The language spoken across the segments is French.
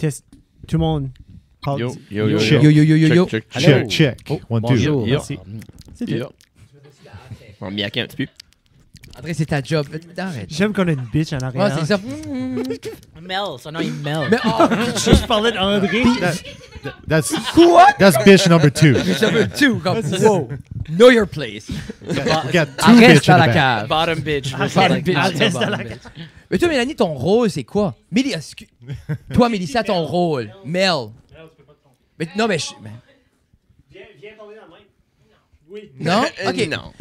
Test. Tout le monde. Parle. Yo. Check. Oh, 1, 2. bonjour. Merci. C'était. On va miaquer un petit peu. André, c'est ta job. Arrête. J'aime qu'on a une bitch en Ouais, arrière. c'est ça. Mel, son nom il Mel. Mais oh, Je parlais d'André. That's quoi? that's bitch number 2. Ça veut tout. Comme, wow. Know your place. We got 2 Arrête bitch in dans the la back. cave. Bottom bitch. Bottom bitch. Arrête Bottom dans la bitch. Mais toi, Mélanie, ton rôle, c'est quoi? Toi, Mélissa, ton rôle. Mel. Mais, non, mais... Viens parler dans le mic. Oui. Non? OK. Non.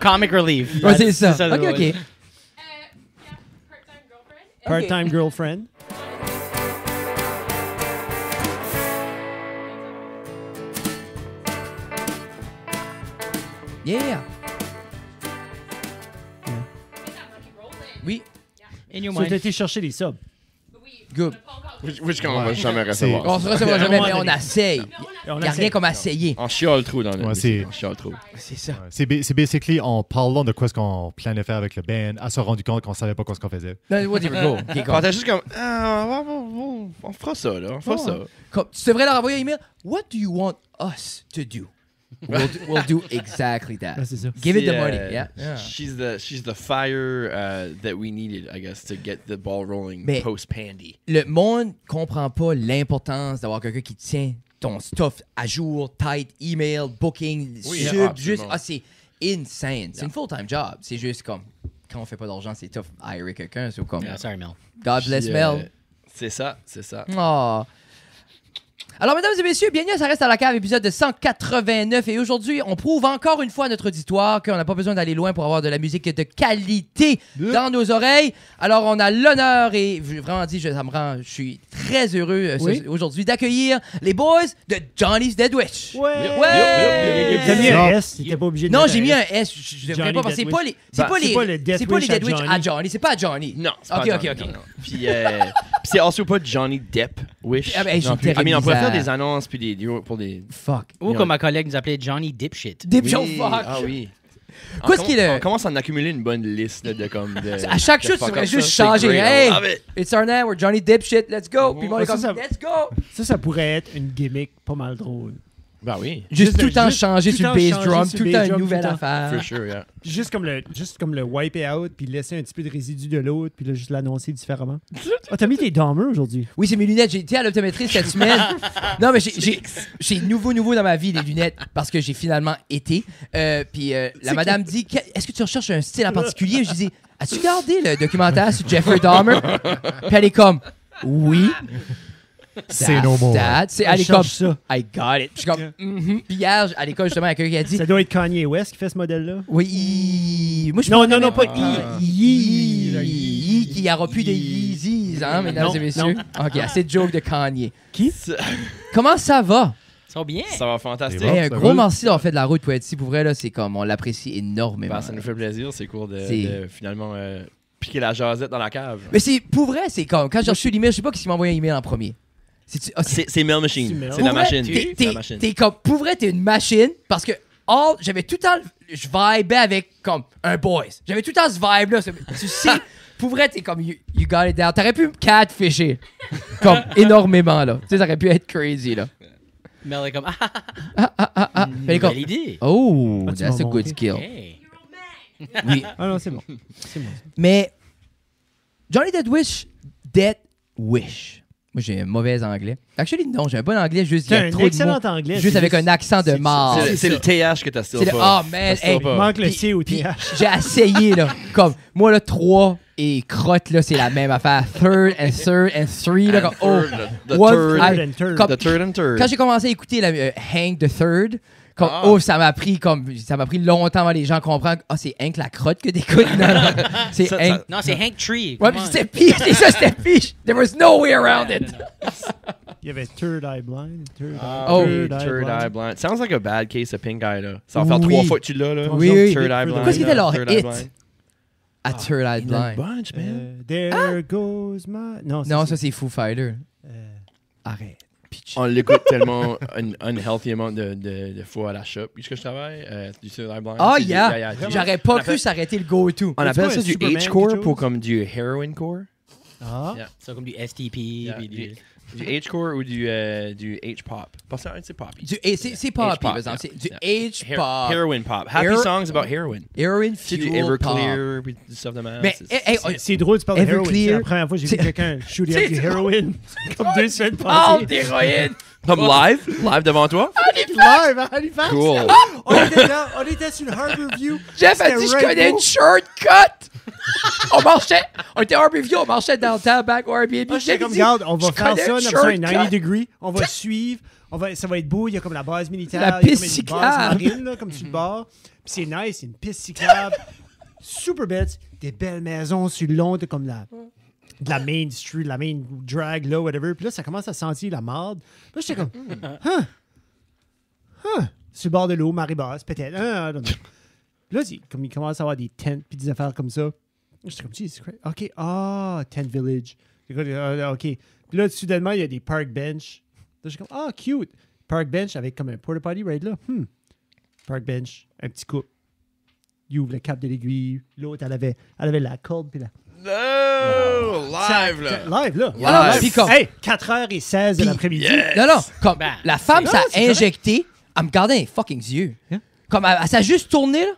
Comic relief. Ouais, c'est ça. le OK, rôle. OK. Part-time girlfriend. Yeah. Oui. In your Tu as mind. été chercher les subs. Good. Which qu'on va jamais On recevoir. se recevra jamais, mais on essaye. On Il n'y a rien comme essayer. On chiale trop dans le. Ouais, c'est- On chiale trop. C'est ça. C'est basically en parlant de quoi ce qu'on planifiait faire avec le band, à se rendre compte qu'on savait pas quoi ce qu'on faisait. Non, whatever, go. OK, go. Quand t'es juste comme. On fera ça, là. On fera ça. Comme, tu devrais leur envoyer un email. What do you want us to do? We'll do exactly that. Ah, c'est ça. Give it the C'est, money. Yeah. She's the fire that we needed, I guess, to get the ball rolling Mais- post-Pandy. Le monde comprend pas l'importance d'avoir quelqu'un qui tient ton stuff à jour, tight, email, booking, Oui, sub, absolument. juste, c'est insane. C'est une full-time job. C'est juste comme, quand on fait pas d'argent, c'est tough hirer quelqu'un. C'est comme, Yeah, sorry, Mel. God bless Puis, Mel. C'est ça, c'est ça. Oh. Alors, mesdames et messieurs, bienvenue à Ça reste à la cave, épisode de 189. Et aujourd'hui, on prouve encore une fois à notre auditoire qu'on n'a pas besoin d'aller loin pour avoir de la musique de qualité dans nos oreilles. Alors, on a l'honneur et vraiment dit, je suis très heureux Oui. aujourd'hui d'accueillir les boys de Johnny's Dead Witch. Ouais! T'as mis un S, t'étais pas obligé de Non, mettre j'ai mis S. un S. Je devrais Johnny pas parce que c'est Dead pas Witch. les, c'est Bah, pas c'est les, pas le Death c'est pas les Wish à Dead Witch à Johnny. Johnny. C'est pas à Johnny. Non, c'est pas Ok, Johnny, ok. non. Puis c'est also pas Johnny Depp Wish. Ah, ben, j'ai non plus. terrible on pourrait bizarre. faire des annonces puis pour des. Fuck. Ou comme ma collègue nous appelait Johnny Dipshit. Dip Oui, your fuck. Ah oui. Qu'est-ce qu'il est? On commence à en accumuler une bonne liste là, de comme. À chaque de chute, tu fuck devrais up, juste ça, c'est changer. great, I Hey, love it. it's our name, we're Johnny Dipshit, let's go. Puis le monde est Ça, comme, ça- let's go. Ça pourrait être une gimmick pas mal drôle. Ben oui. Juste tout le temps juste changer tout sur le le temps bass changer drum, sur tout le le temps bass une drum, nouvelle tout le temps. affaire. For sure, yeah. Juste comme le wipe out, puis laisser un petit peu de résidu de l'autre, puis là, juste l'annoncer différemment. Ah, t'as mis tes Dahmer aujourd'hui? Oui, c'est mes lunettes. J'ai été à l'optométriste cette semaine. Non, mais j'ai nouveau dans ma vie des lunettes parce que j'ai finalement été. Puis la madame dit, est-ce que tu recherches un style en particulier? Je dis, as-tu regardé le documentaire sur Jeffrey Dahmer? Puis elle est comme, oui. Say no more. Elle est comme, cherche ça. I got it. Puis je suis comme, mhm. Puis hier, à l'école, justement, il y a quelqu'un qui a dit, Ça doit être Kanye West qui fait ce modèle-là. oui, moi je Non, pense non, non, pas que- Yee. Qu'il n'y aura plus de Yeezys, hein, mesdames Non, et messieurs. OK, assez de jokes de Kanye. Qui? Comment ça va? Ils sont bien. Ça va fantastique. C'est bon. Hey, un ça gros roule. merci d'avoir fait de la route pour être ici. Pour vrai, là, c'est comme, on l'apprécie énormément. Ben, ça nous fait plaisir, c'est cool de C'est- finalement piquer la jasette dans la cave. Mais c'est, pour vrai, c'est comme, quand j'ai reçu l'email, je sais pas qui m'a envoyé un email en premier. C'est Mail Machine. C'est Mail. C'est la Pour vrai, machine. C'est la machine. T'es comme, pour vrai, t'es une machine parce que j'avais tout le temps, je vibais avec comme un boys. J'avais tout le temps ce vibe-là. Tu sais, pour vrai, t'es comme, you got it down. T'aurais pu me catfisher. Comme, énormément, là. Tu sais, ça aurait pu être crazy, là. Mel est comme, Elle est comme, belle idée. oh, Ah, tu that's m'as a good montré. skill. Hey. Oui. Ah non, c'est bon. C'est bon. Mais Johnny Dead Wish. Moi, j'ai un mauvais anglais. Actually, non, j'ai un bon anglais, juste il y T'as a un trop de excellent mots. anglais. Juste c'est avec un accent de marde. C'est le TH que t'as C'est still le pas. oh man, still hey, pas. Il manque le puis- C au puis TH. j'ai essayé là, comme moi le 3 et crotte là, c'est la même affaire. Third and third and three là, comme, oh. The What? third. I- Third and third. comme- The third and third. Quand j'ai commencé à écouter la Hank the Third, comme, Ah. oh, ça m'a pris longtemps avant que les gens comprennent. Ah, c'est Hank la crotte que t'écoutes. Non, non, c'est Ça- Hank. Non, c'est Hank Tree. Ouais, Come puis on. c'était pire, c'est ça, c'était pire. There was no way around it. Il y avait Third Eye Blind. Oh. Third Eye Blind. Sounds like a bad case of pink eye, là. Ça va faire Oui. 3 fois que tu l'as, là. Oui, oui. Third Eye Blind. Qu'est-ce qui était leur Third Eye hit? Blind. À Third Eye Il y en a Blind. une bunch, man. There goes my... Non, ça c'est Foo Fighter. Euh, Arrête. On l'écoute tellement un unhealthy amount de fois à la shop. Puisque je travaille, du cellulaire blanc. Oh, C'est du- yeah. J'aurais pas On cru appelle- s'arrêter le go-to. On appelle pas ça un du Superman, H-core quelque pour chose? comme du heroin core. Ah. Yeah. C'est comme du STP. Yeah, puis du- du... Du H-core ou du H-pop. Parce que c'est poppy. C'est pas H-pop, par exemple. yeah. C'est du Yeah. H-pop. Heroin pop. Happy Hero- songs about heroin. Heroin C'est du fuel pop. Everclear puis du stuff de même. Mais, hey, C'est drôle, tu parles de heroin. Everclear. C'est la première fois que j'ai vu C'est- quelqu'un shooter avec du c'est heroin. Comme 2 semaines Oh, passées. d'héroïne! Comme live devant toi. Live à Halifax. Cool. On était sur le Harborview. Jeff a C'était dit, je Rainbow. connais une shortcut! on était Harborview, on marchait dans le temps, back au Airbnb. Moi, j'étais J'ai comme, dit, regarde, on va je faire connais ça, on une a ça un shortcut. 90 degrés. On va suivre. Ça va être beau. Il y a comme la base militaire. La il y a piste comme une base cyclable. marine, là, comme sur le bord. Puis c'est nice, c'est une piste cyclable. Super bête. Des belles maisons sur le long de comme de la main street, la main drag, là, whatever. Puis là, ça commence à sentir la marde. Puis là, j'étais comme, sur le bord de l'eau, marée basse, peut-être. I don't know. Puis là, comme il commence à avoir des tentes puis des affaires comme ça. J'étais comme, Jesus Christ. OK, Tent Village. OK. Puis là, soudainement, il y a des park bench. Là, j'étais comme, cute. Park bench avec comme un porta potty right là. Park bench, un petit couple. Il ouvre le cap de l'aiguille. L'autre, elle avait la corde. Puis là. No! Live, là. Live, là. Alors, puis comme- Hey, 4h16 de Puis- l'après-midi. Non, comme Ben, la femme, c'est- ça c'est a correct. injecté, elle me gardait les fucking yeux. Yeah. Comme elle s'est juste tournée, là.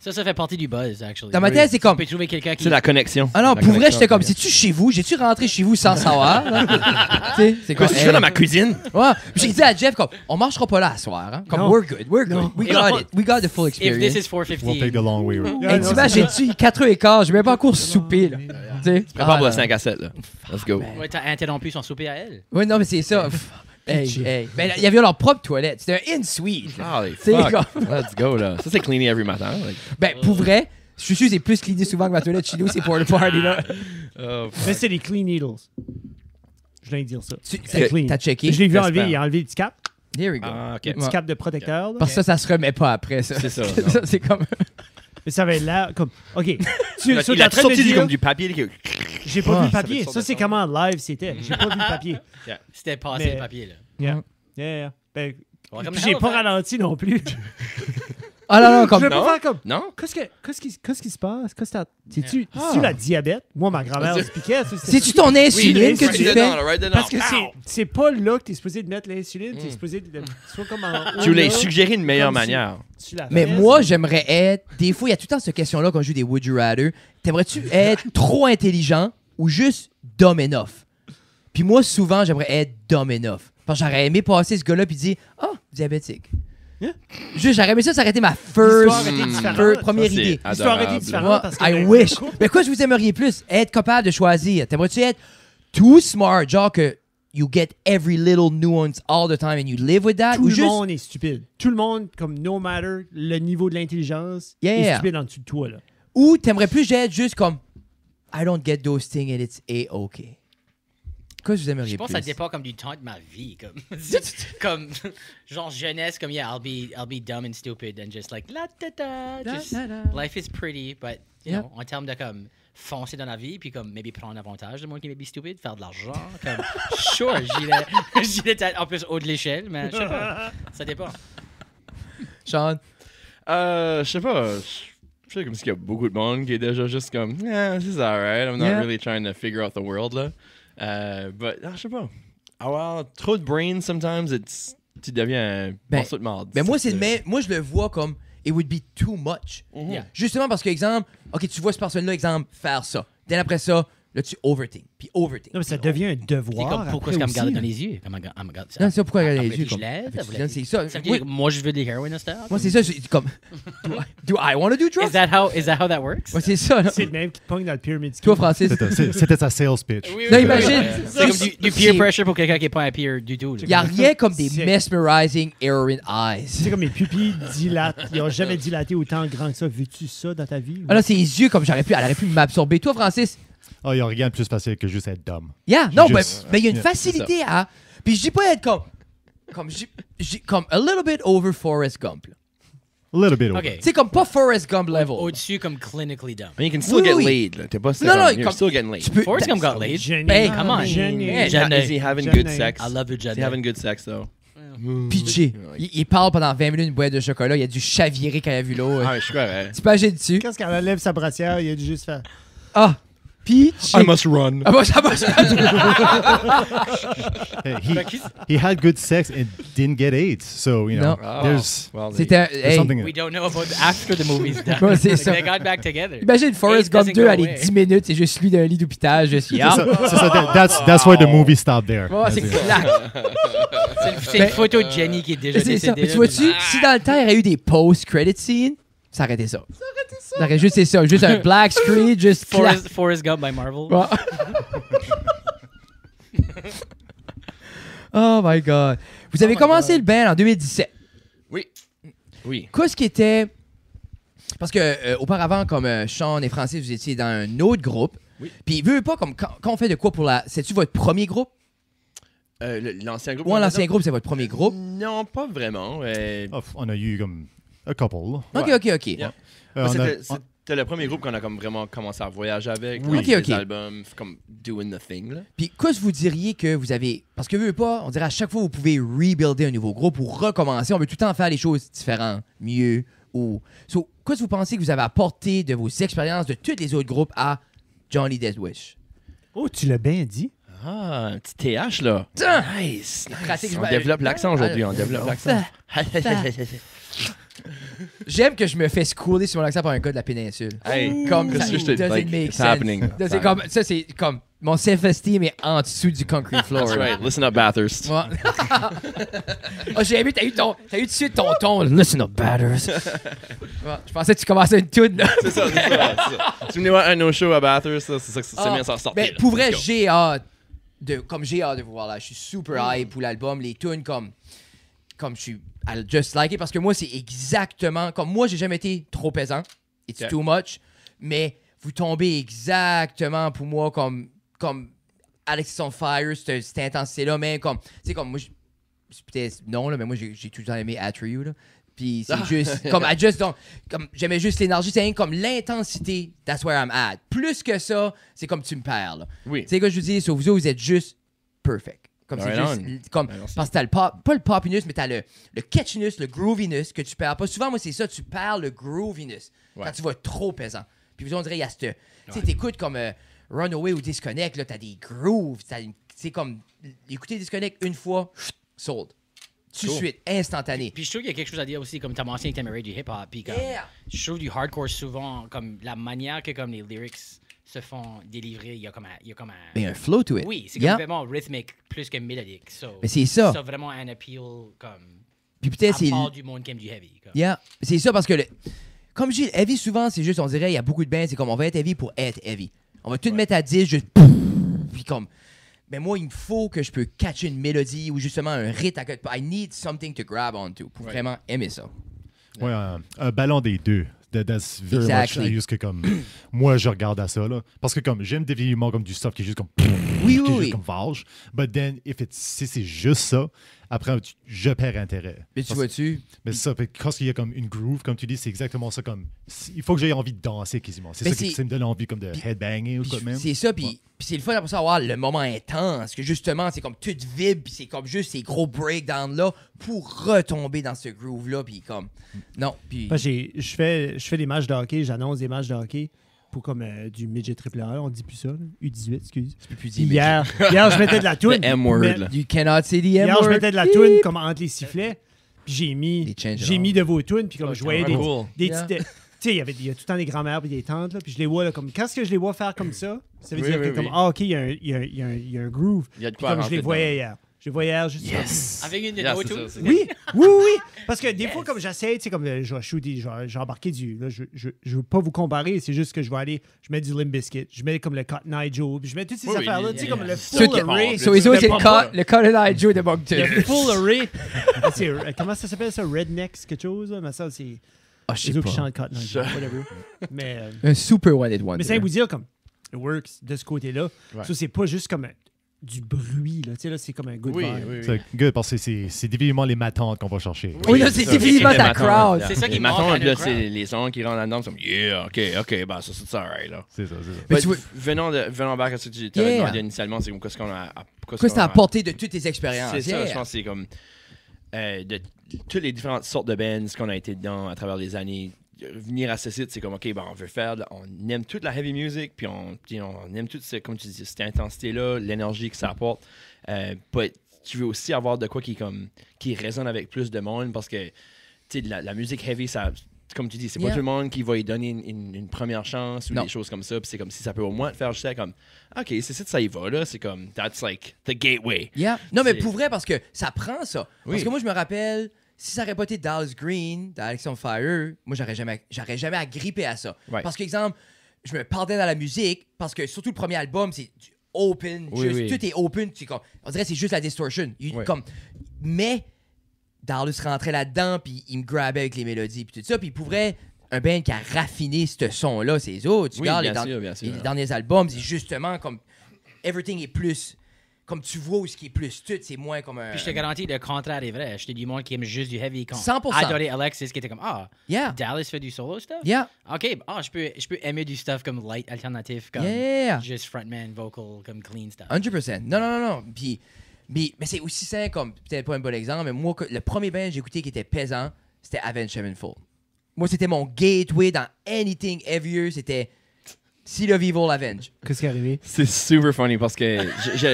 Ça fait partie du buzz, actually. Dans ma tête, c'est comme. Tu peux trouver quelqu'un qui... C'est la connexion. Ah non, La pour vrai, connexion, j'étais comme, yeah. c'est-tu chez vous? J'ai-tu rentré chez vous sans savoir? là? Tu sais, c'est comme. Qu'est-ce que tu fais dans ma cuisine? Ouais. Puis j'ai dit à Jeff, comme, on marchera pas là à soir. Hein? Comme, Non. we're good. We got it. We got the full If this experience. is 450... We'll take the long way. Yeah, Hey, non, t'imagines-tu, 4h15, j'ai même pas encore soupé, là. Tu sais? Prépare pour Ah, le 5 à 7, là. Let's go. Ouais, t'as interrompu son souper à elle. Ouais, non, mais c'est ça. Hey. Ben, il y avait leur propre toilette. C'était un in-suite. Holy C'est fuck. comme- Let's go, là. Ça, c'est cleané every matin. Like. Ben, pour vrai, je suis sûr que c'est plus cleané souvent que ma toilette chez nous, c'est pour le party, là. Mais c'est des clean needles. Je viens de dire ça. Tu- C'est clean. T'as checké? Je l'ai vu J'espère. enlever. Il a enlevé le petit cap. There we go. Ah, OK. Le petit Ouais. cap de protecteur. là. Parce que ça se remet pas après, ça. C'est ça, non. Ça, c'est comme. Mais ça avait l'air comme. OK. Il Tu a es en train de sorti dire. comme du papier. Là, J'ai pas vu le ça papier. fait Ça, sortir c'est ça. comment live c'était. J'ai pas vu le papier. C'était passé Mais- le papier, là. Yeah. Ben, Ouais, comme puis j'ai pas Halifax. ralenti non plus. Ah non, comme. Je vais Non. pas faire comme. non? Qu'est-ce qui se passe? C'est-tu la diabète? Moi, ma grand-mère expliquait. C'est-tu ton insuline que oui, tu oui, fais? Parce que c'est pas là que t'es supposé de mettre l'insuline. T'es supposé de. Soit comme en haut, Tu voulais là, suggérer une meilleure comme si- manière. tu la Mais fais, moi, ça. j'aimerais être. Des fois, il y a tout le temps cette question-là quand je joue des Would You Rather. T'aimerais-tu être trop intelligent ou juste dumb enough? Puis moi, souvent, j'aimerais être dumb enough. Parce que j'aurais aimé passer ce gars-là puis dire, diabétique. Hein? Juste, j'aurais aimé ça s'arrêter ma L'histoire était différente. première Ça, c'est idée. L'histoire était adorable. différente Moi, parce que. I wish. Mais quoi, je vous aimeriez plus? Être capable de choisir. T'aimerais-tu être too smart, genre que you get every little nuance all the time and you live with that? Tout ou le juste. monde est stupide. Tout le monde, comme no matter le niveau de l'intelligence, est Yeah. stupide en dessous de toi. Là. Ou t'aimerais plus être juste comme I don't get those things and it's A-OK. Quoi, vous aimeriez Je pense plus? que ça dépend comme du temps de ma vie. Comme genre jeunesse, comme yeah, I'll be dumb and stupid and just like la da da. Just life is pretty, but you know, en termes de comme foncer dans la vie, puis comme maybe prendre avantage de monde qui est maybe stupide, faire de l'argent, comme sure, j'irais peut-être en plus haut de l'échelle, mais je sais pas, ça dépend. Sean? Je sais pas. Je sais comme s'il y a beaucoup de monde qui est déjà juste comme, this is alright. I'm not Yeah. really trying to figure out the world, là. But, je sais pas. Avoir trop de brains, sometimes, tu deviens un Ben, morceau de marde. Ben moi, c'est le même. Moi, je le vois comme it would be too much. Yeah. Justement parce que, exemple, OK, tu vois cette personne-là, exemple, faire ça. Dès après ça, là, tu overthink. Puis overthink. Non, mais ça devient un C'est devoir. comme pourquoi après est-ce qu'elle me garde aussi, dans là. les yeux? Elle me garde ça. Non, c'est ça pourquoi regarder les Après, yeux. je Comme, l'aide, après, ça tu voulait dis, c'est ça. Ça veut Moi, dire, moi, je veux des heroin stars. moi, c'est ça. C'est comme. Do I want to do drugs? Is that how that works? Moi, c'est ça. là. C'est le même qui te pogne dans le pyramid scheme. Toi, Francis. C'était sa sales pitch. Oui, Non, imagine. C'est comme du peer pressure pour quelqu'un qui n'est pas un peer du tout. Il n'y a rien comme des C'est- mesmerizing heroin C'est eyes. comme mes pupilles dilatent. Ils n'ont jamais dilaté autant grand que ça. Veux-tu ça dans ta vie? Ah là, ses yeux, comme elle aurait pu m'absorber. Toi, Francis, Oh, il n'y a rien de plus facile que juste être dumb. yeah, non, Juste- mais il y a une Yeah, facilité à. Puis je dis pas être comme. Comme a little bit over Forrest Gump. Là. A little bit over. Okay. C'est comme pas Forrest Gump level. Au-dessus, comme clinically dumb. But you can still Oui, get oui. laid. Là. T'es pas Non, non, you're comme- still getting laid. Tu peux. Forrest Gump got laid. Gêné. Hey, come on. Gêné. Yeah, Is he having Jenny. good sex? I love your Is he Jenny. having good sex, though? Pitché. Il parle pendant 20 minutes d'une boîte de chocolat. Il a dû chavirer quand il a vu l'eau. Ah, je suis correct. Tu peux agir dessus. Quand elle enlève sa brassière, il a dû juste faire. Ah, pitché. I must run. Ah, bah, ça va. Hey, he had good sex and didn't get AIDS. So, you know, No. there's Well, C'était. there's Hey, something. We don't know about after the movie's done. Ouais, c'est Like, ça. they got back together. imagine Forrest It Gump doesn't 2 go à les away. 10 minutes, c'est juste lui d'un lit d'hôpital. Je suis. Ah, That's why the movie stopped there. ouais, c'est That's it. clair. C'est une photo de Jenny qui est déjà C'est ça. décédée. Mais tu vois-tu, si dans le temps, il y aurait eu des post-credit scenes, ça aurait été ça. Ça aurait juste été ça. Juste un black screen, juste clac. Forrest Gump by Marvel. Ouais. Oh my God. Vous avez commencé le band en 2017. Oui. Oui. Qu'est-ce qui était... Parce que auparavant, comme Sean et Francis, vous étiez dans un autre groupe. Oui. Puis, veux pas, comme quand on fait de quoi pour la... C'est-tu votre premier groupe? L'ancien groupe? Ouais, l'ancien groupe, c'est votre premier groupe. Non, pas vraiment. Oh, on a eu comme a couple. OK, Ouais. OK, OK. Yeah. On a- C'était le premier groupe qu'on a comme vraiment commencé à voyager avec. Oui. Des Ok, ok. albums, comme doing the thing. Là. Puis, qu'est-ce que vous diriez que vous avez... Parce que, veux pas, on dirait à chaque fois, vous pouvez rebuilder un nouveau groupe ou recommencer. On veut tout le temps faire les choses différentes, mieux ou... So, qu'est-ce que vous pensez que vous avez apporté de vos expériences de tous les autres groupes à Johnny Death Wish? Oh, tu l'as bien dit. Ah, un petit TH là. Tiens! Nice. Pratique, On développe l'accent aujourd'hui. On développe l'accent. J'aime que je me fais schooler sur mon accent par un gars de la péninsule. Hey, Comme qu'est-ce ça, que je te doesn't like, make it's sense. happening. Ça, c'est comme, ça, c'est comme mon self-esteem est en dessous du concrete floor. That's là. right. Listen up, Bathurst. Ouais. Oh, j'ai aimé, t'as eu tout de suite ton ton. Listen up, batters. Ouais, je pensais que tu commençais une tune. Là. C'est ça, c'est ça. Si vous venez voir un no show à Bathurst, ça, c'est ça que c'est bien ça sortir. Mais pour vrai, j'ai hâte de vous voir là. Je suis super hype pour l'album. Les tunes comme je suis I'll just like it parce que moi, c'est exactement comme moi, j'ai jamais été trop pesant. It's Yeah. too much. Mais vous tombez exactement pour moi comme Alexis on Fire, cette intensité-là, mais comme, tu sais, comme moi, c'est peut-être non, là, mais moi, j'ai tout le temps aimé After You, là. Puis c'est juste, comme, comme j'aimais juste l'énergie, c'est rien comme l'intensité, that's where I'm at. Plus que ça, c'est comme tu me perds, là. Oui. Tu sais, quoi, je vous dis, sur vous êtes juste perfect. Comme c'est Right juste, comme, Ouais, merci. parce que t'as le pop, pas le popiness, mais t'as le catchiness, le grooviness que tu perds pas. Souvent, moi, c'est ça, tu perds le grooviness Ouais. quand tu vas trop pesant. Puis vous, on dirait, il y a cette, tu sais, t'écoutes comme Runaway ou Disconnect, là, t'as des grooves, c'est comme, écouter Disconnect une fois, sold. Tout de Cool. suite, instantané. Puis je trouve qu'il y a quelque chose à dire aussi, comme t'as mentionné que t'aimerais du hip-hop. Puis comme, Yeah. je trouve du hardcore souvent, comme la manière que comme les lyrics se font délivrer, il y a comme un... Mais un flow to it. Oui, c'est Yeah. complètement rhythmique plus que mélodique. So, Mais c'est ça. Ça a vraiment un appeal comme... Puis peut-être À c'est. part du monde qui aime du heavy. Comme. Yeah. C'est ça parce que, comme je dis, heavy souvent, c'est juste, on dirait, il y a beaucoup de bands, c'est comme on va être heavy pour être heavy. On va tout mettre à 10, juste. Puis comme. Mais moi, il me faut que je peux catcher une mélodie ou justement un rythme à quelque part. I need something to grab onto pour vraiment aimer ça. Ouais, un ballon des deux. That's very Exactly. much juste que comme moi je regarde à ça là parce que comme j'aime définitivement comme du stuff qui est juste comme Oui, qui est oui, juste oui. comme vache, but then si c'est juste ça, après je perds intérêt. Mais tu Parce- vois-tu? Mais c'est ça, fait que quand il y a comme une groove, comme tu dis, c'est exactement ça. Comme il faut que j'aie envie de danser quasiment. C'est Mais ça qui c'est- ça me donne envie comme de headbanger ou Puis quoi de même. c'est ça, puis Ouais. puis c'est le fun après ça avoir le moment intense, que justement, c'est comme tout vibre, puis c'est comme juste ces gros breakdowns-là pour retomber dans ce groove-là, puis comme... Non, puis... Parce que je fais des matchs de hockey, j'annonce des matchs de hockey pour comme du midget triple A, on dit plus ça, là. U18, excuse. Tu peux plus Puis dire... hier, je mettais de la toune. Le M-word, mais- là. You cannot say the Hier, M-word. je mettais de la toune comme entre les sifflets. Puis They change it j'ai all. mis de vos tunes, puis comme je voyais des cool. petites... Tu sais, il y a tout le temps des grands-mères et des tantes, là, puis je les vois, là, comme... Quand est-ce que je les vois faire comme ça veut Oui, dire oui, que, comme, oui. OK, il y a un groove. Il y a de Puis quoi comme je les rentrer voyais dedans. hier. Je les voyais hier juste... Yes! Avec une de Yeah, nos c'est tunes. ça, Oui, oui. Parce que des fois, comme j'essaie, tu sais, comme je vais shooter, j'ai embarqué du. Là, je veux pas vous comparer, c'est juste que je vais aller. Je mets du Limp Bizkit, je mets comme le Cotton Eye Joe, puis je mets toutes ces Oui, oui, affaires-là, yeah, tu sais, yeah. comme le So, full qui- array. So, ils ont été Le le Colin Eye Joe de Moncton. Le full array. Ah, comment ça s'appelle ça? Rednecks, quelque chose? Là? Mais ça, c'est. Ah, je Les sais autres qui pas. chantent Cotton Eye Joe, whatever. Mais. Un super one-hit wonder. Mais ça veut vous dire, comme. It works de ce côté-là. Ouais. Ça, c'est pas juste comme du bruit. Là. Tu sais, là, c'est comme un good Oui, vibe. oui, oui. C'est good parce que c'est définitivement les matantes qu'on va chercher. Oui, là, c'est ça. définitivement Les ta matons, crowd. là. C'est ça qui Les manque matons, à puis là, notre c'est crowd. les gens qui rentrent là-dedans, c'est comme, yeah, ok, bah, ça, c'est alright, là. C'est ça. Mais Mais tu vois- venons back à ce que tu t'avais Yeah. demandé initialement, c'est comme qu'est-ce qu'on a. Qu'est-ce que t'as apporté de toutes tes expériences? C'est ça, Yeah. je pense que c'est comme de toutes les différentes sortes de bands qu'on a été dedans à travers les années. Venir à ce site, c'est comme, OK, ben, on veut faire, on aime toute la heavy music, puis on aime toute, comme tu dis, cette intensité-là, l'énergie que ça apporte. But tu veux aussi avoir de quoi qui résonne avec plus de monde, parce que, tu sais, la musique heavy, ça, comme tu dis, c'est pas Yeah. tout le monde qui va y donner une première chance ou Non. des choses comme ça, puis c'est comme si ça peut au moins te faire juste comme, OK, c'est ça y va, là, c'est comme, that's like the gateway. Yeah. Non, mais C'est- pour vrai, parce que ça prend ça. Oui. Parce que moi, je me rappelle, si ça n'aurait pas été Dallas Green, d'Alex on Fire, moi, j'aurais jamais agrippé à ça. Ouais. Parce que, exemple, je me perdais dans la musique, parce que surtout le premier album, c'est du open, Oui, juste, oui. tout est open. On dirait que c'est juste la distortion. Ouais. Mais Dallas rentrait là-dedans, puis il me grabait avec les mélodies, puis tout ça. Puis pour vrai, un band qui a raffiné ce son-là, c'est les autres. Tu Oui, regardes bien sûr, bien sûr. les derniers albums, c'est justement comme everything est plus. Comme tu vois où ce qui est plus tout, c'est moins comme un. Puis je te garantis, le contraire est vrai. J'étais du monde qui aime juste du heavy. Qui 100%. adoré Alexis, qui était comme, Yeah. Dallas fait du solo stuff? Yeah. OK, je peux aimer du stuff comme light alternatif, comme Yeah. juste frontman, vocal, comme clean stuff. 100%. Non. Puis, mais c'est aussi simple comme, peut-être pas un bon exemple, mais moi, le premier band que j'ai écouté qui était pesant, c'était Avenged Sevenfold. Moi, c'était mon gateway dans anything heavier, c'était Seed of Evil Avenged. Qu'est-ce qui est arrivé? C'est super funny parce que,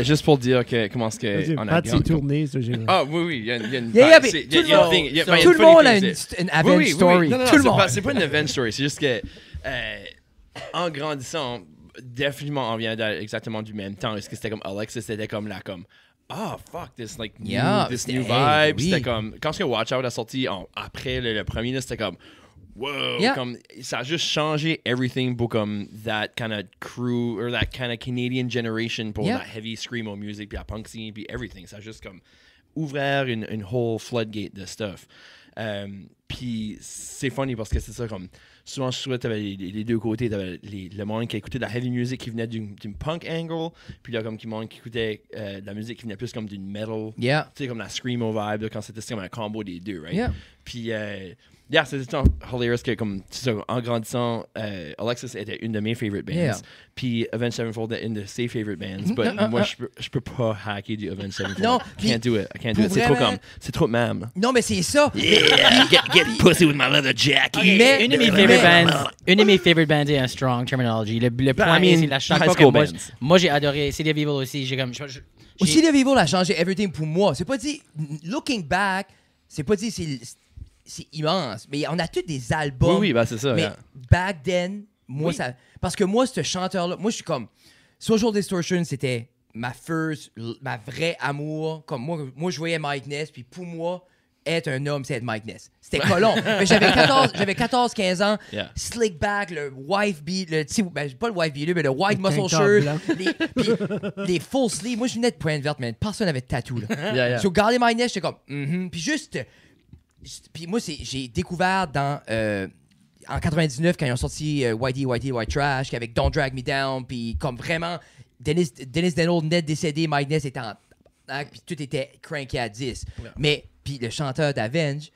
juste pour dire comment est-ce Vas-y, qu'on a Pat s'est tourné, ça, j'ai Ah oui, il y a une Yeah, mais c'est- tout le il y a une monde- thing- il y a- tout ben, il y a Tout une le monde a funny une, thing, c'est- une Avenged story. Non, non, Tout le c'est monde. c'est pas une Avenged story, c'est juste que en grandissant, définitivement, on vient exactement du même temps. Est-ce que c'était comme Alexis, c'était comme là, comme fuck this like Yeah, this c'était- new hey, vibe. oui. C'était comme quand ce que Watch Out a sorti après le premier, là, c'était comme wow, Yeah. comme ça a juste changé everything pour comme that kind of crew or that kind of Canadian generation pour Yeah. la heavy screamo music puis la punk scene puis everything. Ça a juste comme ouvert une whole floodgate de stuff. Puis c'est funny parce que c'est ça comme souvent je trouvais t'avais les deux côtés, t'avais le monde qui écoutait de la heavy music qui venait d'une punk angle, puis là comme qui monde qui écoutait de la musique qui venait plus comme d'une metal, Yeah. tu sais comme la screamo vibe là, quand c'était comme un combo des deux, right? Yeah. Puis yeah, c'était tout le temps hilarious que comme tu sais, en grandissant, Alexis était une de mes favorite bands, Yeah. puis Avenged Sevenfold était une de ses favorite bands, but moi je peux pas hacker du Avenged Sevenfold. Non, I can't do it. I can't do it. pour C'est trop vraiment- comme c'est trop mam. Non, mais c'est ça. Get pussy with my leather jacket. Mais- Une de mes favorite bands est un strong terminology. Le point I mean, c'est la chaque high fois que school moi, bands. moi j'ai adoré City of Evil aussi. J'ai comme Aussi, le Vivo a changé everything pour moi. C'est pas dit, looking back, c'est pas dit c'est immense. Mais on a tous des albums. Oui, bah c'est ça. Mais yeah. back then, moi, Oui. ça. Parce que moi, ce chanteur-là, moi, je suis comme. Social Distortion, c'était ma vraie amour. Comme moi, je voyais Mike Ness, puis pour moi, être un homme, c'est être Mike Ness. C'était colon. Mais j'avais 14-15 ans. Yeah. Slick back, le wife beat, le petit, ben, pas le wife beater, mais le white Le muscle tank top shirt, blanc. puis les full sleeves. Moi, je venais de Pointe Verte, man. Personne n'avait de tatou, là. Yeah, yeah. So, garder Mike Ness, j'étais comme, Puis juste. Puis moi, j'ai découvert dans. En 99, quand ils ont sorti White Trash, avec Don't Drag Me Down, puis comme vraiment, Dennis Denold net décédé, Mike Ness était en. Puis tout était cranké à 10. Yeah. Mais, puis le chanteur d'Avenge,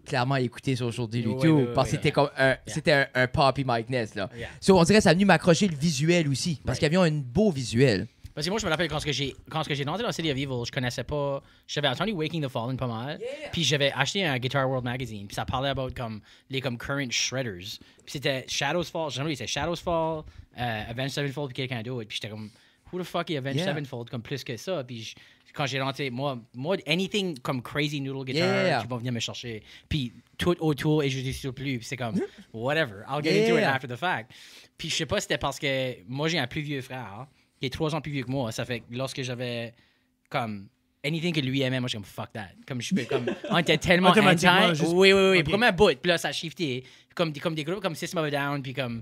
clairement, il écoutait sur aujourd'hui Oui, YouTube, oui, oui, parce que oui. c'était comme c'était un poppy Mike Ness, là. Yeah. So, on dirait que ça a venu m'accrocher le visuel aussi, parce qu'il y avait un beau visuel. Parce que moi, je me rappelle quand j'ai entré dans City of Evil, je connaissais pas. J'avais entendu Waking the Fallen pas mal. Puis j'avais acheté un Guitar World magazine. Puis ça parlait about comme les comme current shredders. Puis c'était Shadows Fall. J'aimerais c'était Shadows Fall, Avenged Sevenfold, puis quelqu'un d'autre. Puis j'étais comme, who the fuck est Avenged Yeah. Sevenfold comme plus que ça. Puis quand j'ai rentré, moi, anything comme crazy noodle guitar, Yeah. qui vont venir me chercher. Puis tout autour et je dis sur plus. Puis c'est comme, whatever. I'll get into it Yeah. after the fact. Puis je sais pas si c'était parce que moi j'ai un plus vieux frère qui est 3 ans plus vieux que moi. Ça fait que lorsque j'avais comme anything que lui aimait, moi, j'étais comme fuck that. Comme je peux, comme, on était tellement Automatiquement, anti. juste- Oui. Ok. Premier bout, puis là, ça a shifté. comme des groupes comme System of a Down, puis comme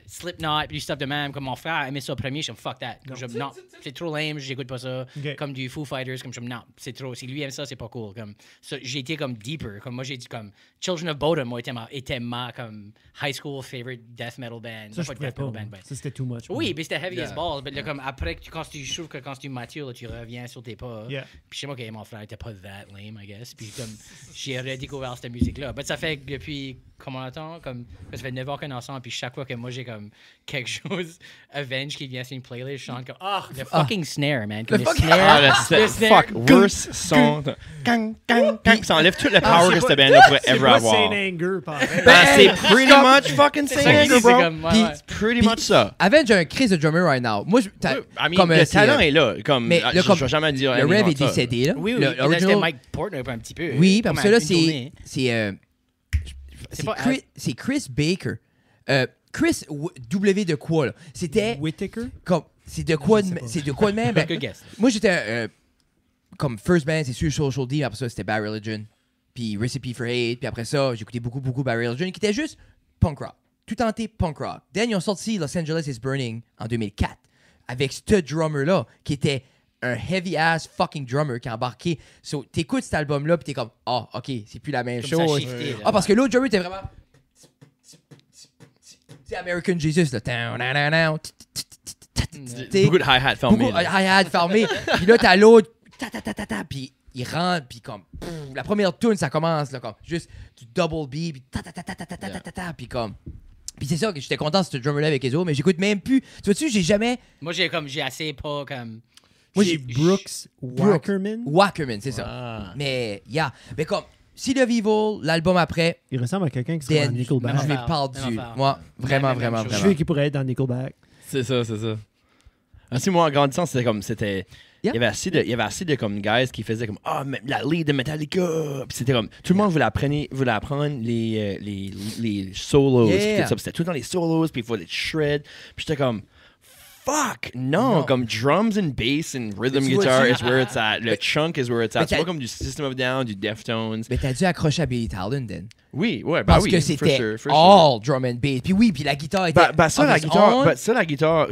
Slipknot, puis du stuff de même, comme mon frère aimait ça au premier, je suis comme fuck that. Non, c'est trop lame, j'écoute pas ça. Okay. Comme du Foo Fighters, comme je suis non, c'est trop. Si lui aime ça, c'est pas cool. Comme ça, j'ai été comme deeper. Comme moi, j'ai dit comme Children of Bodom était ma comme high school favorite death metal band. Ça, je pouvais pas. Ça, c'était too much. Oui, mais c'était heavy as balls. Mais là, comme après, je trouve que quand tu matures, là, tu reviens sur tes pas. Yeah. Puis je sais moi que mon frère était pas that lame, I guess. Puis comme j'ai redécouvert cette musique-là. Mais ça fait que depuis comment longtemps, comme ça fait 9 ans qu'on est ensemble. Puis chaque fois que moi j'ai comme quelque chose Avenge qui vient sur une playlist, je chante comme le fucking snare, man. Comme le snare. Fuck, worst son. Gang, gang, gang. Ça enlève toute la power que cette band-là pourrait ever avoir. C'est Anger, pareil. C'est pretty much fucking Saint Anger, bro. C'est pretty much ça. Avenge a un crise de drummer right now. Moi, Le talent est là. Mais je vais jamais dire. Le Rev est décédé, là. Oui, c'était Mike Portner un petit peu. Oui, parce que là, c'est Chris Baker. Chris W de quoi, là? C'était... Whittaker? Comme, c'est de quoi de même? Ben, Good guess. moi, j'étais... comme first band, c'est sûr, Social D. Après ça, c'était Bad Religion. Puis Recipe for Hate. Puis après ça, j'écoutais beaucoup Bad Religion, qui était juste punk rock. Tout tenté punk rock. Then, ils ont sorti Los Angeles is Burning en 2004. Avec ce drummer-là, qui était un heavy-ass fucking drummer qui a embarqué. So, t'écoutes cet album-là, puis t'es comme, OK, c'est plus la même Comme ça chose. shifté, là. Parce que l'autre drummer était vraiment... C'est American Jesus, là. Beaucoup de hi-hat fermés. Beaucoup de hi-hat fermés. Puis là, t'as l'autre, puis il rentre, puis comme, la première tune, ça commence, là, comme, juste du double B, puis puis comme... Puis c'est ça que j'étais content de ce drummer-là avec les autres, mais j'écoute même plus. Tu vois-tu, j'ai jamais... Moi, j'ai assez pas comme... Moi, j'ai Brooks Wackerman. Wackerman, c'est ça. Mais, mais comme, Seed of Evil, l'album après, Il ressemble à quelqu'un qui serait dans Nickelback. je vais parler dessus. Moi, vraiment. Je suis qu'il pourrait être dans Nickelback. C'est ça. Ainsi, moi, en grandissant, c'était... Yeah. Il y avait assez de comme guys qui faisaient comme la lead de Metallica. Puis c'était comme tout le monde voulait apprendre les solos. Yeah. Puis tout ça. Puis c'était tout dans les solos. Puis il fallait shred. Puis j'étais comme fuck non. Comme drums and bass and rhythm Tu vois, guitar tu- is where it's at. Le chunk is where it's at. Mais C'est pas comme du System of a Down, du Deftones. Mais t'as dû accrocher à Billy Talon, then. Oui, ouais, Parce oui, que for c'était sure. all drum and bass. Puis la guitare était... Ça, on la its guitare, own. la guitare,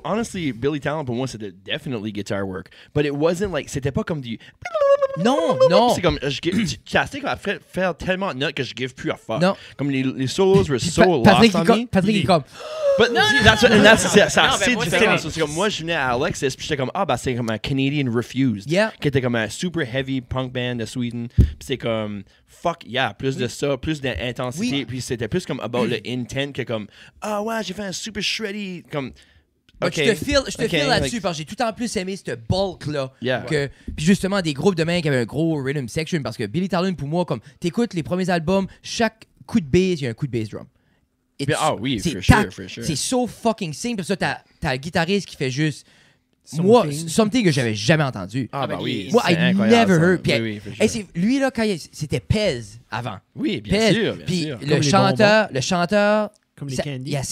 honestly, Billy Talent, pour moi, c'était definitely guitar work. But it wasn't like, c'était pas comme du... Non. C'est comme, j'ai assez comme après faire tellement de notes que je give plus à fuck. Non. Comme les solos were Puis so Patrick, lost on me. Patrick est comme... But c'est assez moi, différent. c'est C'est comme, moi, je venais à Alexis, puis j'étais comme, c'est comme un Canadian Refused. Yeah. Qui était comme un super heavy punk band de Sweden. Puis c'est comme, fuck yeah, plus de ça, plus d'intensité. Oui. Puis c'était plus comme about le intent que comme, ouais, j'ai fait un super shreddy. Comme, Je te file là-dessus parce que j'ai tout en plus aimé ce bulk-là. Yeah. Puis justement, des groupes de mains qui avaient un gros rhythm section parce que Billy Talon, pour moi, comme t'écoutes les premiers albums, chaque coup de bass, il y a un coup de bass drum. Oui, c'est for sure. C'est so fucking simple. Pour ça, t'as le guitariste qui fait juste... Something. Moi, something que j'avais jamais entendu. Oui. Moi, c'est I incroyable, never ça. heard. Puis, Oui, for sure. hey, lui, là, c'était Pez avant. Oui, bien Pez. sûr, Puis bien sûr. le chanteur... Comme les ça- Candy. il y a-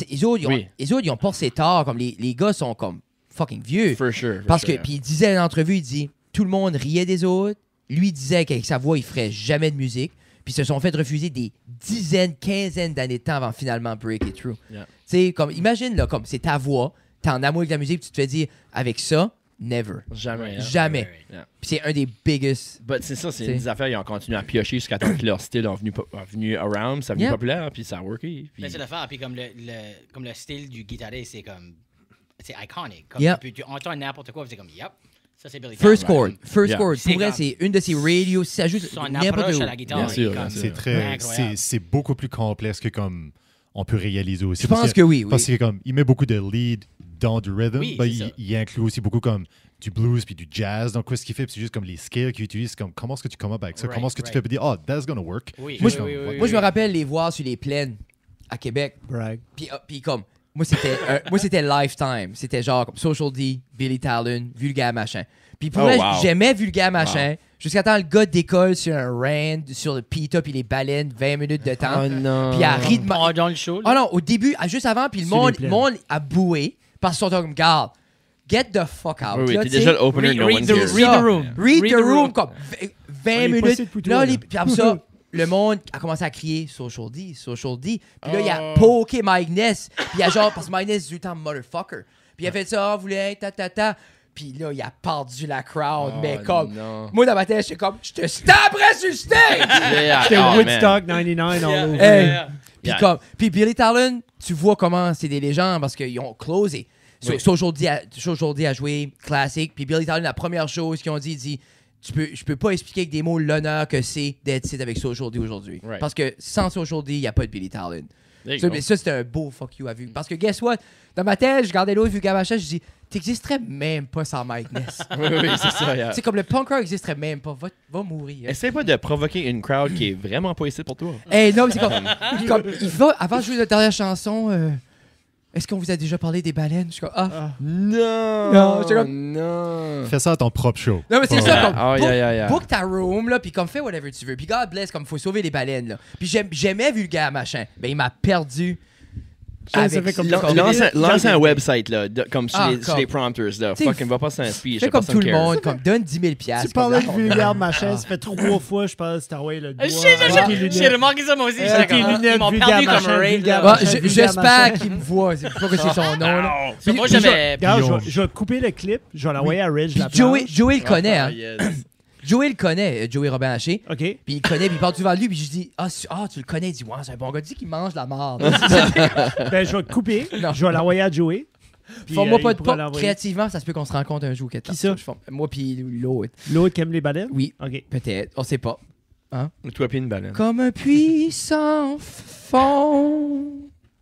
les autres, ils ont passé tard. Comme les gars sont comme fucking vieux. For sure. Parce que, puis il disait dans l'entrevue, il dit, tout le monde riait des autres. Lui disait qu'avec sa voix, il ferait jamais de musique. Puis ils se sont fait refuser des dizaines, quinzaines d'années de temps avant finalement break it through. Yeah. Tu sais, comme, imagine, là, comme c'est ta voix, t'es en amour avec la musique, puis tu te fais dire, avec ça, never. Jamais. hein. Jamais. Yeah. Puis c'est un des biggest. But c'est ça, c'est T'sais. des affaires, ils ont continué à piocher jusqu'à temps que leur style est venu around, ça a venu Yeah. populaire, puis ça a worké. Puis... Mais c'est l'affaire, puis comme le style du guitariste, c'est comme... C'est iconic. Comme Yep. tu entends n'importe quoi, puis c'est comme, yep, ça c'est Billy First Talent. chord. First Yeah. chord. C'est Pour vrai, comme- c'est une de ces radios. Si ça joue Son n'importe approche où. à la guitare, Bien sûr, est comme- bien sûr. C'est très, incroyable. c'est beaucoup plus complexe que comme on peut réaliser aussi. Je pense que oui. Parce que comme il met beaucoup de lead dans du rhythm, Oui, ben, c'est ça. il inclut aussi beaucoup comme du blues puis du jazz. Donc quoi ce qu'il fait, puis c'est juste comme les scales qu'il utilise, comme comment est-ce que tu commences avec ça, Right, comment est-ce que tu right. fais pour dire that's gonna work. Oui, Moi, oui, je- oui, oui, Moi, je me oui. rappelle les voir sur les plaines à Québec. Brag. Puis comme, moi, c'était Lifetime. C'était genre comme Social D, Billy Talon, Vulgaire Machin. Puis pour Oh, vrai, wow. j'aimais Vulgaire Machin. Jusqu'à temps, le gars décolle sur un rand, sur le pita puis les baleines, 20 minutes de temps. Oh non. Puis elle rit de ma... Pendant le show, là. Oh non, au début, juste avant, puis le Sur les monde, plaines. a boué parce qu'ils sont comme, garde, get the fuck out. Oui, Là, t'es tu sais. déjà l'opener, no one cares. Read the room. Read Read the the room, room. comme 20 On est pas minutes. ici pour Là, toi, là. puis après ça, le monde a commencé à crier Social D, Social D. Puis là, il a poké Mike Ness. Puis il a genre, parce que Mike Ness, du temps motherfucker. Puis il a fait ça, vous voulez, ta. Puis là, il a perdu la crowd. Mais comme, moi, dans ma tête, j'étais comme, je te stabberais sur le stage! C'était Woodstock 99 all over. Hey. Puis Billy Talon, tu vois comment c'est des légendes parce qu'ils ont closé. Social D a joué classique. Puis Billy Talon, la première chose qu'ils ont dit, il dit je peux pas expliquer avec des mots l'honneur que c'est d'être ici avec Social D aujourd'hui. Right. Parce que sans Social D, il n'y a pas de Billy Talon. Ça, c'était un beau fuck you à vue. Parce que guess what? Dans ma tête, je regardais l'autre Vulgar Machin, je dis t'existerais même pas sans Mike Ness. oui, c'est ça. Yeah. C'est comme le punk rock n'existerait même pas. Va mourir. Essaye pas de provoquer une crowd qui est vraiment pas ici pour toi. Hey, non, mais c'est comme il va, avant de jouer la dernière chanson, est-ce qu'on vous a déjà parlé des baleines? Je suis comme, Non, j'étais comme- non. Fais ça à ton propre show. Non, mais c'est ça, comme, Oh, yeah. book ta room, là, puis comme, fais whatever tu veux. Puis God bless, comme, faut sauver les baleines, là. Puis j'aimais Vulgaire Machin. Ben, il m'a perdu. Ça fait comme Lance un website, là, comme sur Ah, les prompters, là. T'sais, Fucking va pas sans speech. Fais comme tout le monde, comme, donne 10 000 Tu parlais de vulgaire machin, ça fait 3 fois, je pense, t'as envoyé le doigt. J'ai remarqué ça moi aussi. J'étais Tes comme, lunettes, ils m'ont vulgaire perdu machin, comme un rave. vulgaire là. machin. J'espère qu'il me voit. C'est pas que c'est son nom, là. So, moi, j'avais. Regarde, je vais couper le clip, je vais l'envoyer à Reg. Puis la Joey le connaît, hein. Yes. Joey le connaît, Joey Robin Haché. OK. Puis il connaît, puis il parle devant lui, puis je dis tu le connais, il dit ouais, c'est un bon gars, dis qu'il mange la marde. Ben, je vais le couper, Non. je vais l'envoyer à Joey. Puis, Forme-moi pas il de pourra pas. l'envoyer. Créativement, ça se peut qu'on se rencontre un jour. Qui ça? Moi puis l'autre. L'autre qui aime les baleines? Oui, OK. peut-être. On sait pas. Toi pis une baleine. Comme un puissant fond.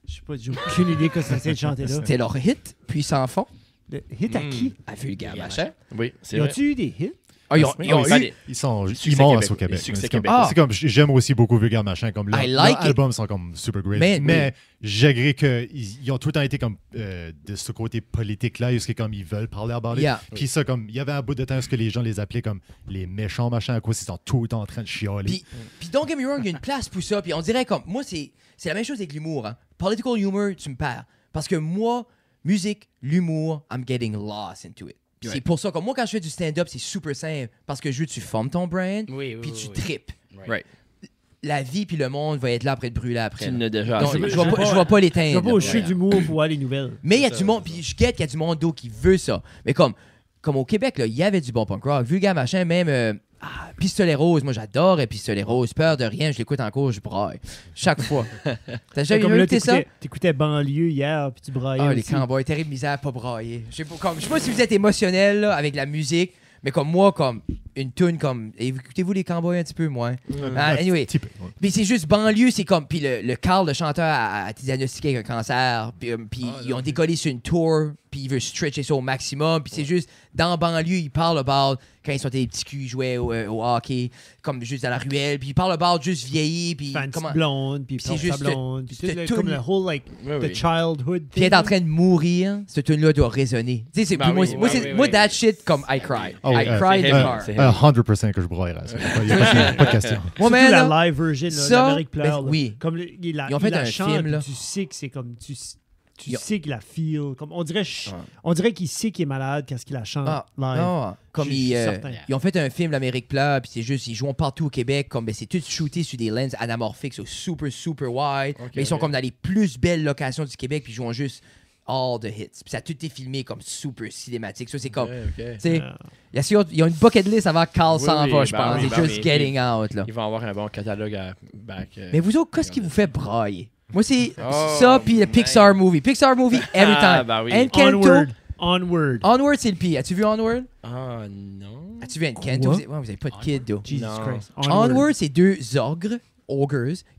Je sais pas, j'ai aucune idée que ça c'est de chanter là. C'était leur hit, puissant fond. Le hit à qui? À Vulgaire Machin. Oui, c'est Ils vrai. ont-tu eu des hits? Ah, ils ont eu. Ils sont Succès immenses au québécois. Québec. Succès C'est comme, québécois. c'est comme- j'aime aussi beaucoup Vulgaire Machin. Comme I like leurs albums sont comme super great. Mais- Mais j'agrée qu'ils ont tout le temps été comme de ce côté politique-là, où c'est comme ils veulent parler à parler. Yeah. Puis ça, comme il y avait un bout de temps où ce que les gens les appelaient comme les méchants machins à cause ils sont tout le temps en train de chialer. Puis don't get me wrong, il y a une place pour ça. Puis on dirait comme. Moi, c'est la même chose avec l'humour. Hein. Political humor, tu me perds. Parce que moi, musique, l'humour, I'm getting lost into it. Puis c'est pour ça que moi, quand je fais du stand-up, c'est super simple. Parce que je veux que tu formes ton brain, Oui, puis oui, tu oui. tripes. Right. La vie puis le monde va être là après de brûler après. Tu là. l'as déjà Donc, assez. je vais pas Je l'éteindre. vais pas là. au show d'humour pour voir les nouvelles. Mais il y a du monde, puis je guette qu'il y a du monde d'eau qui veut ça. Mais comme au Québec, là, il y avait du bon punk rock. Vulgaire Machin, même Pistolet Rose. Moi, j'adore Pistolet Rose. Peur de rien, je l'écoute en cours, je braille. Chaque fois. T'as jamais Comme là, écouté ça? t'écoutais Banlieue hier, puis tu braillais Ah, les aussi. cowboys, terrible misère, pas brailler. Je sais pas si vous êtes émotionnel là, avec la musique, mais comme moi, comme une tune comme. Écoutez-vous les cowboys un petit peu, moi. Anyway. Petit peu, ouais. Puis c'est juste banlieue, c'est comme. Puis le Carl, le chanteur, a été diagnostiqué avec un cancer. Puis ils ont décollé sur une tour. Puis il veut stretcher ça au maximum. Puis c'est juste, dans banlieue, il parle about quand ils sont des petits culs, ils jouaient au hockey, comme juste dans la ruelle. Puis il parle about juste vieilli. Puis Fancy comment. blonde, puis c'est porte sa juste blonde, puis cette tout comme tune- le whole, like, Oui, the oui. childhood Puis être en train de mourir, cette tune-là doit résonner. Tu sais, c'est Ben moi, oui, moi, ben c'est- oui, moi, oui. that shit, comme I cry. Oh, I cry in c'est the heavy, car. c'est 100% que je broyerais. Il n'y a pas de question. Moi, Surtout man, la là, live version, là, ça, l'Amérique pleure. ben, là. oui. Comme Ils ont fait il la un chante, film, là. puis tu sais que c'est comme... Tu Ils ont- sais qu'il la feel. Comme, on dirait qu'il sait qu'il est malade quand il la chante Ah, live. non, comme Je suis certain. ils ont fait un film, l'Amérique pleure, puis c'est juste, ils jouent partout au Québec, comme ben, c'est tout shooté sur des lenses anamorphiques, so super, super wide. Mais ils sont comme dans les plus belles locations du Québec, puis ils jouent juste all the hits. Puis ça a tout été filmé comme super cinématique. Ça, c'est comme, tu sais, il y a une bucket list avant que Carl Oui, s'en oui, va, je ben pense. oui, C'est ben just oui. getting out, là. Ils vont avoir un bon catalogue à back. Mais vous autres, qu'est-ce qui vous fait brailler? Moi, c'est Oh, ça, puis le man. Pixar movie. Pixar movie, every Ah, time. ben oui. Encanto. Onward. Onward, c'est le pire. As-tu vu Onward? Ah, non. As-tu vu Encanto? Quoi? Vous avez pas de kid, though. Jesus Non. Christ. Onward, c'est deux ogres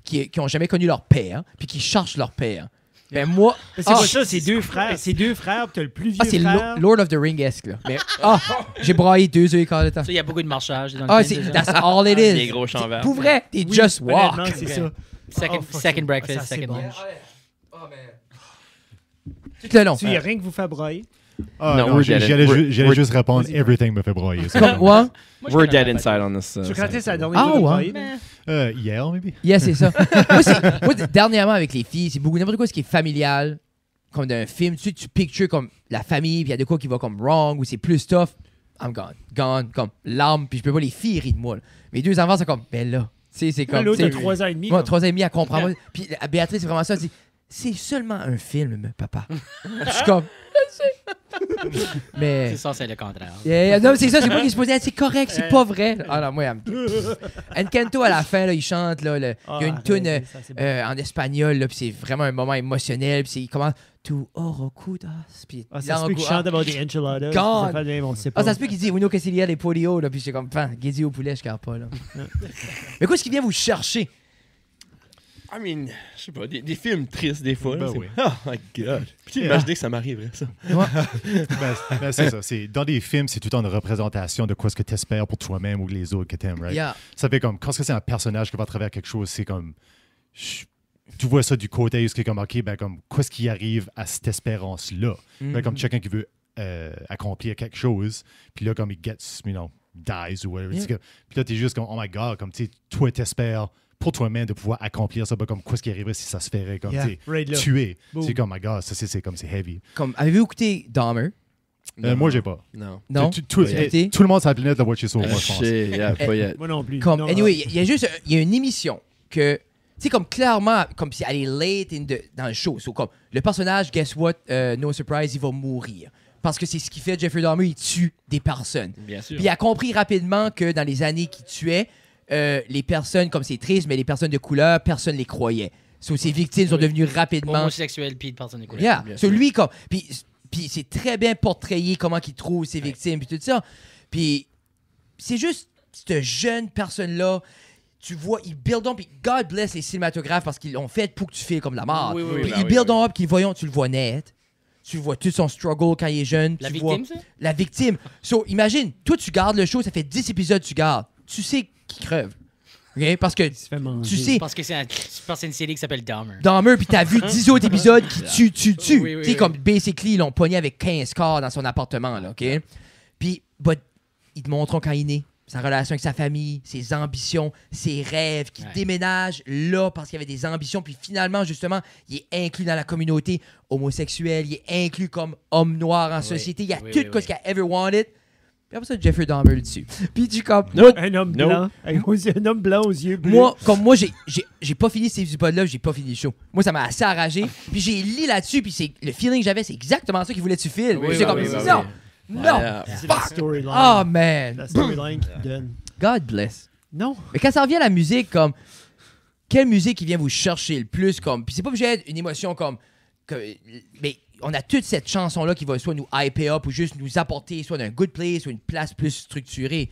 qui ont jamais connu leur père, puis qui cherchent leur père. Ben moi... Mais c'est Ah, pas ça, c'est deux frères. C'est deux frères, puis t'as le plus vieux c'est frère. Lord of the Ring-esque, là. Mais, j'ai braillé 2 heures et quart de temps. Ça, il y a beaucoup de marchage dans le Ah, film, c'est... déjà. That's all it is. Des gros champs verts. Pour vrai, they Oui, just walk. honnêtement, c'est ça. Second, Oh, fuck second ça. breakfast, Ça, c'est second bon. lunch. Tout le long. Tu y a rien que vous fait brailler. Ah, Non, non, we're j'allais dead. j'allais juste répondre Vas-y. Everything me fait broyer. C'est Comme, comme- ouais? Moi, je We're connais dead pas. inside on this. Tu quand c'est la dernière Ah, fois ouais. de brailler? Hier, maybe? Yeah, c'est ça. moi, dernièrement, avec les filles, c'est beaucoup n'importe quoi ce qui est familial, comme d'un film. Tu pictures comme la famille, puis il y a de quoi qui va comme wrong, ou c'est plus tough. I'm gone. Gone. Comme larmes, puis je peux pas les filles rient de moi. là. Mes deux enfants sont comme, ben là. C'est comme. L'autre a c'est- 3 ans et demi. Ouais, quoi. 3 ans et demi à comprendre. Puis Béatrice, c'est vraiment ça. Elle dit c'est seulement un film, papa. Je suis comme. Mais. C'est ça, c'est le contraire. Non, c'est ça, c'est moi qui se posais, c'est correct, c'est pas vrai. Ah non, moi, Encanto à la fin, là, il chante, là, il y a une toune en espagnol, là, puis c'est vraiment un moment émotionnel, puis il commence Tu orocudas. Puis Ça se peut qu'il chante about the enchiladas. God. Ça fait même, on sait pas. ça se peut qu'il dit Uno quesadilla des polio, là, puis j'étais comme, guédi au poulet, je garde pas, là. Mais qu'est-ce qui vient vous chercher? I mean, je sais pas, des films tristes des fois. Ben là, c'est- oui. Oh my god. Puis imaginez que ça m'arriverait, ça. Ben, c'est ça. Dans des films, c'est tout le temps une représentation de quoi ce que tu espères pour toi-même ou les autres que tu aimes, right? Yeah. Ça fait comme, quand c'est un personnage qui va à travers quelque chose, c'est comme. Tu vois ça du côté, c'est comme, OK, ben, comme, qu'est-ce qui arrive à cette espérance-là? Ben, comme quelqu'un qui veut accomplir quelque chose, puis là, comme il gets, dies ou whatever. Yeah. Puis là, t'es juste comme, oh my god, comme, tu sais, toi, t'espères pour toi-même de pouvoir accomplir ça, ben, comme, qu'est-ce qui arriverait si ça se ferait, comme, Yeah, tu sais, right là. tuer. Boom. C'est comme, oh my god, ça, c'est comme, c'est heavy. Comme, avez-vous écouté Dahmer? Moi, j'ai pas. Non. Non? Tout Pas yet. tout le monde sur la planète l'a watché sur moi, je pense. Pas yet. Moi non plus. Comme, Non, anyway, il y a une émission que, tu sais, comme clairement, comme si elle est late dans le show. So, comme, le personnage, guess what, no surprise, il va mourir. Parce que c'est ce qu'il fait, Jeffrey Dahmer, il tue des personnes. Bien sûr. Puis il a compris rapidement que dans les années qu'il tuait, les personnes, comme c'est triste, mais les personnes de couleur, personne les croyait. So, ces victimes sont devenues rapidement... Homosexuel puis de personne de couleur. Yeah. Bien So, sûr. lui, comme... Puis c'est très bien portrayé comment il trouve ses victimes, puis tout ça. Puis c'est juste, cette jeune personne-là, tu vois, il build up, puis God bless les cinématographes parce qu'ils l'ont fait pour que tu files comme la mort. Oui, oui, oui. Puis Ben il oui, build oui. up, qu'il voyons, tu le vois net. Tu vois tout son struggle quand il est jeune. La tu victime, vois, ça? La victime. So, imagine, toi, tu gardes le show, ça fait 10 épisodes, tu gardes. Tu sais qu'il crève. OK? Parce que Il se fait manger. tu sais, Parce que c'est une série qui s'appelle Dahmer. Dahmer, puis t'as vu 10 autres épisodes qui tuent. Oui, oui, Tu sais, oui. comme basically, ils l'ont pogné avec 15 corps dans son appartement, là, OK? Puis, ils te montrent quand il est né, sa relation avec sa famille, ses ambitions, ses rêves, qu'il Ouais. déménage là parce qu'il avait des ambitions, puis finalement, justement, il est inclus dans la communauté homosexuelle, il est inclus comme homme noir en société, il y a oui, tout oui, ce qu'il a ever wanted. Puis après ça, Jeffrey Dahmer le dessus. Puis tu comme... Un homme No. blanc. Un homme blanc aux yeux bleus. Moi, j'ai pas fini ces épisodes-là, j'ai pas fini le show. Moi, ça m'a assez enragé. Puis j'ai lu là-dessus, puis c'est le feeling que j'avais, c'est exactement ça qu'il voulait que tu files. Oui, Puis c'est oui, comme, oui, oui, non, oui. non, C'est la storyline. oh man, La storyline qui donne. God bless. Non. Mais quand ça revient à la musique, comme, quelle musique qui vient vous chercher le plus, comme, puis c'est pas obligé d'être une émotion comme, mais on a toute cette chanson-là qui va soit nous hyper up ou juste nous apporter soit d'un good place, soit une place plus structurée.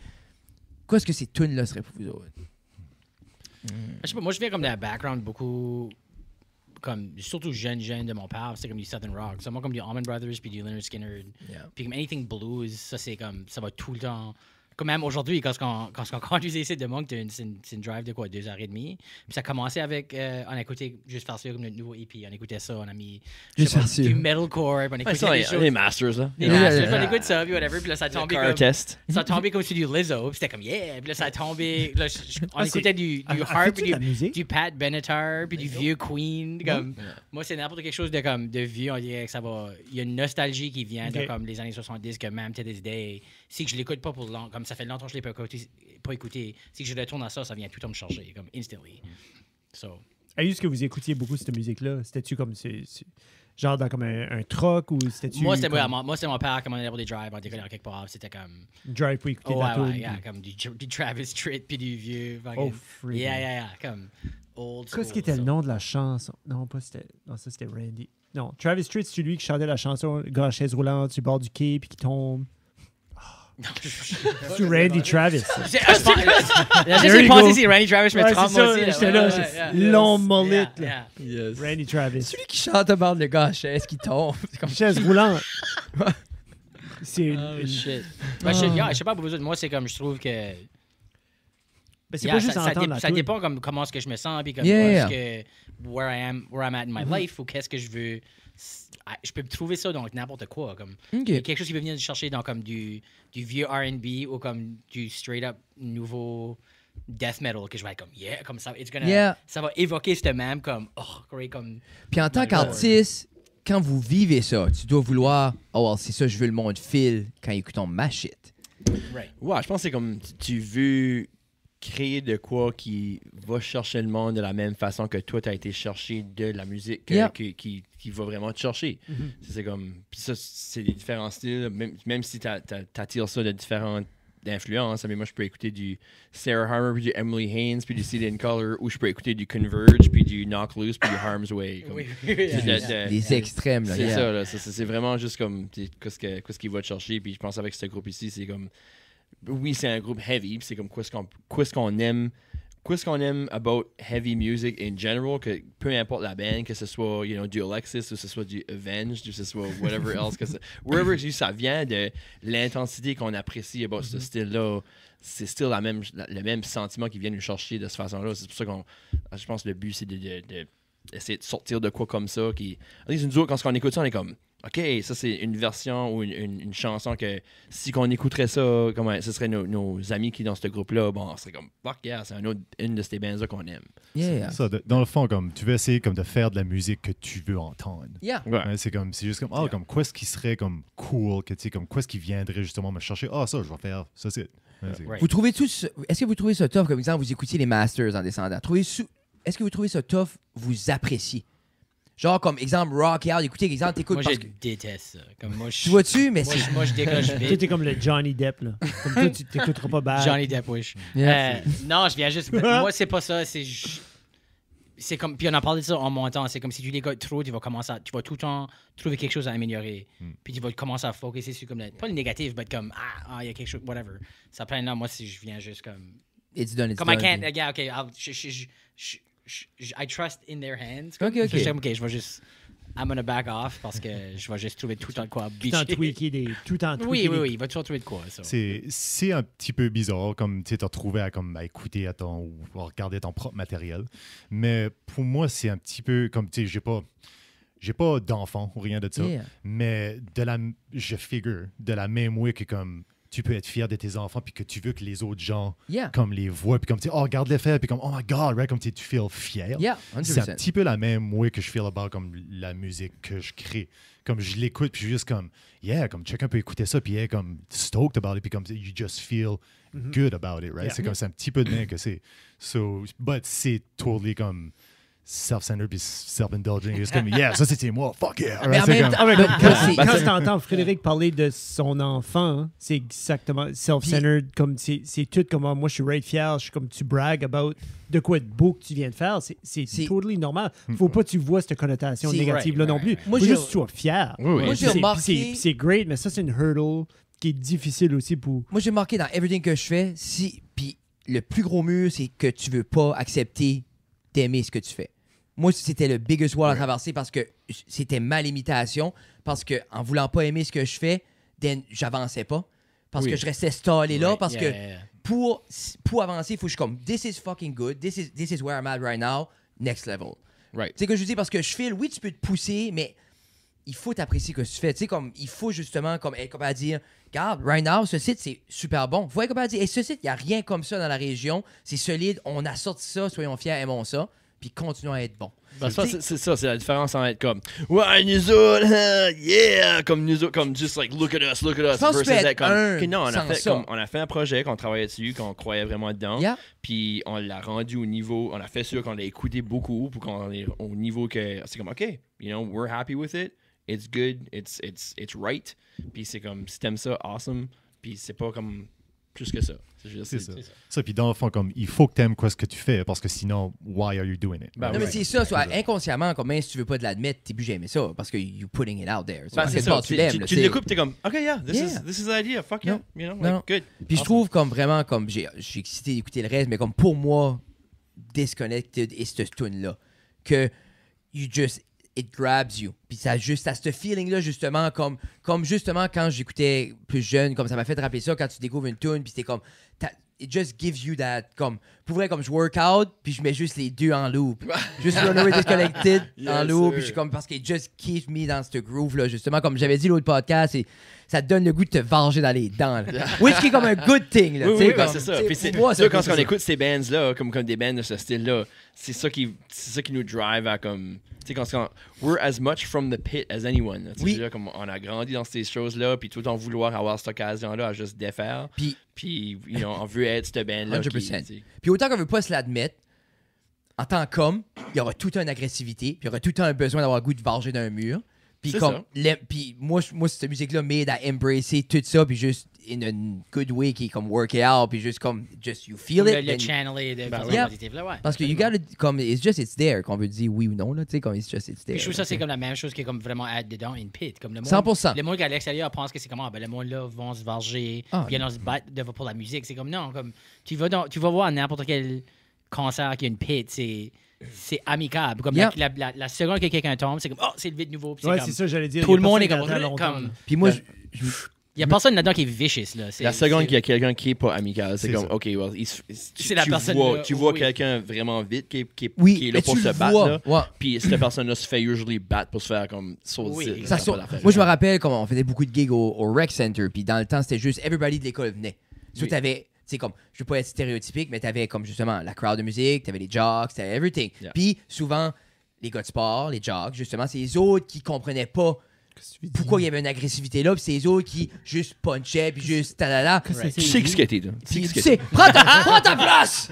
Qu'est-ce que ces tunes-là seraient pour vous autres? Je sais pas, moi, je viens comme d'un background beaucoup. Comme, surtout jeune de mon père, c'est comme du Southern Rock. C'est moi comme du Allman Brothers puis du Leonard Skinner. Yeah. Puis comme anything blues, ça c'est comme, ça va tout le temps. Comme même aujourd'hui, quand on conduisait ici de Moncton, c'est une drive de quoi, 2h30. Puis ça a commencé avec, on a écouté Juste Faire sûr comme notre nouveau EP. On écoutait ça, on a mis je Juste sais pas, Faire sûr. du metalcore, puis on écoutait Ça, des les choses. Masters, là. Des Yeah, masters, yeah, on yeah. écoute ça, puis whatever. Puis là, ça a tombé Car comme. test. Ça a tombé comme sur du Lizzo, puis c'était comme yeah. Puis là, ça a tombé. Là, on Ah, écoutait du elle harp, fait-tu puis de la musique? du Pat Benatar, puis du vieux Queen. Comme, moi, c'est n'importe quelque chose de vieux. On dirait que ça va. Il y a une nostalgie qui vient de Ok. comme les années 70 que même to this day, si je l'écoute pas pour longtemps, comme ça fait longtemps que je l'ai pas écouté, si je retourne à ça, ça vient tout le temps me charger, comme instantly. So. Est-ce que vous écoutiez beaucoup cette musique-là? C'était-tu comme genre dans comme un truck ou c'était-tu Moi, c'était comme moi, c'est mon père qui m'en allait pour des drives, on décollait en quelque part, c'était comme. drive pour écouter Oh, ta ouais, tune, yeah, puis- comme du Travis Tritt puis du vieux. Oh, fucking- freaking. yeah, comme old school. Qu'est-ce qui était so. le nom de la chanson? Non, pas c'était. Non, ça c'était Randy. Non, Travis Tritt, c'est lui qui chantait la chanson, le gars à la chaise roulante sur le bord du quai puis qui tombe. C'est Randy Travis. ça. J'ai There you pensé go. si Randy Travis, je me Ouais, trompe c'est ça, moi aussi. j'étais là, long mullet, là. Yeah. Yes. Randy Travis. Celui qui chante about le gars à chaise qui tombe. C'est comme... Chaise roulante. C'est une. Oh shit. Ben, je sais pas pour vous autres, moi c'est comme je trouve que Ben, c'est yeah, pas juste ça, entendre la ça tune. dépend comme comment est-ce que je me sens puis comme Yeah. est-ce que where I'm at in my life ou qu'est-ce que je veux. Je peux trouver ça dans n'importe quoi comme. Ok. Il y a quelque chose qui peut venir chercher dans comme du vieux R&B ou comme du straight up nouveau death metal que je vais être comme yeah comme ça it's gonna Yeah. ça va évoquer ce même comme oh great comme Puis en tant My qu'artiste, quand vous vivez ça, tu dois vouloir, oh, well, c'est ça, je veux le monde feel quand ils écoutent ma shit. right. Ouais, je pense que c'est comme tu veux créer de quoi qui va chercher le monde de la même façon que toi, tu as été chercher de la musique qui va vraiment te chercher. C'est comme... Puis ça, c'est des différents styles. Même si tu attires ça de différentes influences. Mais moi, je peux écouter du Sarah Harmer, puis du Emily Haynes, puis du City and Color, ou je peux écouter du Converge, puis du Knock Loose, puis du Harm's Way. Comme, Des extrêmes, là. c'est ça, là. C'est vraiment juste comme qu'est-ce qu'il va te chercher. Puis je pense avec ce groupe ici, c'est comme... Oui, c'est un groupe heavy, puis c'est comme qu'est-ce qu'on aime about heavy music in general, que peu importe la band, que ce soit du Alexis, ou que ce soit du Avenged, ou que ce soit whatever else, wherever ça vient de l'intensité qu'on apprécie about ce style-là, c'est still le même sentiment qui vient nous chercher de cette façon-là. C'est pour ça je pense que le but, c'est d'essayer de sortir de quoi comme ça. Nous autres, quand on écoute ça, on est comme... OK, ça c'est une version ou une chanson que si qu'on écouterait ça, ce serait nos amis qui dans ce groupe-là, bon, ce serait comme fuck yeah, c'est une de ces bands-là qu'on aime. Yeah. Ça, dans le fond, comme tu veux essayer comme de faire de la musique que tu veux entendre. Yeah. Ouais, c'est juste comme comme quoi est-ce qui serait comme cool, que tu sais, comme quoi est-ce qui viendrait justement me chercher. Ça, je vais faire ça, c'est. Ouais, Right. Vous trouvez est-ce que vous trouvez ça tough, comme exemple, vous écoutiez les Masters en descendant? Est-ce que vous trouvez ça tough, vous appréciez? Genre, comme exemple, Rock Out, écoutez, exemple, t'écoutes Moi, parce je que... déteste ça. Comme moi, Tu vois-tu, mais c'est... Moi, je décoche Toi, vite. t'es comme le Johnny Depp, là. Comme toi, tu t'écouteras pas bad. Johnny Depp, wish. Yeah. Non, je viens juste... Moi, c'est pas ça. C'est comme... Puis on a parlé de ça en montant. C'est comme si tu l'écoutes trop, tu vas tout le temps trouver quelque chose à améliorer. Puis tu vas commencer à focuser sur comme... Pas le négatif, mais comme... il y a quelque chose... Whatever. Ça prend là, moi, si je viens juste comme... It's done, it's Comme done. I can't... Yeah, OK. I trust in their hands. OK. Je suis comme, OK, je vais juste... I'm gonna back off parce que je vais juste trouver tout le temps de quoi Tout en tweaker des... Oui, il va toujours trouver de quoi, ça. C'est un petit peu bizarre, comme tu t'es retrouvé à écouter ou à regarder ton propre matériel. Mais pour moi, c'est un petit peu comme, tu sais, j'ai pas d'enfant ou rien de ça. Yeah. Mais je figure de la même way que comme tu peux être fier de tes enfants puis que tu veux que les autres gens comme les voient puis comme tu sais, regarde-les faire puis comme oh my god, right, comme tu feel fier. Yeah, 100%. C'est un petit peu la même way que je feel about comme la musique que je crée. Comme je l'écoute puis je suis juste comme comme chacun peut écouter ça puis comme stoked about it puis comme you just feel good about it, right? C'est comme c'est un petit peu de même que c'est. So, but c'est totally comme self-centered puis self-indulgent. Juste comme ça c'était moi, fuck yeah. Mais en C'est même comme- temps... Quand tu entends Frédéric parler de son enfant, hein, c'est exactement self-centered, comme c'est tout comme moi je suis right fier, je suis comme tu brag about de quoi de beau que tu viens de faire, c'est totally normal. Faut pas que tu vois cette connotation C'est négative là non plus. Moi, Faut j'ai- juste que tu sois fier. Oui, oui. Moi, j'ai Puis remarqué... puis c'est great, mais ça c'est une hurdle qui est difficile aussi pour... Moi, j'ai marqué dans everything que je fais, puis le plus gros mur, c'est que tu veux pas accepter d'aimer ce que tu fais. Moi, c'était le biggest wall à traverser parce que c'était ma limitation, parce que en voulant pas aimer ce que je fais, j'avançais pas, parce que je restais stallé là, parce que pour avancer, il faut que je suis comme this is fucking good, this is where I'm at right now, next level. Right. Tu sais que je dis parce que je file, oui, tu peux te pousser, mais il faut t'apprécier ce que tu fais. Tu sais, comme, il faut justement comme, être capable de dire, regarde, right now, ce site, c'est super bon. Il faut être capable de dire, ce site, il n'y a rien comme ça dans la région. C'est solide, on a sorti ça, soyons fiers, aimons ça, puis continuons à être bon. Ben, c'est ça, c'est la différence en être comme ouais, nous autres, yeah, comme nous autres, comme just like look at us, Je pense que tu peux être être comme un non, sans on a fait un projet, qu'on travaillait dessus, qu'on croyait vraiment dedans, Yeah. puis on l'a rendu au niveau, on a fait sûr qu'on l'a écouté beaucoup, pour qu'on est au niveau que c'est comme ok, we're happy with it, it's good, it's right, puis c'est comme si t'aimes ça, awesome, puis c'est pas comme plus que ça. C'est ça. Ça, puis dans le fond, comme, il faut que tu aimes quoi ce que tu fais, parce que sinon, why are you doing it? Ben Non, oui. mais c'est ça, soit inconsciemment, comme même si tu veux pas de l'admettre, t'es plus jamais ça, parce que you putting it out there. Ben, c'est Quelque part, ça, tu l'aimes. là, tu c'est- l'écoutes, t'es comme ok, yeah, this Yeah. is the idea, fuck yeah, Non. like, Non. good. Puis je trouve comme vraiment, comme j'ai excité d'écouter le reste, mais comme pour moi, Disconnected et cette tune-là, que it grabs you. Puis ça juste, à ce feeling-là, justement, comme justement quand j'écoutais plus jeune, comme ça m'a fait rappeler ça, quand tu découvres une tune, puis c'était comme, it just gives you that, comme, pour vrai, comme je work out, puis je mets juste les deux en loop. Juste Runaway Disconnected en Yes, loop, sir. puis je suis comme, parce que it just keeps me dans ce groove-là, justement, comme j'avais dit l'autre podcast, ça te donne le goût de te venger dans les dents. Là. Which qui est comme un good thing. Là, Oui, tu sais, oui, ben, comme- c'est ça. tu sais, Puis c'est pour moi, ça, c'est quand ça. on écoute ces bands-là, comme des bands de ce style-là, c'est ça qui nous drive à comme. Tu sais, quand we're as much from the pit as anyone. Tu sais, Oui. là, comme on a grandi dans ces choses-là, puis tout le temps vouloir avoir cette occasion-là à juste défaire. Puis, On veut être cette band-là. 100%. tu sais. puis autant qu'on veut pas se l'admettre, en tant qu'homme, il y aura tout le temps une agressivité, puis il y aura tout le temps un besoin d'avoir le goût de venger d'un mur. Puis C'est comme, ça. puis moi, cette musique-là m'aide à embrasser tout ça, puis juste in a good way, qui est comme work it out, puis juste comme, just you feel it. Le then- channeler de façon yeah. positive, là, ouais. Parce que you gotta, comme, it's there, qu'on veut dire oui ou non, là, tu sais, comme it's there. Puis je trouve ça, c'est comme la même chose qui est comme vraiment être dedans, une pit. Comme le monde, 100%. Le monde qui est à l'extérieur pense que c'est comment, ben le monde là vont se venger, Ah, puis ils vont se battre pour la musique. C'est comme non, comme tu vas voir n'importe quel concert qui a une pit, c'est amicable. Comme Yeah. la seconde que quelqu'un tombe, c'est comme oh, c'est le vide nouveau. Puis Ouais, comme, c'est ça, j'allais dire. tout Il y a le monde est personne comme, qui attend longtemps, comme- là. Puis moi, il y a personne là-dedans qui est vicious là. La seconde qu'il y a quelqu'un qui est pas amical, c'est C'est comme, ça. OK, well, C'est la personne là, tu vois oui. quelqu'un vraiment vite qui est oui, là mais pour tu se le battre, vois. là. Ouais. Puis cette personne-là se fait usually battre pour se faire comme sauter. Oui, là, Ça c'est saute. pas l'affaire. Moi, je me rappelle quand on faisait beaucoup de gigs au Rec Center, puis dans le temps, c'était juste everybody de l'école venait. So, Oui. t'avais, tu sais, comme, je veux pas être stéréotypique, mais t'avais comme justement la crowd de musique, t'avais les jocks, t'avais everything. Yeah. Puis souvent, les gars de sport, les jocks, justement, c'est les autres qui comprenaient pas pourquoi il y avait une agressivité là, puis c'est les autres qui juste punchaient, puis juste talala. Tu sais ce que t'es, là. Puis tu sais, prends ta place!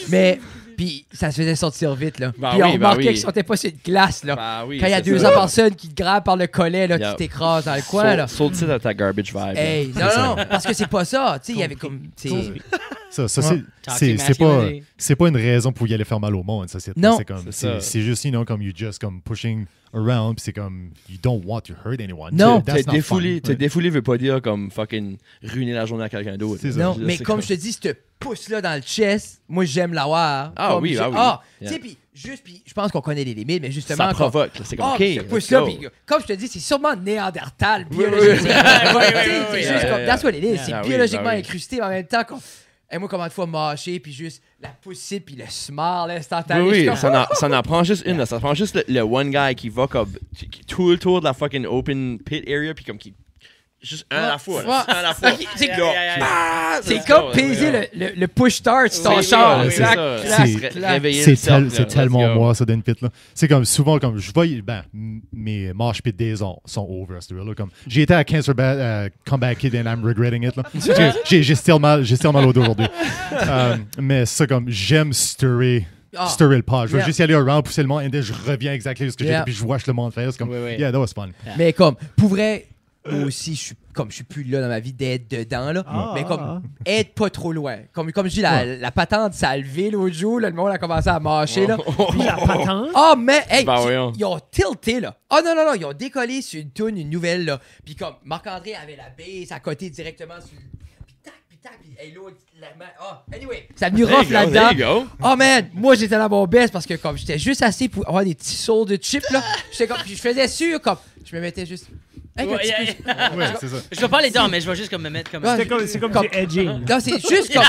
Mais, puis ça se faisait sortir vite, là. Bah puis on oui, bah remarquait oui. qu'ils sortaient pas sur une glace, là. Bah oui, Quand il y a c'est 200 ça. personnes qui te grabent par le collet, là, Yeah. qui t'écrasent dans le coin, là. Saute à ta garbage vibe. là. Hey, non, parce que c'est pas ça. Tu sais, il y avait comme. tu sais, Ça, Ouais. c'est pas une raison pour y aller faire mal au monde. Ça, Non. c'est comme, C'est ça. c'est juste, comme you just comme pushing around, puis c'est comme, you don't want to hurt anyone. Non. That's not fun. Te défouler veut pas dire comme fucking ruiner la journée à quelqu'un d'autre. C'est ça. Non, Je veux mais dire, c'est comme je te dis, ce pouce-là dans le chest, moi, j'aime l'avoir. Ah Comme oui, je- ah oui. tu Yeah. sais, puis je pense qu'on connaît les limites, mais justement. Ça comme- provoque. là. C'est comme, Ah, OK, ce let's pouce-là, go. puis comme je te dis, c'est sûrement néandertal, oui, biologiquement. oui. C'est juste Yeah, comme, yeah, that's what it is. yeah. C'est Ah oui, biologiquement bah oui. incrusté, mais en même temps, et moi, comment de fois mâché, puis juste la poussée, puis le smile instantané. Oui, je suis oui, comme, ça en prend juste une. Là. Ça prend juste le one guy qui va comme tout le tour de la fucking open pit area, puis comme qui. Juste un à la fois. là. Ouais. Un à la fois. Ok, c'est Là, yeah. ah, C'est let's comme go, peser let's go. le push start sur ton Oui, char. oui, c'est Clac, ça. clac, C'est- clac. Réveiller C'est le cercle, là. c'est Let's tellement go. moi, ça, d'une pit. Là. C'est comme souvent, comme je vois, mes marches pit days sont over à ce là. Comme, j'ai été à Cancer Comeback Kid and I'm regretting it. Là. J'ai still mal au dos aujourd'hui. Mais ça, comme, j'aime stirrer le pas. Je veux Yeah. juste y aller around, pousser le monde, et je reviens exactement où ce que Yeah. j'étais, puis je watch le monde faire. C'est comme, Oui, oui. yeah, that was fun. Mais comme, pour vrai, moi aussi, je suis plus là dans ma vie d'être dedans, là. Ah, mais ah, comme, être pas trop loin. Comme je dis, la patente, ça a levé l'autre jour, là, le monde a commencé à marcher, là. Puis la patente. Oh, mais, hey, Ben voyons. ils ont tilté, là. Oh non, ils ont décollé sur une toune, une nouvelle, là. Puis comme, Marc-André avait la base à côté directement sur. Puis tac, puis hey, l'autre, la main. Oh, anyway, ça a venu There you rough go, là-dedans. there you go. Oh man, moi j'étais dans mon best parce que comme j'étais juste assez pour avoir des petits sauts de chips, là. J'étais comme, puis je faisais sûr, comme, je me mettais juste. Avec un Ouais, petit peu- Ouais, c'est ça. Je vais pas les dents, mais je vais juste comme me mettre comme Ouais, C'est comme Comme- du edging. Non, c'est juste comme.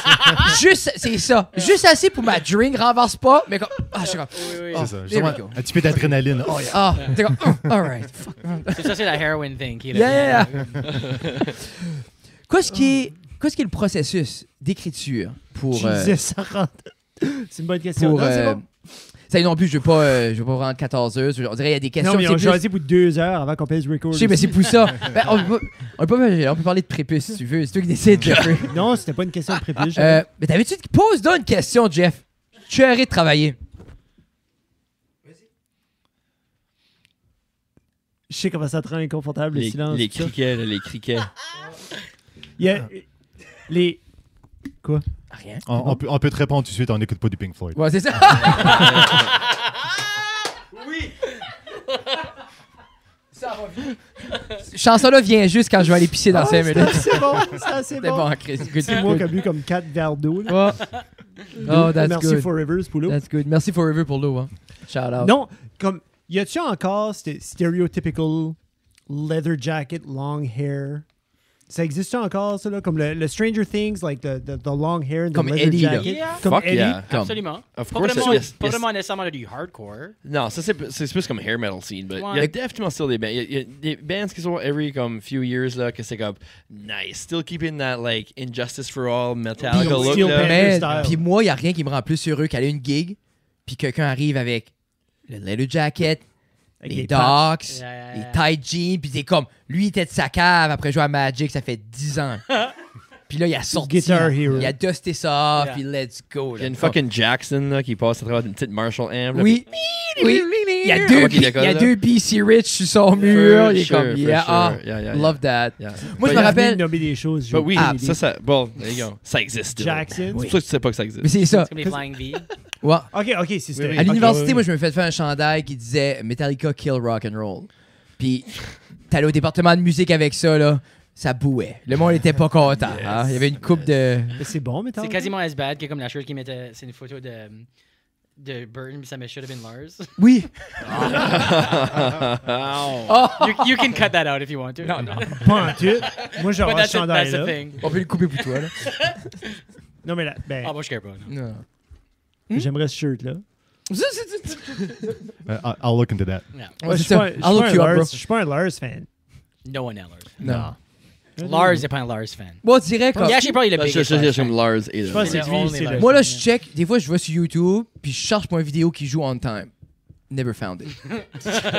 Juste, c'est ça. Juste assez pour ma drink, renverse pas, mais comme. Ah, je suis comme. Oui. C'est ça. there we Justement, go. un petit peu d'adrénaline. Oh, yeah. Ah, t'es comme. Alright. Fuck. C'est ça, c'est la heroin thing qui est Yeah. Qu'est-ce qui est le processus d'écriture pour. Jesus, ça rentre. C'est une bonne question. Pour. Non, c'est bon. Ça non plus, je veux pas prendre 14 heures. On dirait qu'il y a des questions. Non, mais on c'est plus- jasé pour 2 heures avant qu'on pèse record. Je sais, mais c'est pour ça. Ben, on peut parler de prépuce si tu veux. C'est toi qui décides, Jeffrey. Non, c'était pas une question de prépuce. Mais t'avais-tu dit, pose donc une question, Jeff. Je suis arrêté de travailler. Je sais comment ça te rend inconfortable, le silence. Les tout ça. criquets, là, les criquets. Il y a les... Quoi? Rien. On peut te répondre tout de suite, on n'écoute pas du Pink Floyd. Ouais, c'est ça. Oui! Ça va vite. Chanson-là vient juste quand je vais aller pisser dans 5 minutes. C'est bon, c'est assez C'est bon. bon, Chris. Good, C'est moi good. qui ai bu comme 4 verres d'eau. là. Oh, that's Merci good. Forever, Spoulot. That's good. Merci Forever pour l'eau. Hein. Shout out. Non, comme, y a-tu encore stereotypical leather jacket, long hair? Ça existe encore, ça, là? Comme le Stranger Things, like the long hair and the Comme leather Eddie, là. jacket. Yeah. Comme Fuck Eddie. yeah. Absolument. Of Pas course, vraiment, yes, pas yes. vraiment nécessairement du hardcore. Non, ça c'est plus comme hair metal scene, mais il y a Ouais. définitivement still des bands. Il y a des bands qui sont every comme few years là que c'est comme nice, still keeping that like Injustice for All Metallica Puis look Steel là. Panther Man, style. puis moi, il n'y a rien qui me rend plus heureux qu'aller à une gig, puis quelqu'un arrive avec le leather jacket, Avec les les patchs. docks, Yeah. les tight jeans, puis c'est comme, lui, il était de sa cave après jouer à Magic, ça fait 10 ans. Puis là, il a sorti, Guitar Hero. il a dusté ça off, Yeah. puis let's go. Il y a là. une fucking Jackson là, qui passe à travers une petite Marshall amp. là, Oui. Oui. Il y a Ah, deux, ok, d'accord, il y a là. deux BC Rich sur son mur. Il est sure, comme, for yeah, sure. ah, Yeah. love that. Yeah. Moi, je But me Il a rappelle, nommer des choses. j'ai But oui, aucune idée. ça, bon, there you go. Ça existe. still. Jackson. C'est pour ça que tu sais pas que ça existe. mais c'est ça. C'est comme les Flying V. Ouais. OK, c'est historique. À Ok, l'université, ouais. moi, je me fais faire un chandail qui disait Metallica kill rock and roll. Puis, t'allais au département de musique avec ça, là, ça bouait. Le monde n'était pas content. Hein? Il y avait une coupe de. Mais c'est bon, mais C'est quasiment as bad que comme la shirt qui mettait. C'est une photo de Burton, mais ça me should have been Lars. Oui. You can cut that out if you want to. Non, non. Pas en tout. Moi, j'ai But avoir ce that's the chandail-là. thing. On peut le couper pour toi, là. Non, mais là, ben, Ah, moi, je care pas. non. Non. j'aimerais ce shirt-là. I'll look into that. Yeah. Ouais, c'est ça. I'll look you up, bro. Je suis pas un Lars fan. No one else. Non. Lars n'est pas un Lars fan. Moi, on dirait comme. Il est actually probably the Je biggest suis Lars comme fan. Lars et Je pense que C'est c'est le lui, only c'est Lars. le... Moi, là, je check. Des fois, je vais sur YouTube, puis je cherche pour une vidéo qui joue on time. Never found it.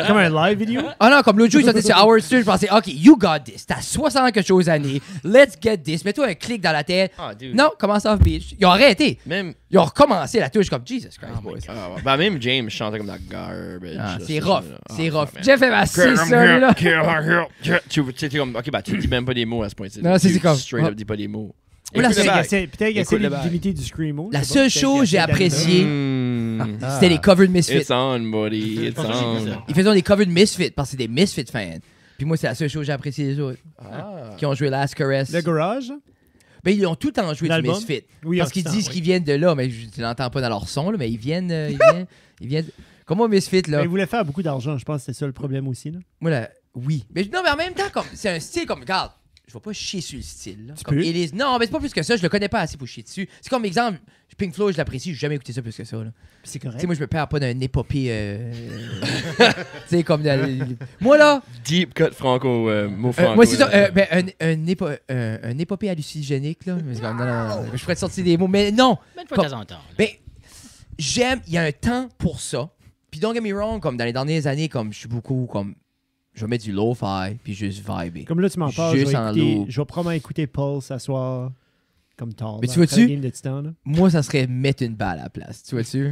Comme un live vidéo. Ah non, comme l'autre jour, ils sortaient sur Howard Stern, je pensais, OK, you got this. T'as 60 quelque chose années. Let's get this. Mets-toi un clic dans la tête. Ah, dude. Non, commence off beach. Ils ont arrêté. Même, Ils ont recommencé la touche comme Jesus Christ, boys. bah, même James chantait comme la garbage. Ah, là, c'est ça, rough. là. C'est Ah, rough. man. Jeff est massé, ça, là. Tu sais, t'es comme, ok, bah, tu dis même pas des mots à ce point-ci. Non, c'est Tu comme- straight up, dis pas des mots. Voilà, Écoute le c'est- bac. Peut-être qu'il Écoute le essaie bac. d'imiter du Screamo. La je sais pas, seule peut-être chose que j'ai qu'il essaie appréciée, Mm. c'était les covers de Misfits. It's on, buddy. It's on. Ils faisaient des covers de Misfits parce que c'est des Misfits fans. Puis moi, c'est la seule chose que j'ai appréciée des autres. Qui ont joué Last Caress. Le garage. Ben, ils ont tout le temps joué du L'album? Misfits. Oui, Parce en qu'ils tout disent temps, qu'ils viennent de là, mais je l'entends pas dans leur son, là, mais ils viennent. Ils viennent. Comme moi, Misfits, là. Mais il voulait faire beaucoup d'argent. Je pense que c'est ça le problème aussi. Là. Moi, là, oui. Mais non, mais en même temps, comme c'est un style comme. Regarde, je vais pas chier sur le style. Là. Tu Comme peux. Elise- Non, mais c'est pas plus que ça. Je le connais pas assez pour chier dessus. C'est comme exemple, Pink Floyd, je l'apprécie, j'ai jamais écouté ça plus que ça. Là. C'est Tu correct. sais, moi, je me perds pas d'un épopée. Tu sais, comme. Moi, là. Deep cut franco, mot franco. Moi, c'est ça. là. Un épopée hallucinogénique, là. Mais c'est comme, non. Je pourrais te sortir des mots, mais non. Même pas de temps en temps. Ben, j'aime, il y a un temps pour ça. Puis don't get me wrong, comme dans les dernières années, comme je suis beaucoup comme. Je vais mettre du lo-fi, puis juste vibrer. Comme là, tu m'en parles, je Juste en vais, loop. je vais probablement écouter Paul s'asseoir comme tard. Mais là, tu vois-tu? après la game de Titan, là. Moi, ça serait mettre une balle à la place, tu vois-tu?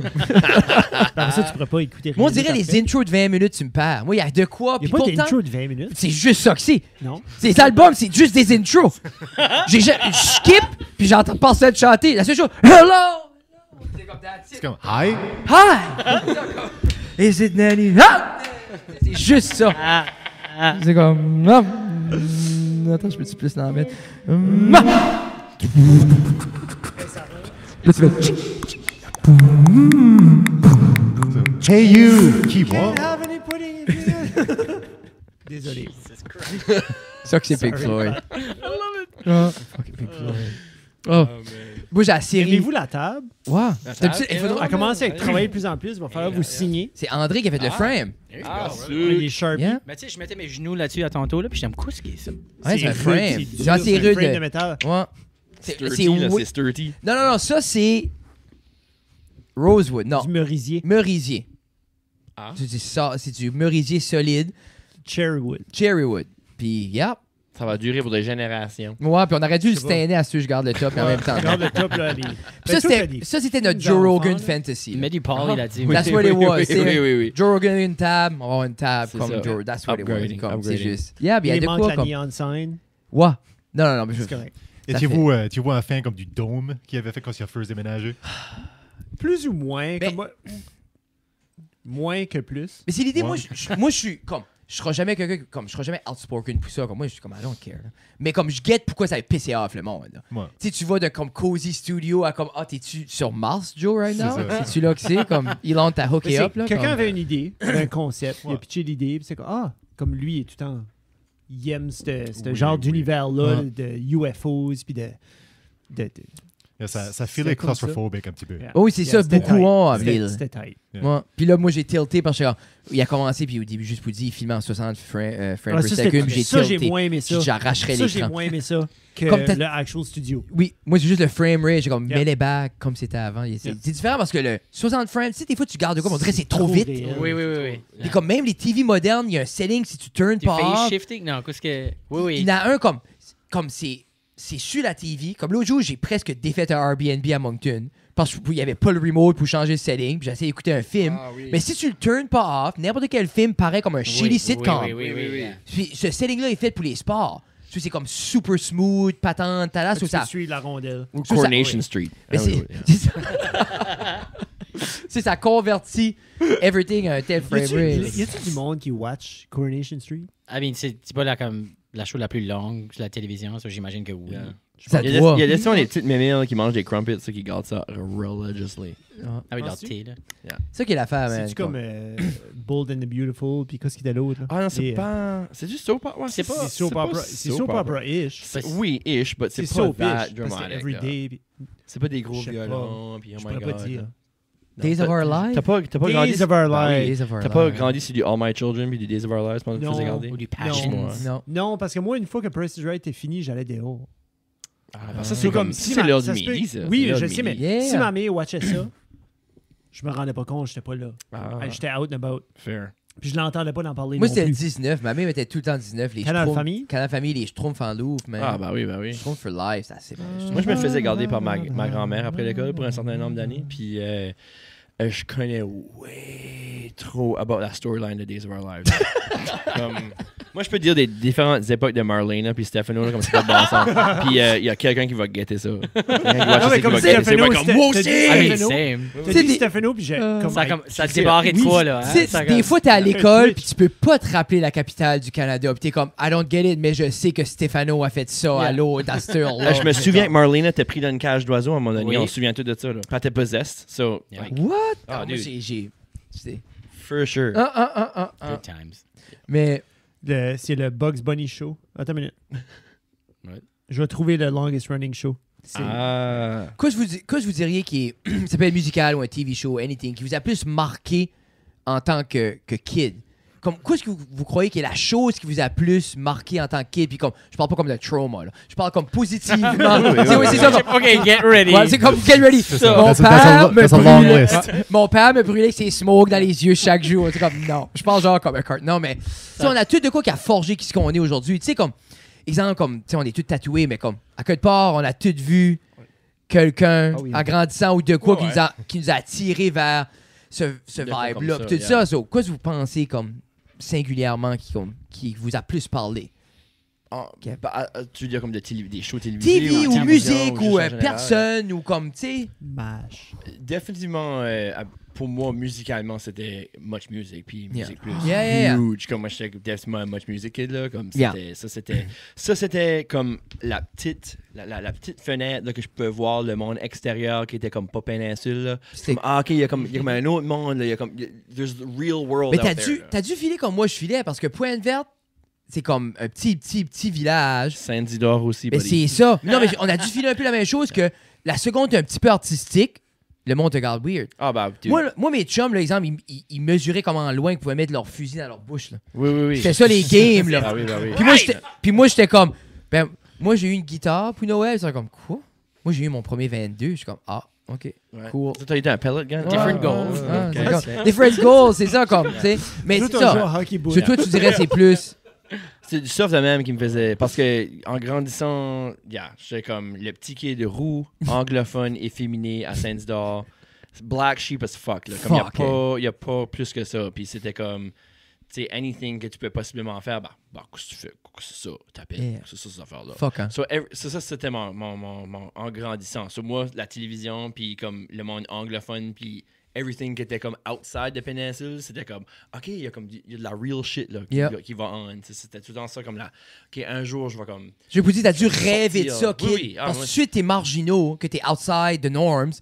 Après ça, tu pourrais pas écouter Moi, on rien dirait de les parfait. intros de 20 minutes, tu me perds. Moi, il y a de quoi, Il puis n'y a pas pourtant, d'intro de 20 minutes. c'est juste ça que c'est. Non. Ces albums, c'est juste des intros. Je skip, puis j'entends personne chanter. La seule chose, hello! C'est comme that. C'est comme, hi. Hi! Is it Nanny? Ah! C'est juste ça. C'est comme. Attends, je peux-tu plus l'en mettre? Là, tu fais. Hey you, keep on. Have any pudding in here? Désolé. Ça que c'est Pink Floyd. Oh, fucking Pink Floyd. Oh. Moi, j'ai la série. Aimez-vous la table? Wow. table? Il faudra- Elle commence à travailler de plus en plus. Il va falloir vous signer. C'est André qui a fait le frame. Ah, Il est Sharpie. Yeah. Mais tu sais, je mettais mes genoux là-dessus à tantôt, là, puis j'étais comme, qu'est-ce qui est ça? Ouais, c'est un rude, frame. dur, Genre, c'est un rude. frame de métal. Ouais. C'est Sturdy, là, oui- c'est sturdy. Non, ça, c'est. Rosewood. Non. Du merisier. Merisier. Ah. C'est du merisier solide. Cherrywood. Cherrywood. Puis, yeah. Ça va durer pour des générations. Ouais, puis on aurait dû le Je sais pas. stainer à ce que je garde le top en même temps. Regarde le top, là. Les... Puis Ben, ça, c'était notre des Joe Rogan enfants, là. Fantasy. là. Mais du Paul, il a dit. That's what it was. c'est- Oui. Joe Rogan a une table, on va avoir une table C'est comme ça. Joe. That's what it was. Upgrading, Comme, c'est upgrading. juste. Yeah, puis il y a Il de manque quoi la comme. neon sign. Ouais. Non, mais je. C'est correct. Étiez-vous un fan comme du Dome qu'il avait fait quand il a first déménagé? Plus ou moins. Ben- Comme moi. Moins que plus. Mais c'est l'idée, Ouais. moi, je suis comme. Je serai jamais quelqu'un comme. Je serai jamais outspoken pour ça. Comme moi, je suis comme, I don't care. Là. Mais comme, je guette pourquoi ça a pissé off le monde. là. Ouais. Tu sais, tu vas de comme Cozy Studio à comme, t'es-tu sur Mars, Joe, right now? C'est ça. C'est-tu là que c'est? Comme, Elon t'a Mais hooké c'est- up, là? Quelqu'un comme- avait une idée, un concept. Il a Ouais. pitché l'idée. Puis c'est comme, comme lui est tout le temps ils aiment ce genre d'univers-là, de UFOs, puis de Ça feel C'était comme ça. claustrophobique un petit peu. Yeah. Oh oui, c'est Yeah, ça, c'était beaucoup tight. ont. C'était tight. Ouais. Puis là, moi, j'ai tilté parce que il a commencé, puis au début, juste pour dire, il filmait en 60 frames Ah, per ça, second, puis j'ai ça, j'ai tilté. moins aimé ça. J'arracherais Ça, j'ai l'écran. moins aimé ça que Comme t'as- le actual studio. Oui, moi, c'est juste le frame rate. J'ai comme, Yeah. mets les back comme c'était avant. Yeah. C'est différent parce que le 60 frames, tu sais, des fois, tu gardes de quoi, on dirait que c'est trop vite. réel. Oui. Et comme même les TV modernes, il y a un setting, si tu turns Du pas face off, shifting? Non, qu'est-ce que. Oui, il oui. y en a un comme c'est sur la TV. Comme l'autre jour, j'ai presque défait un Airbnb à Moncton parce qu'il n'y avait pas le remote pour changer le setting. Puis j'ai essayé d'écouter un film. Mais si tu le turns pas off, n'importe quel film paraît comme un shitty sitcom. Oui. Puis ce setting-là est fait pour les sports. Tu sais, c'est comme super smooth, patente, talas, Tu ou ça. suis la rondelle. Ou Ça, Coronation Street. Mais Ah c'est oui, oui. c'est ça. C'est ça convertit everything à un tel frame rate. Y a-tu du monde qui watch Coronation Street? I mean, c'est pas la show la plus longue sur la télévision, ça j'imagine que oui. Yeah. Ça Il y doit. a des gens, les petites mémères qui mangent des crumpets, ça, qui gardent ça religiously. Avec leur Penses-tu? thé, là. C'est ça qui est l'affaire, man. C'est-tu comme Bold and the Beautiful, puis qu'est-ce qu'il y a d'autre? là? Ah non, c'est Et, pas. C'est juste soap opera. Ouais, C'est pas- C'est soap opera. C'est soap opera-ish. Oui, ish, but c'est pas soap-ish. that Parce que dramatic. everyday, puis C'est pas des gros Je sais violons, puis oh je my pourrais pas god. dire. là. Non, Days of Our Lives? T'as pas grandi. Days of Our Ben oui. Lives. Days of Our T'as pas Lives. grandi sur du All My Children puis du Days of Our Lives pendant que tu Non. faisais garder? Ou du Passion. Non. Non. Non, parce que moi, une fois que Price is Right était fini, j'allais dehors. Ah, ça, c'est comme. si C'est ma- l'heure ça du se peut- midi, ça. Oui, C'est l'heure je du sais, mais midi. Yeah. si ma mère watchait ça, je me rendais pas compte, j'étais pas là. Ah, J'étais out and about. fair. Puis je l'entendais pas d'en parler Moi, non c'était le plus. 19. Ma mère était tout le temps 19. Les Canal Schtroumpfs- Famille? Canal Famille, les Schtroumpfs en Louvre, man. Ah, bah oui, bah oui. Schtroumpfs for life, c'est assez bon. Moi, je me faisais garder par ma grand-mère après l'école pour un certain nombre d'années. Puis je connais way trop about la storyline de Days of Our Lives. Comme, moi, je peux te dire des différentes époques de Marlena puis Stefano, là, comme c'est pas de bon sens. Puis il y a quelqu'un qui va guetter ça. Quelqu'un qui va mais chercher, comme qui va guetter ça. Il va Stefano, comme, moi t'as aussi! dit I mean, Stefano. same. T'as C'est dit des- Stefano, puis j'ai comme... Ça a débarré de quoi, là? Tu hein? sais, Ça des comme- fois, t'es à fait l'école Twitch. puis tu peux pas te rappeler la capitale du Canada. Puis t'es comme, I don't get it, mais je sais que Stefano a fait ça à l'autre, à cette heure-là. Là, je me souviens que Marlena était pris dans une cage d'oiseaux à un moment donné. Oui. On se souvient tout de ça. Là. Quand t'es possessed. So, Yeah. like, What? Ah, moi, dude. c'est- for sure. Good times. Mais, C'est le Bugs Bunny Show. Attends une minute. Ouais. Je vais trouver le longest running show. C'est- Ah. quoi je vous diriez qui est, ça peut être musical ou un TV show, anything, qui vous a plus marqué en tant que kid? Comme, quoi est-ce que vous croyez qui est la chose qui vous a plus marqué en tant que kid? Puis comme, je parle pas comme de trauma, là. Je parle comme positivement. C'est ça, comme, OK, get ready. ouais, c'est comme, get ready. ça. Mon That's a père me long brûlait. list. Mon père me brûlait avec ses smokes dans les yeux chaque jour. C'est comme, non. Je parle genre comme un cart. Non, mais, tu sais, on a tout de quoi qui a forgé qui ce qu'on est aujourd'hui. Tu sais, comme, exemple, comme, tu sais, on est tous tatoués, mais comme, à quelque part, on a tous vu quelqu'un Ah oui. en grandissant ou de quoi Ouais. qui nous a attiré vers ce De quoi vibe-là. comme Puis ça, tout yeah. ça, so, quoi est-ce que vous pensez comme singulièrement qui vous a plus parlé? Ok. Bah, tu veux dire comme des shows télévisés? TV ou télévision, musique juste ou en général? personne ou comme, tu sais. MASH. Définitivement, pour moi, musicalement, c'était Much Music. Puis Yeah. Music Plus. Yeah. Huge. Comme moi, j'étais définitivement un Much Music kid. Là, comme Yeah. ça, c'était comme la petite fenêtre là, que je pouvais voir le monde extérieur qui était comme pas péninsule. Là. C'était- Comme, OK, il y a comme un autre monde. Là, there's the real world Mais out there. là. t'as dû filer comme moi je filais parce que Pointe Verte, c'est comme un petit village. Saint-Didor aussi. Mais buddy. c'est ça. Non, mais on a dû filer un peu la même chose que la seconde est un petit peu artistique. Le monde te regarde weird. Ah, bah, dude. Moi, mes chums, là, exemple, ils mesuraient comment loin ils pouvaient mettre leur fusil dans leur bouche. Là. Oui. C'était ça les games. Là. Ah oui, bah oui. Puis moi, j'étais comme, ben, moi, j'ai eu une guitare pour Noël. Ils sont comme, quoi? Moi, j'ai eu mon premier 22. Je suis comme, ah, OK, Ouais. cool. Toi, t'as été un pellet gun? Different Ouais, goals. ouais, Ok. d'accord. Different goals, c'est ça, comme, tu sais. Mais Toi, c'est t'as joué ça. au hockey ball. Sur toi, tu dirais c'est plus. C'est du soft de même qui me faisait. Parce que en grandissant, j'étais comme le petit kid roux, anglophone, efféminé à Saint-Didor. Black sheep as fuck. Là. Comme il n'y a pas plus que ça. Puis c'était comme, tu sais, anything que tu peux possiblement faire, qu'est-ce que tu fais? C'est ça, taper. Yeah. C'est ça, cette affaire-là. Fuck, hein. Ça, c'était mon en grandissant. So, moi, la télévision, puis comme le monde anglophone, puis everything qui était comme outside de péninsule, c'était comme, OK, il y a de la real shit là, qui va on. T'sais, c'était tout le temps ça, comme là, OK, un jour, je vais comme... Je vous dis, t'as dû rêver de ça, sortir. kid. Oui. Ah, Parce que moi, suite, t'es marginaux, que t'es outside the norms,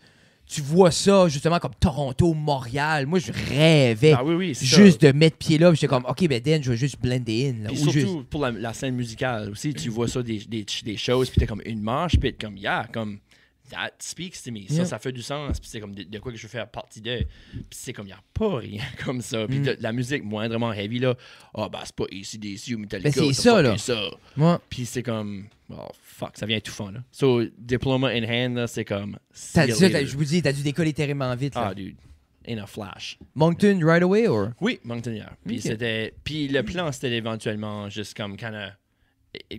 tu vois ça, justement, comme Toronto, Montréal. Moi, je rêvais Ah oui, c'est juste ça. de mettre pied là. Puis j'étais comme, OK, ben, Dan, je vais juste blender in. Là, Puis ou surtout juste... pour la scène musicale aussi, tu vois ça des choses, puis t'es comme une marche, puis t'es comme, comme, that speaks to me. Yeah. Ça fait du sens, puis c'est comme de quoi que je veux faire partie de. Puis c'est comme, il n'y a pas rien comme ça. Puis la musique moindrement heavy, là, c'est pas AC/DC ou Metallica. Ben, c'est t'as ça, pas là. fait ça. Ouais. Puis c'est comme, fuck, ça vient étouffant, là. So, Diploma in hand, là, c'est comme, T'as see dit you ça, later. je vous dis, t'as dû décoller terriblement vite. Là. Ah, dude, in a flash. Moncton right away, or? Oui, Moncton hier. Puis Ok. puis le plan, c'était éventuellement juste comme,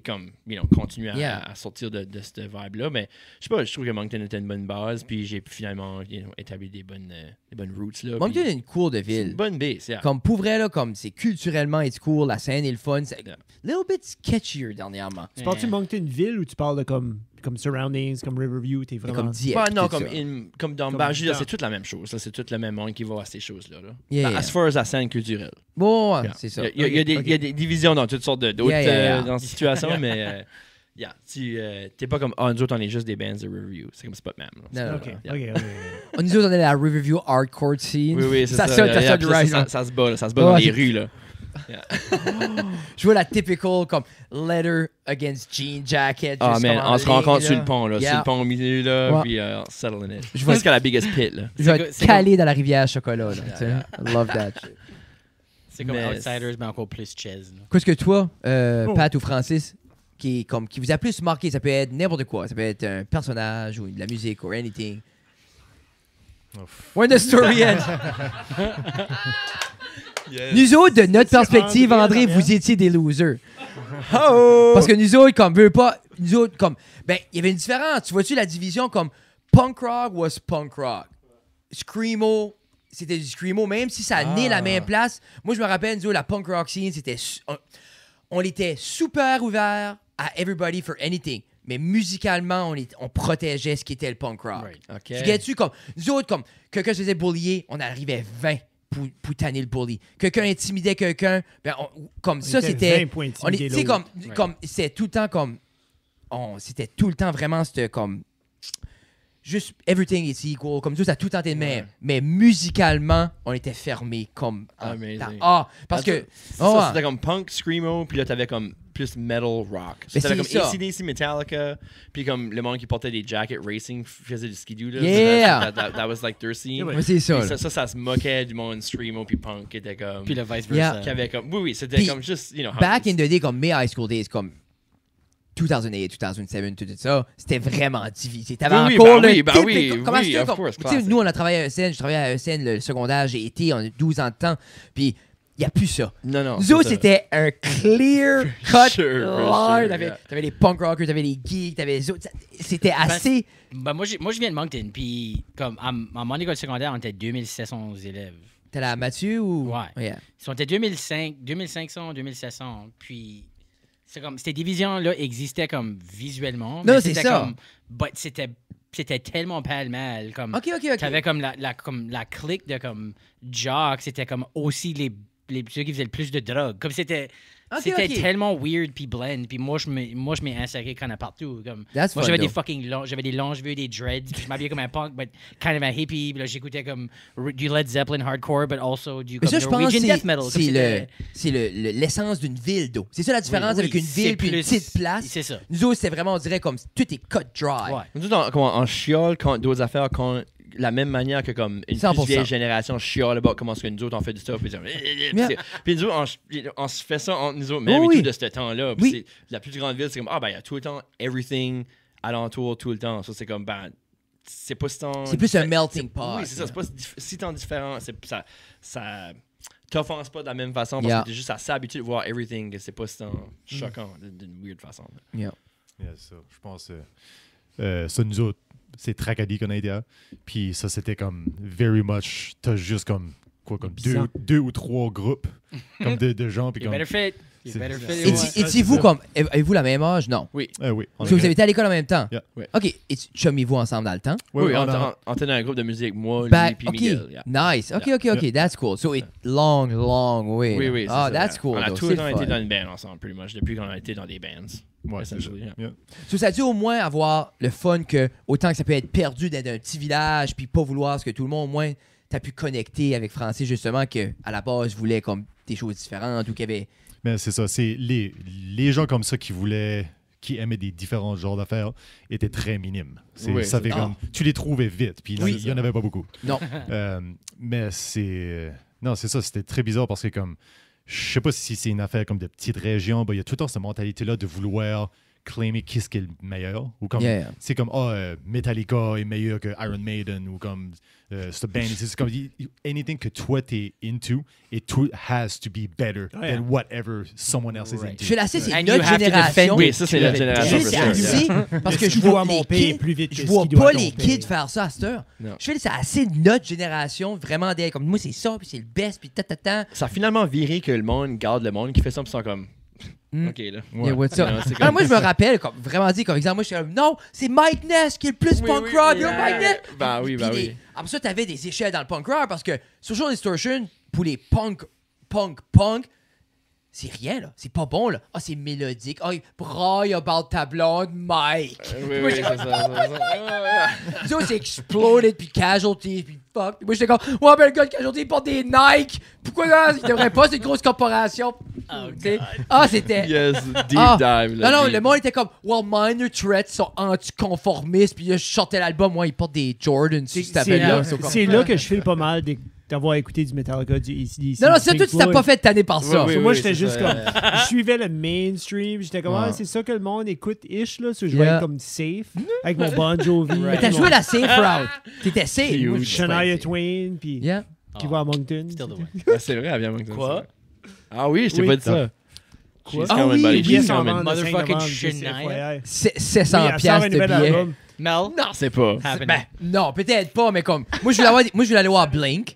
comme, continuer Yeah. à sortir de cette vibe-là. Mais je sais pas, je trouve que Moncton était une bonne base, puis j'ai finalement établi des bonnes roots, là. Moncton puis est une cour de c'est une ville. bonne base, yeah. Comme pour vrai, là, comme c'est culturellement, it's cool, la scène est le fun. C'est Yeah. little bit sketchier dernièrement. Tu parles-tu de Moncton-Ville ou tu parles de comme surroundings, comme Riverview? T'es C'est vraiment... comme Dieppe. Bah, non, tout ça. comme dans Comme Bagie, là, dans- c'est toute la même chose. là. C'est tout le même monde qui va à ces choses-là. Là. Yeah, As far as la scène culturelle. Bon, ouais, Yeah. c'est ça. Il y a des divisions dans toutes sortes d'autres Yeah. dans cette situation, mais t'es pas comme, nous autres, on est juste des bands de Riverview. C'est pas même. Non, non, OK, Yeah. OK. Nous autres, on est à la Riverview hardcore scene. Oui, c'est ça. Ça sonne, Yeah, ça yeah, sonne puis right, ça, man. ça se bat, là, ça se bat Ouais, dans les c'est- rues. Là. Je vois la typical comme letter against jean jacket. Ah, juste man, comme en on se rencontre ligne, sur là. le pont, là. Yeah. Sur le pont au milieu, là, Ouais. puis settling it. Je vois- Jusqu'à la biggest pit, là. Je vais C'est être calé dans la rivière à chocolat. Là, tu sais. yeah. I love that shit. C'est comme Mais- Outsiders, mais encore plus chess. là. Qu'est-ce que toi, Oh. Pat ou Francis, qui vous a plus marqué, ça peut être n'importe quoi. Ça peut être un personnage ou de la musique ou anything. When the story ends. Nous autres, de notre perspective, André, André, en vous étiez des losers. Parce que nous autres, comme, veut pas, nous autres, comme, ben, il y avait une différence. Tu vois-tu la division comme punk rock was punk rock. Screamo, c'était du screamo, même si ça a né la même place. Moi, je me rappelle, nous autres, la punk rock scene, c'était, on était super ouvert à everybody for anything. Mais musicalement, on protégeait ce qui était le punk rock. Right. OK. Tu gagnes-tu comme, nous autres, comme, quelqu'un se faisait bullier, on arrivait 20 pour tanner le bully. Quelqu'un intimidait quelqu'un, ben, comme ça, c'était... pour On est, intimider tu sais, l'autre. comme c'était tout le temps comme. C'était tout le temps vraiment, c'était comme. Juste everything is equal. Comme tout, ça a tout le temps été de même. Mais musicalement, on était fermés comme. Amazing. Parce que. Ça, oh, c'était comme punk, screamo, puis là, t'avais comme plus metal rock. Mais T'avais c'est comme ça. AC/DC, Metallica, puis comme le monde qui portait des jackets racing faisait du skidoo, là. Yeah. That was like their scene. Ouais. mais c'est ça. Puis là. ça se moquait du monde screamo puis punk qui était comme... Puis le vice Yeah. versa. qui avait comme... Oui, c'était Puis, comme juste, Back in the day, comme mes high school days, comme 2008, 2007, tout ça, c'était vraiment divisé. T'avais Oui, oui, encore bah le oui, bah type- oui, comment oui, je te- of comme- course, tu sais, classic. nous, on a travaillé à ESN, je travaillais à ESN, le secondaire, j'ai été, on a 12 ans de temps, puis il n'y a plus ça. Non. Nous autres, c'était un clear cut Sure, for line. sure, T'avais yeah. t'avais les punk rockers, t'avais les geeks, t'avais les autres. C'était assez... Ben, moi, je viens de Moncton, puis comme à mon école secondaire, on était 2700 élèves. T'es là, Mathieu, ou... Ouais. Yeah. On était 2500, 2700, puis c'est comme, ces divisions-là existaient comme visuellement. Non, mais c'est c'était ça. Comme, but c'était tellement pâle-mal, comme... OK. T'avais comme la clique de comme jocks, c'était comme aussi ceux qui faisaient le plus de drogue. Comme c'était Ok. tellement weird puis blend. Puis moi je m'ai inséré kind of partout. Comme, That's moi fun, j'avais des though. fucking j'avais des longs cheveux, des dreads. Puis je m'habillais comme un punk, but kind of un hippie. Puis là j'écoutais comme du Led Zeppelin hardcore, but also du Mais comme ça, je pense Norwegian que death metal. Comme c'est l'essence d'une ville, d'eau. C'est ça la différence Oui, avec une c'est ville puis une plus- petite place. C'est ça. Nous autres, c'était vraiment, on dirait, comme tout est cut dry. Ouais. Nous autres, on chiale quand d'autres affaires, la même manière que comme une 100%. plus vieille génération chiale about comment est-ce que nous autres on fait du stuff. Puis nous autres, on se fait ça entre nous autres, même Oui. et tout de ce temps-là. Puis Oui. la plus grande ville, c'est comme, il y a tout le temps, everything, alentour, tout le temps. Ça, c'est comme, c'est pas si tant... C'est plus un melting pot. Oui, c'est ça, c'est pas si tant différent. Ça t'offense pas de la même façon parce Yeah. que t'es juste à s'habituer de voir everything, que c'est pas si tant choquant d'une weird façon. Yeah. Yeah, ça, je pense ça, nous autres, c'est Tracadie qu'on a été à. Puis ça, c'était comme very much. T'as juste comme quoi, comme Bizarre. deux ou trois groupes comme de gens. Puis You comme, better fit. You C'est- better c'est- fit in one. Étiez-vous comme. Avez-vous la même âge? Non. Oui. oui. Parce que vous avez été à l'école en même temps? Yeah. Ouais. OK. Et chummiez-vous ensemble dans le temps? Oui, on on, a- on était dans un groupe de musique, moi, lui, Back, puis OK. Miguel. Yeah. Nice. OK. That's cool. So, long way. Oui, oui. c'est Ah, ça, that's yeah. cool. On a though. tout C'est le temps le été fun. dans une band ensemble, pretty much, depuis qu'on a été dans des bands. Ouais, c'est ça. Essentially, yeah. Yeah. So, ça a dû au moins avoir le fun que, autant que ça peut être perdu dans un petit village, puis pas vouloir ce que tout le monde, au moins, t'as pu connecter avec Francis, justement, que à la base, voulait comme des choses différentes ou qu'il y avait. Mais c'est ça, c'est les gens comme ça qui aimaient des différents genres d'affaires étaient très minimes. Oui, ça c'est fait ça. comme tu les trouvais vite, puis Oui. il y en avait pas beaucoup. Non. Mais non, c'est ça, c'était très bizarre parce que comme je sais pas si c'est une affaire comme de petites régions, il y a tout le temps cette mentalité là de vouloir claimer qui est le meilleur ou comme Yeah. c'est comme Metallica est meilleur que Iron Maiden ou comme ce band, c'est comme anything que toi t'es into, it has to be better Yeah. than whatever someone else is Right. into. Je fais la c'est And notre you have to génération. defend Oui, ça, c'est la génération. Je for fais sure, assez, yeah. parce Mais que ce je qu'il doit vois à mon les père kids, plus vite que je ce vois qu'il doit pas à ton les père. kids faire ça à cette heure. Non. Je fais c'est assez notre génération, vraiment d'être comme moi c'est ça, puis c'est le best, puis ta. Ça a finalement viré que le monde garde le monde qui fait ça, puis ils sont comme. OK, là. Yeah, what's up? Non, c'est Ah, comme- moi, je me rappelle, comme, vraiment dit, comme exemple, moi, je suis comme, non, c'est Mike Ness qui est le plus Oui, punk oui, rock, oui, yo, oui. Mike Ness! Ben oui, ben Puis oui. après ça, t'avais des échelles dans le punk rock parce que Social Distortion, pour les punk, c'est rien, là. C'est pas bon, là. Ah, c'est mélodique. Ah, braille about ta blonde, Mike. Oui, oui, c'est ça. Ça, c'est Exploded, puis Casualty, puis fuck. Puis moi, j'étais comme, ouais, ben le gars de Casualty, il porte des Nike. Pourquoi là? Il devrait pas, c'est une grosse corporation. Tu sais. Ah, c'était. Yes, deep Ah. dive. Non, là, non, deep. le monde était comme, well, Minor Threats sont anticonformistes, puis là, je sortais l'album, moi, ils portent des Jordans, si tu C'est t'appelles là, là. c'est là que je file pas mal d'avoir écouté du Metallica, du AC/DC. Non, non, c'est du toi, Pink tu t'as Floyd. pas fait tanner par ça. Oui, So, moi, oui, j'étais c'est juste ça. comme. Je suivais le mainstream. J'étais comme, Ouais. ah, c'est ça que le monde écoute-ish, là. So, je vais Yeah. être comme safe avec mon Bon Jovi. Mais t'as mon joué la safe route. T'étais safe. Huge. Moi, je- Shania Twain, puis Yeah. qui va à Moncton. Still the one. Ah, c'est vrai, elle vient avec Quoi? Ah oui, je t'ai Oui. pas dit ça. Quoi? She's coming, buddy. Billets She's s'en coming. vendent le 5 Motherfucking novembre, juste Shania. FYI. C'est Oui, 700 elle sort un piastres de nouvel billets. album. Mel? Non, c'est pas. Happening. Ben, non, peut-être pas, mais comme. Moi, je voulais aller voir Blink.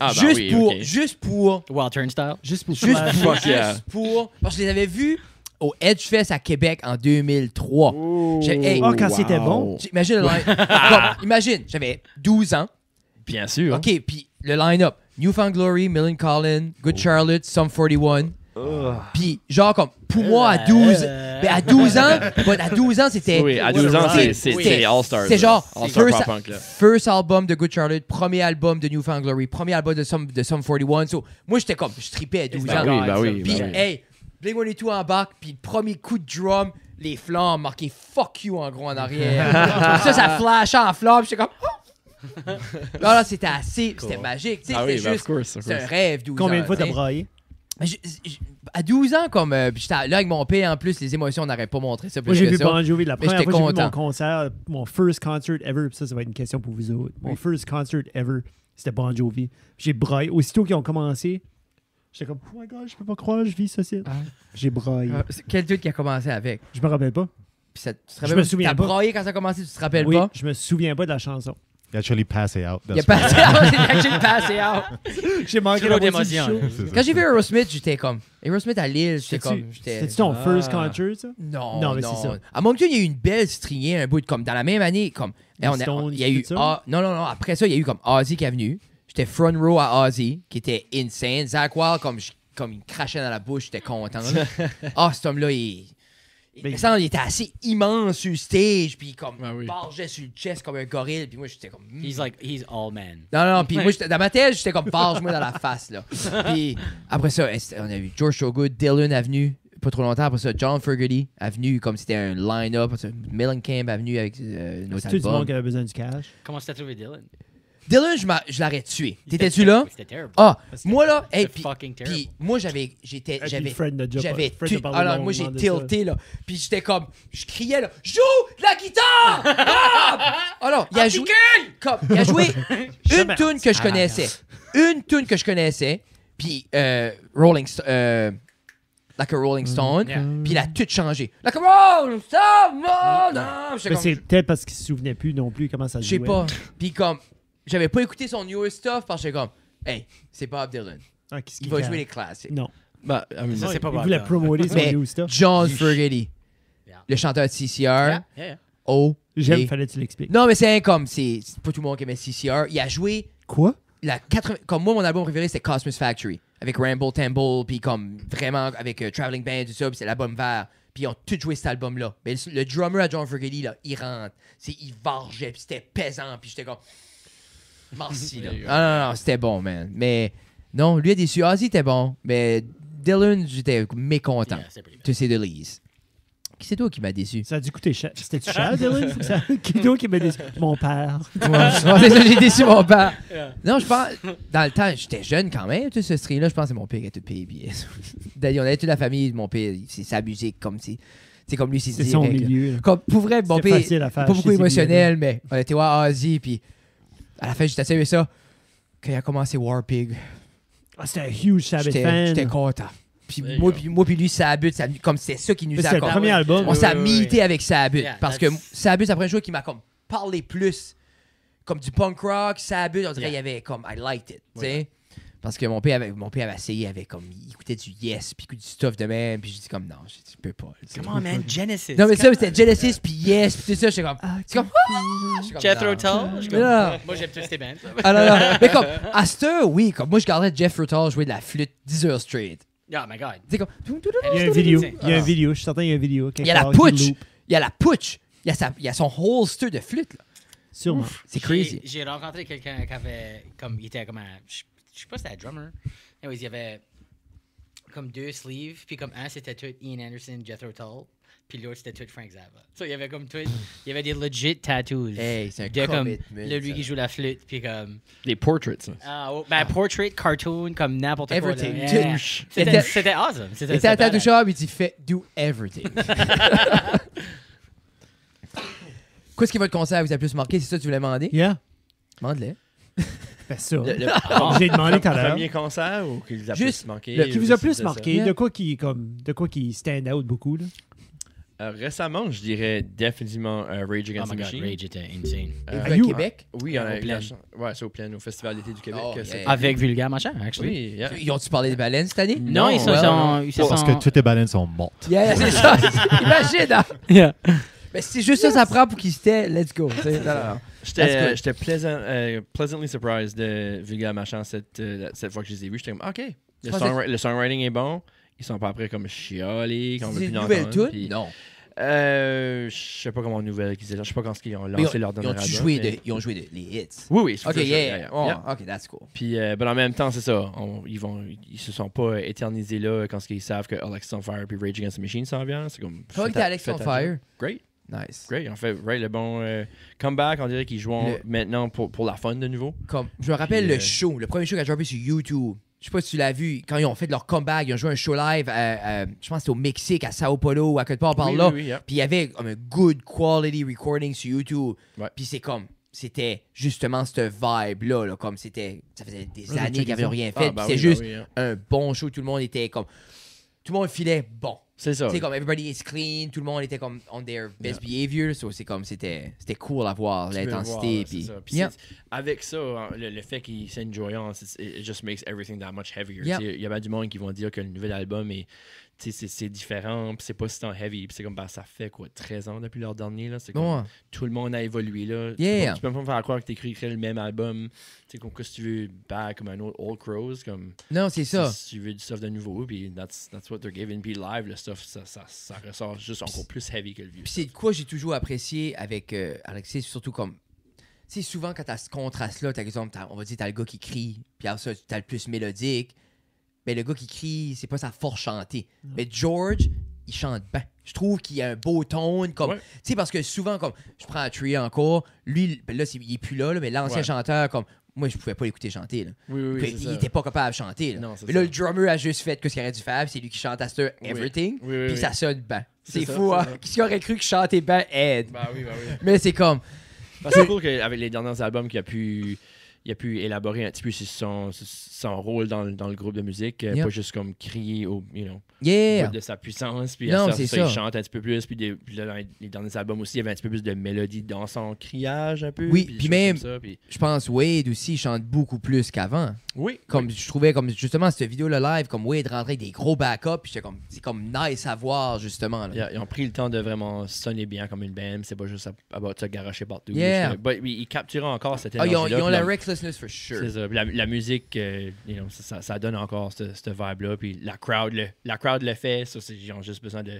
Ah, ben juste oui, pour. ok. Juste pour. Wild Turnstile? Juste pour Juste faire- pour. Fuck yeah. Juste pour. Parce que je les avais vus au Edgefest à Québec en 2003. Hey, Oh, quand c'était bon. Imagine le line. Imagine, j'avais 12 ans. Bien sûr. OK, puis le line-up. Newfound Glory, Millencolin, Good Charlotte, Sum 41. Puis genre comme pour moi à 12 ben à 12 ans, c'était Oui, à 12 ans, C'était- c'est All-Stars. c'est genre All-Star first, Pop Punk, là. first album de Good Charlotte, premier album de Newfound Glory, premier album de Sum 41. So, moi j'étais comme je tripais à 12 Ben ans. oui, ben oui, Puis ben oui. hey, Blink-182 en bac, puis le premier coup de drum, les flammes marqué fuck you en gros en arrière. ça flashait en flamme, j'étais comme là c'était assez, c'était magique, tu sais, Ah oui, c'était ben, juste of course, of c'est un course. rêve 12 Combien ans, de fois t'as tu sais. braillé? À 12 ans, comme puis j'étais là avec mon père, en plus, les émotions n'auraient pas montré ça plus Moi, j'ai que vu ça. Bon Jovi la Mais première j'étais fois que j'ai vu content. mon concert, mon first concert ever. Puis ça va être une question pour vous autres. Mon first concert ever, c'était Bon Jovi. J'ai braillé. Aussitôt qu'ils ont commencé, j'étais comme, oh my god, je peux pas croire, je vis ça. J'ai braillé. C'est quel dude qui a commencé avec? Je me rappelle pas. Puis ça, tu te Je rappelles me pas- souviens t'as pas. braillé quand ça a commencé, tu te rappelles Oui, pas? je me souviens pas de la chanson. He actually passed out. Il a That's passé out, il a actually passé out. J'ai manqué Trop la moitié du d'émotions, show. là. C'est ça. Quand j'ai vu Aerosmith, j'étais comme. Aerosmith à Lille, j'étais comme. C'était-tu ton first concert, ça? Non, Non, mais c'est ça. À Moncton, il y a eu une belle stringée, un bout de comme dans la même année, comme. Les on a- Stones, il y a eu. tout ça? Non. Après ça, il y a eu comme Ozzy qui est venu. J'étais front row à Ozzy, qui était insane. Zach Wild, comme il me crachait dans la bouche, j'étais content. là. Cet homme-là, il était assez immense sur le stage, puis comme Ah oui. bargeait sur le chest comme un gorille, puis moi j'étais comme. He's all man. Non, puis moi dans ma tête, j'étais comme barge-moi dans la face là. Puis après ça, on a eu George Thorogood, Dylan a venu pas trop longtemps. Après ça, John Fogerty a venu comme c'était un line-up. Après ça, Mellencamp a venu avec nos C'est tout le monde albums. qui avait besoin du cash. Comment t'as trouvé Dylan? Dylan, je l'aurais tué. T'étais-tu là? C'était terrible. Ah, moi là, hey, C'était fucking terrible. puis moi Puis j'avais Fred n'a déjà j'avais Fred a tout. parlé Alors moi j'ai longuement de ça. tilté là. Puis j'étais comme je criais là, joue de la guitare! Ah! Alors, il a joué une tune que je connaissais. Une tune que je connaissais. Puis Like a Rolling Stone. Yeah. Puis il a tout changé. Like a Rolling Stone! No, no! J'étais Mais comme, c'est peut-être parce qu'il se souvenait plus non plus comment ça se je sais jouait. pas. Puis comme j'avais pas écouté son newer stuff parce que j'étais comme hey, c'est Bob Dylan. Ah, qu'est-ce Il qu'il va fait? jouer les classiques. Non. Bah, Ça, c'est pas Il Bob voulait Dylan. promoter son Mais new stuff. John Yeesh. Fogerty, Yeah. le chanteur de CCR. Yeah, yeah. Oh. J'aime, fallait que tu l'expliques. Non, mais c'est comme, c'est pas tout le monde qui aimait CCR. Il a joué Quoi? comme moi, mon album préféré, c'était Cosmos Factory. Avec Ramble Temple, puis comme vraiment avec Traveling Band, tout ça, puis c'est l'album vert. Puis ils ont tous joué cet album-là. Mais le drummer à John Fogerty, là, il rentre. Il vargeait, puis c'était pesant, puis j'étais comme. Merci, là. Ah non, c'était bon, man. Mais non, lui a déçu. Ozzy était bon, mais Dylan, j'étais mécontent. Yeah, c'est pretty bad. To say the least. Qui c'est toi qui m'a déçu? Ça a dû coûter cher. C'était-tu cher, Dylan? Qui d'autre qui m'a dit? Mon père. Ouais, c'est ça, j'ai déçu mon père. Yeah. Non, je pense. Dans le temps, j'étais jeune quand même, tu sais, ce stream-là. Je pense que c'est mon père qui a tout payé. D'ailleurs, on avait toute la famille. Mon père, c'est sa musique, comme si. C'est comme lui, c'est C'est son milieu. Comme, pour vrai, mon C'était père. facile à faire Pas beaucoup chez ces émotionnel, mais on était voir Ozzy, puis à la fin, j'étais assez aimé ça. Quand il a commencé Warpig, Ah, c'était un huge Sabbath fan. j'étais content. Puis There moi, you go. puis lui, Sabbath, comme c'est ça qui nous C'était a le comme. premier album. On s'est oui, milité oui. avec Sabbath. Yeah, parce que that's- Sabbath, après un jour qui m'a comme parlé plus. Comme du punk rock, Sabbath, on dirait Yeah. il y avait comme I liked it. Tu sais? Parce que mon père avait essayé, il écoutait du Yes, puis du stuff de même, puis je dis comme non, je peux pas. tu sais. Come on, man. Genesis. Non, mais ça, c'était Genesis, puis Yes, puis tout ça, j'étais comme. C'est comme. Je suis comme, Jethro non. Tull. Je suis Mais non. comme, moi, j'aime tous ces bands. Ah non, non. Mais comme, à cette heure, oui, comme moi, je regardais Jeff Tull jouer de la flûte 10 heures straight. Oh my God. Tu sais, comme. Il y a une vidéo. Ah. Il y a une vidéo. Je suis certain qu'il y a une vidéo. Il y a la putsch. Il y a la putsch. Il y a son holster de flûte, là. Sûrement. C'est crazy. J'ai rencontré quelqu'un qui avait, comme, il était comme un, je sais pas si c'était un drummer. Anyways, il y avait comme 2 sleeves, puis comme un c'était tout Ian Anderson, Jethro Tull, puis l'autre c'était tout Frank Zappa. So il y avait comme tout, il y avait des legit tattoos. Hey, c'est un de comme, commitment, là, lui ça. qui joue la flûte, puis comme, Des portraits, ça. portrait, cartoon, comme n'importe quoi. Everything. là. Yeah. Touche. C'était awesome. Et t'es à ta douche, puis tu fais do everything. Qu'est-ce qui votre concert vous a plus marqué? C'est ça que tu voulais demander? Yeah. Demande-le. Fais ça. Le- J'ai demandé tout à l'heure. Premier concert ou qui vous a Juste plus marqué? le- Qui vous a C'est plus ça. marqué? Yeah. De quoi qui stand out beaucoup, là? Récemment, je dirais définitivement Rage Oh Against my the God, Machine. Rage était insane. À You- Québec? Oui, on a Au eu Plein. la chance. Ouais, c'est au plein, au Festival d'été du Québec. Oh, c'est- yeah. Avec Vulgaire Machin, actually. Oui, yeah. Ils ont-tu parlé des baleines cette année? Non, ils se well, sont... Ils se Parce sont... que toutes les baleines sont mortes. Yeah, c'est ça. Imagine, hein? Yeah. Mais c'est juste ça prend pour qu'ils se let's go. tu sais. Non, non, non. That's good. J'étais pleasantly surprised de Vulgaire Machin cette fois que je les ai vus. J'étais comme, OK, Je pensais- le songwriting est bon. Ils sont pas après comme chialés, qu'on veut C'est plus une nouvelle l'entendre. tune? puis- Non. Je sais pas comment nouvelle qu'ils étaient. Je sais pas quand ils ont Mais lancé leur dernier album. mais- Ils ont joué les hits. Oui, oui. c'est Ok, for sure, yeah. Oh, yeah. ok, that's cool. Puis, ben, en même temps, c'est ça. Ils se sont pas éternisés là quand ils savent que Alex on Fire puis Rage Against the Machine s'en vient. C'est comme. Comment était Alex on Fire? Great, Nice. great. En fait, right, le bon comeback. On dirait qu'ils jouent Le- maintenant pour la fun de nouveau. Comme, je me rappelle Puis, le show, le premier show qu'ils ont joué sur YouTube. Je sais pas si tu l'as vu, quand ils ont fait leur comeback, ils ont joué un show live, je pense que c'était au Mexique, à Sao Paulo, ou à quelque part par Oui, là. oui, oui, yeah. Puis il y avait comme un good quality recording sur YouTube. Ouais. Puis c'est comme, c'était justement cette vibe-là, là, comme c'était, ça faisait des Ouais, années qu'ils checké n'avaient ça. rien fait. Ah, Puis ben c'était oui, juste ben oui, yeah. un bon show, tout le monde était comme, tout le monde filait bon. C'est ça. Tu sais, comme everybody is clean, tout le monde était comme on their best behavior. So c'est comme, c'était cool à voir, Tu veux l'intensité. voir, là, Puis, c'est ça. Puis yeah. avec ça, hein, le fait qu'il c'est enjoyant, it just makes everything that much heavier. Yeah. Tu sais, il y a bien du monde qui vont dire que le nouvel album est, tu sais, c'est différent, puis c'est pas si tant heavy, puis c'est comme, ben, ça fait quoi, 13 ans depuis leur dernier, là, c'est comme, Ouais. tout le monde a évolué, là. Yeah. Tu peux pas me faire croire que t'écris le même album, tu sais, comme, que si tu veux, back comme un autre Old Crows, comme, Non, c'est ça. si tu veux du stuff de nouveau, puis that's what they're giving, puis live, le stuff, ça ressort juste encore plus heavy que le vieux. Puis c'est de quoi j'ai toujours apprécié avec Alexis, surtout comme. Tu sais, souvent quand t'as ce contraste-là, t'as exemple, on va dire, t'as le gars qui crie, puis après ça, t'as le plus mélodique. Mais le gars qui crie, c'est pas sa force chanter. Mais George, il chante bien. Je trouve qu'il a un beau tone. Comme, Ouais. tu sais, parce que souvent, comme, je prends Tree encore, lui, ben là, il est plus là, mais l'ancien Ouais. chanteur, comme, moi, je pouvais pas l'écouter chanter. Là. Oui, oui, Puis c'est il ça. était pas capable de chanter. Là. Non, c'est mais là, ça. le drummer a juste fait ce qu'il aurait dû faire, puis c'est lui qui chante à ce Everything, Oui, oui, puis oui. ça sonne bien. C'est C'est ça, fou, c'est hein? ça. Qui aurait cru que chanter bien aide? Bah oui, bah oui. Mais c'est comme. Parce que c'est cool qu'avec les derniers albums qu'il a pu il a pu élaborer un petit peu sur son rôle dans le groupe de musique, Yep. pas juste comme crier au, Yeah! de sa puissance, puis Non, ça, c'est ça, ça. il chante un petit peu plus, puis là, dans les derniers albums aussi, il y avait un petit peu plus de mélodie dans son criage un peu. Oui, des puis choses même- comme ça, puis- Je pense Wade aussi chante beaucoup plus qu'avant. Oui, Comme je trouvais comme justement cette vidéo le live comme Wade rentrait avec des gros backups, puis j'étais comme c'est comme nice à voir justement là. Ils ont pris le temps de vraiment sonner bien comme une band, c'est pas juste about se garocher partout. Yeah. Ils capturent encore cette Ah, énergie-là. ils ont puis la recklessness for sure. C'est ça. Puis la musique, ça donne encore cette vibe-là. Puis la crowd le fait. Ça, ils ont juste besoin de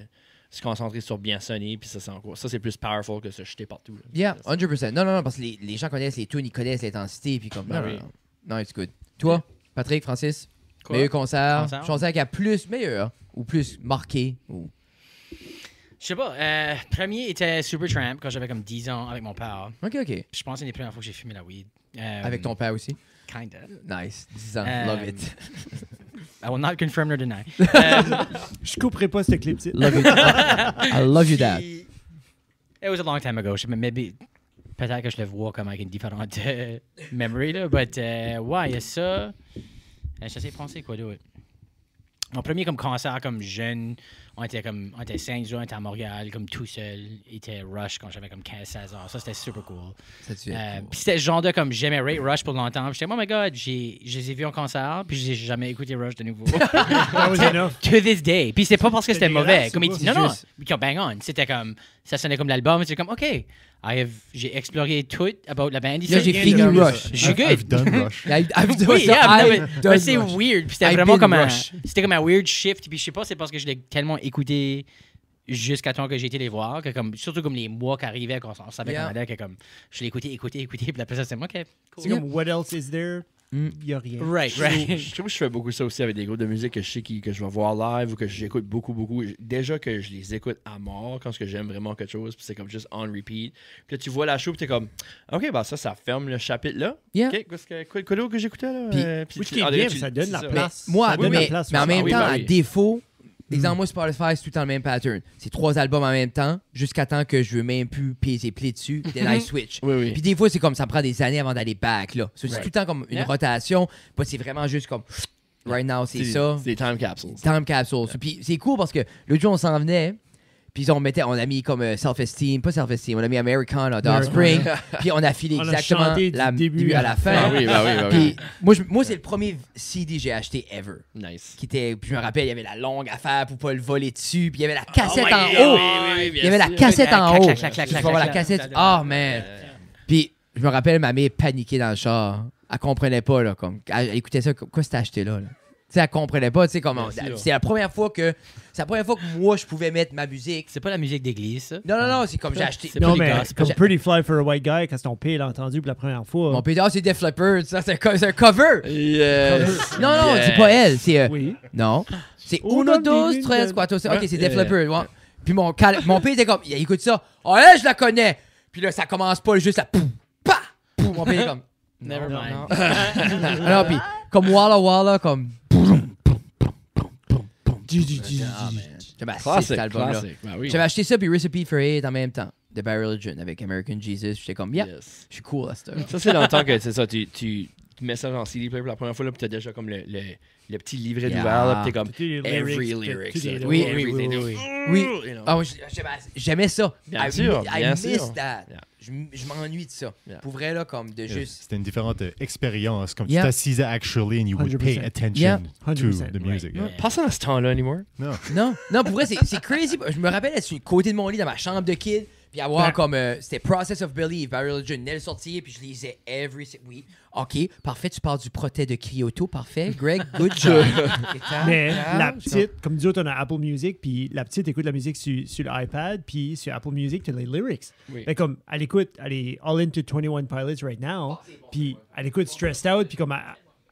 se concentrer sur bien sonner. Puis ça, c'est plus powerful que se jeter partout. Là. Yeah, 100%. Non, parce que les gens connaissent les tunes, ils connaissent l'intensité, puis comme Ben non, oui. non, non, it's good. Toi, Patrick, Francis, Quoi? meilleur concert, Concert? concert qui a plus meilleur ou plus marqué ou Je sais pas. Premier était Supertramp quand j'avais comme 10 ans avec mon père. OK. Je pense que c'est une des premières fois que j'ai fumé la weed. Avec ton père aussi. Kinda. Nice, 10 ans, love it. I will not confirm nor deny. Je couperai pas ce clip-ci. Love it. I love you dad. It was a long time ago. Maybe peut-être que je le vois comme avec une différente memory là, but ouais, il y a ça. J'essaie de penser quoi d'autre. Mon premier comme concert comme jeune, on était 5 jours, on était à Montréal comme tout seul. Il était Rush quand j'avais comme 15-16 ans. Ça c'était super cool. Ça tu es cool. Puis c'était le genre de comme j'aimais Rate Rush pour longtemps. Puis j'étais oh my god, je les ai vus en concert, puis j'ai jamais écouté Rush de nouveau. That was enough. To this day. Puis c'est pas parce que c'était C'était mauvais. dégueulasse, Comme il ou dit, pas? non, non, C'est comme bang on. C'était comme, ça sonnait comme l'album. C'était comme, OK, j'ai exploré tout about la band. Là, j'ai rien fini de Rush. Je suis I've good. done Rush. I've done Oui, ça. yeah, I've mais done c'est Rush. weird. Puis c'était I've vraiment been comme Rush. c'était comme un weird shift. Puis je sais pas, c'est parce que je l'ai tellement écouté jusqu'à temps que j'ai été les voir, que comme, surtout comme les mois qui arrivaient quand on savait Yeah. qu'on allait, que comme, je l'ai écouté, puis après ça, c'est OK, C'est cool. comme What else is there? Mm. Il y a rien. Right, Je right. trouve que je fais beaucoup ça aussi avec des groupes de musique que je sais que je vais voir live ou que j'écoute beaucoup. Déjà que je les écoute à mort quand j'aime vraiment quelque chose, puis c'est comme juste on repeat. Puis là, tu vois la show, puis t'es comme, OK, bah ça ferme le chapitre là. Yeah. OK, quoi d'autre que j'écoutais là? Puis- Which qui est bien, ça donne la place. Moi, Ça oui, donne la mais, place mais en aussi. même Ah oui, temps, bah à oui. défaut, exemple, moi, Spotify, c'est tout le temps le même pattern. C'est 3 albums en même temps, jusqu'à temps que je veux même plus payer play dessus, then I switch. Oui. Puis des fois, c'est comme ça prend des années avant d'aller back, là. So, c'est Right. tout le temps comme une Yeah. rotation, pas c'est vraiment juste comme right now, c'est ça. C'est des time capsules. Time capsule. Puis c'est cool parce que l'autre jour, on s'en venait. Puis on a mis comme Self-Esteem, pas Self-Esteem, on a mis Americana d'Offspring. Puis on a filé On a exactement chanté du la début à la fin. Ah oui, bah oui. Puis moi c'est le premier CD que j'ai acheté ever. Nice. Puis je me rappelle, il y avait la longue affaire pour pas le voler dessus. Puis il y avait la cassette Oh en my haut. God, oui, Il y avait la cassette en Clac, haut. clac, clac, clac, Tu clac, vas voir la clac, cassette. clac. Oh man. Puis je me rappelle, ma mère paniquait dans le char. Elle comprenait pas, là. Comme, elle écoutait ça. Quoi c'était acheté là? Tu sais, elle comprenait pas, tu sais, comment. Bien sûr. C'est la première fois que moi, je pouvais mettre ma musique. C'est pas la musique d'église, ça. Non, c'est comme j'ai acheté. C'est pas Non, les mais gars, c'est comme pas- Pretty Fly for a White Guy, quand ton père l'a entendu pour la première fois. Mon pédale, c'est Def Leppard. Ça, c'est un cover. Yes. Non, Yes. c'est pas elle. C'est. Oui. Non. C'est Uno, 1, 2, deux, 3, deux. 4, 5. Ok, c'est Def Yeah. Leppard. Ouais. Puis mon père était comme, il écoute ça. Oh là, je la connais. Puis là, ça commence pas juste à poum, pa, poum. Mon père est comme. Never non, mind. non. Alors, puis comme Walla Walla, comme. Ah, man. J'avais assez Classic, cet album-là. classic. Bah oui. J'avais acheté ça puis Recipe for Hate en même temps. The Bad Religion avec American Jesus. J'étais comme, yeah, Yes. je suis cool à cette heure. Ça, c'est dans le temps que c'est ça, tu mets ça dans CD player pour la première fois, là, puis t'as déjà comme le petit livret Yeah. d'ouvert, là, puis t'es comme Tous les every lyrics, lyric. tous les là. Oui, lyrics. oui, Everything, oui. Oui. you know. Ah, j'aimais ça. Bien I sûr, bien miss sûr. that. Yeah. Je m'ennuie de ça. Yeah. Pour vrai, là, comme de juste. C'était une différente expérience. Comme Yeah. tu t'assisais actually and you would pay 100%. attention Yeah. to 100%. the music. Right. Pas ça dans ce temps-là anymore. Non. Non, pour vrai, c'est crazy. Je me rappelle être sur le côté de mon lit dans ma chambre de kid, puis avoir Ben- comme. C'était Process of Belief, Bad Religion, Nell sorti, puis je lisais Oui. OK, parfait, tu parles du proté de Kyoto, parfait. Greg, good job. Mais Ah, la je petite, comme nous autres, on a Apple Music, puis la petite écoute la musique sur l'iPad, puis sur Apple Music, tu as les lyrics. Oui. Fait comme, elle écoute, elle est all into 21 Pilots right now, puis elle écoute Stressed Out, puis comme,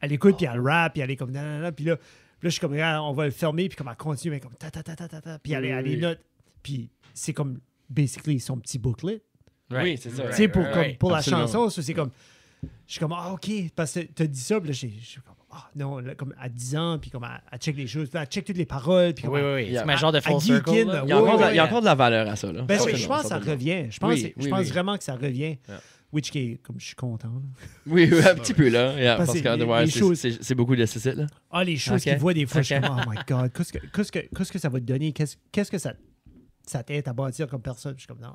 elle écoute, puis elle rap, puis elle est comme, nanana, puis là, je suis comme, regarde, on va le fermer, puis comme, elle continue, mais comme, ta, puis elle a les notes, puis c'est comme, basically, son petit booklet. Oui, c'est ça. Tu sais, pour, comme, pour la Absolument. chanson, ça, c'est comme, je suis comme, ah, OK, parce que t'as dit ça, puis là, je suis comme, ah, non, là, comme à 10 ans, puis comme, elle check les choses, puis elle check toutes les paroles, puis comme, Oui. Yeah. C'est ma genre de full à circle. geek-in, là. Il y a encore, Ouais, il y a ouais. encore de la valeur à ça. Là. Ben, Certainement, je pense que ça certainement. revient. Je pense, Oui, je oui, pense oui. vraiment que ça revient. Yeah. Which qui est, comme je suis content. Là. Oui, un petit peu là. Yeah, Parce parce que que les ouais, choses- c'est beaucoup de ceci là. Ah, les choses Ok. qu'ils voient des fois, je suis Ok. comme, oh my God, qu'est-ce que ça va te donner? Qu'est-ce que ça t'aide à bâtir comme personne? Je suis comme, non.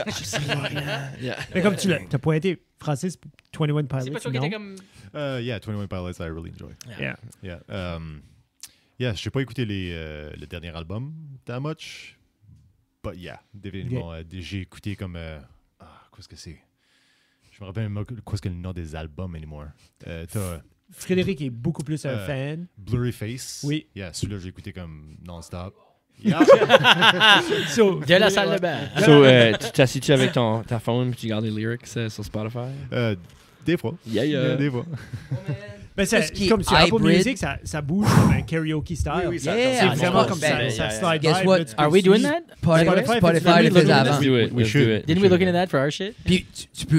Absolument rien. Yeah. Mais comme tu l'as pointé, Francis, 21 Pilots, C'est pas toi qui non? étais comme. Yeah, 21 Pilots, I really enjoy. Yeah. Yeah. Yeah, je n'ai pas écouté le dernier album that much. But yeah, définitivement. J'ai écouté comme. Qu'est-ce que c'est? Je me rappelle même pas qu'est-ce que le nom des albums anymore. T'as Frédéric est beaucoup plus un fan. Blurry Face. Oui. Yeah, celui-là, j'ai écouté comme non-stop. So, De la salle de bain. So, tu t'assis-tu avec ta phone et tu regardes les lyrics sur Spotify? Des fois. Yeah. Des fois. Ben, Tout ce qui est comme sur Apple hybrid. Music, ça bouge comme un karaoke style. Oui, oui, ça- Yeah, c'est ça- vraiment ça- comme ben, ça yeah. slide Guess vibe, what? là, tu Are peux we doing suivre. that? Spotify Spotify fait le ça. faisait avant. Let's do it. We Let's do should. it. Didn't we looking at that for our shit? Puis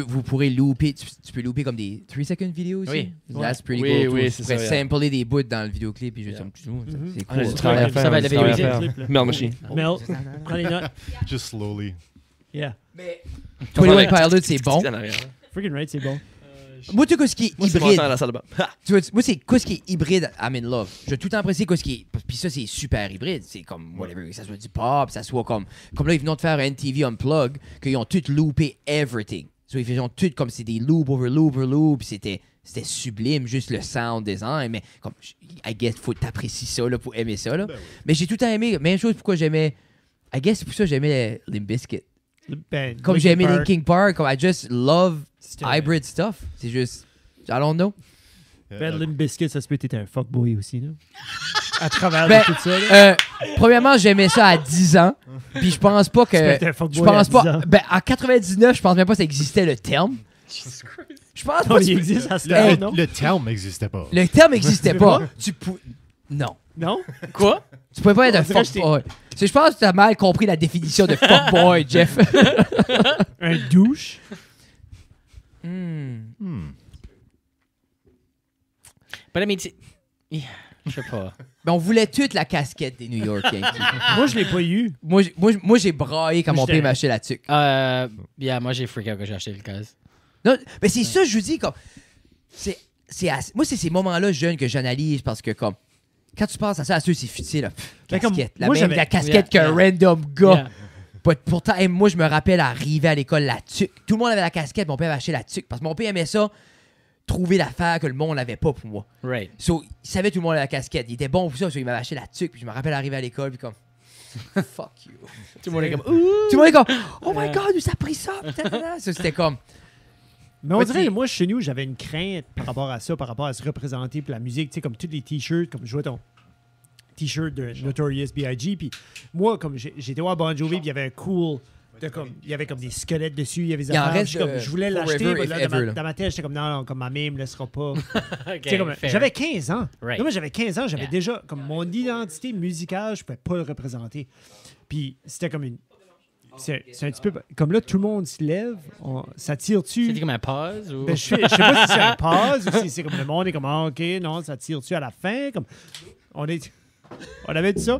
vous pourrez louper, tu peux louper comme des 3-second vidéos aussi. Oui. That's pretty Oui, cool. oui, Tu c'est pourrais ça, yeah. sampler des bouts dans le vidéoclip puis juste Yeah. c'est On a du cool. travail à faire. Ça va on a être du la travail à vérité. faire. Mel Machine. Mel, prends les notes. Just slowly. Yeah. 21 Pilots, c'est bon. En arrière. Freaking right, c'est bon. Moi, tu sais, ce qui est Moi, c'est mon hybride. temps à la salle de bain. Ha! Tu vois, moi, c'est quoi ce qui est hybride, I'm in love. Je vais tout le temps apprécier quoi ce qui est. Puis ça, c'est super hybride. C'est comme, whatever, que ça soit du pop, ça soit comme. Comme là, ils venaient de faire un NTV Unplug, qu'ils ont tout loopé everything. So, ils faisaient tout comme c'est des loop over loop over loop. Puis c'était sublime, juste le sound design. Mais comme, I guess, faut t'apprécier ça là, pour aimer ça. Là. Ben oui. Mais j'ai tout le temps aimé. Même chose pourquoi j'aimais. I guess, c'est pour ça que j'aimais Limp Bizkit. Ben, Comme j'ai aimé Park, Linkin Park, comme I just love c'était- hybrid stuff. C'est juste. I don't know. Ben, Limp Bizkit, ça se peut être un fuckboy aussi, là. À travers Ben, tout ça, là. Premièrement, j'aimais ça à 10 ans. Puis je pense pas Tu peux être que. un fuckboy Je pense à 10 pas. ans. Ben, en 99, je pense même pas que ça existait le terme. Je pense Non, pas. il que- existe à ce Le, temps, non? le terme n'existait pas. Le terme n'existait C'est pas. vrai? Non. Non? Quoi? Tu pouvais pas être On un dirait que fuckboy. Je pense que tu as mal compris la définition de fuckboy, Jeff. Un douche? But I mean, yeah, je sais pas. Ben, on voulait toute la casquette des New York Yankees. Moi, je l'ai pas eu. Moi, j'ai braillé quand mon J'étais- père m'a acheté la tuque. Yeah, moi j'ai freaké out quand j'ai acheté le casque. Non, mais c'est ça, je vous dis, comme. Moi, c'est ces moments-là jeunes que j'analyse parce que, comme. Quand tu penses à ça, c'est futile, là. Ben, comme, Casquette. moi, j'avais- La casquette Yeah, qu'un yeah. random gars. Yeah. Pourtant, hey, moi, je me rappelle arriver à l'école, la tuque. Tout le monde avait la casquette, mon père avait acheté la tuque. Parce que mon père aimait ça, trouver l'affaire que le monde n'avait pas pour moi. Right. So, il savait tout le monde avait la casquette. Il était bon pour ça, so, il m'avait acheté la tuque. Puis je me rappelle arriver à l'école, puis comme. Fuck you. Tout le monde est comme, Tout le monde est comme. Oh my god, où ça a pris ça? Ça, c'était comme. Mais on Ouais, dirait, tu- moi, chez nous, j'avais une crainte par rapport à ça, par rapport à se représenter pour la musique. Tu sais, comme tous les t-shirts, comme je vois ton t-shirt de Notorious B.I.G. Puis moi, comme j'étais voir Bon Jovi, puis il y avait un cool. Il y avait comme des squelettes dessus, il y avait des Il en affaires. reste, Je voulais Forever l'acheter, mais if là, ever, là. dans ma tête, j'étais comme non, comme ma mère me laissera pas. Tu OK, sais, comme, fair. j'avais 15 ans. Right. Non, moi, j'avais 15 ans, j'avais Yeah. déjà, comme mon identité musicale, je pouvais pas le représenter. Puis c'était comme une. C'est un petit peu. Comme là, tout le monde se lève, ça tire-tu. C'était comme un pause ou... Ben, je sais pas si c'est un pause ou si c'est comme le monde est comme ah, OK, non, ça tire-tu à la fin. Comme, on avait dit ça.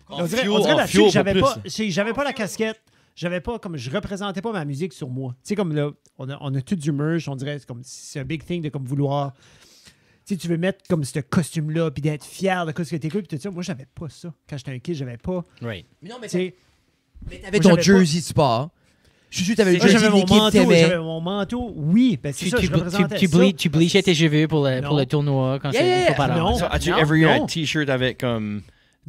On dirait là-dessus que j'avais pas la casquette. J'avais pas, comme je représentais pas ma musique sur moi. Tu sais, comme là, on a tout du merch, on dirait, c'est un big thing de comme vouloir. Tu sais, tu veux mettre comme ce costume-là, puis d'être fier de ce que t'écoutes, puis tout ça. Moi, j'avais pas ça. Quand j'étais un kid, j'avais pas. Right. Mais non, mais Tu sais, t'avais Moi, ton j'avais jersey de sport. Je suis sûr que t'avais le jersey j'avais de mon l'équipe que manteau, t'aimais. j'avais mon manteau. Oui, ben c'est ça, je représentais ça. Tu bleachais tes cheveux pour Non. le tournoi quand Yeah, c'est yeah, une fois par yeah. an. Non. So, as-tu Non, ever eu un non. t-shirt avec comme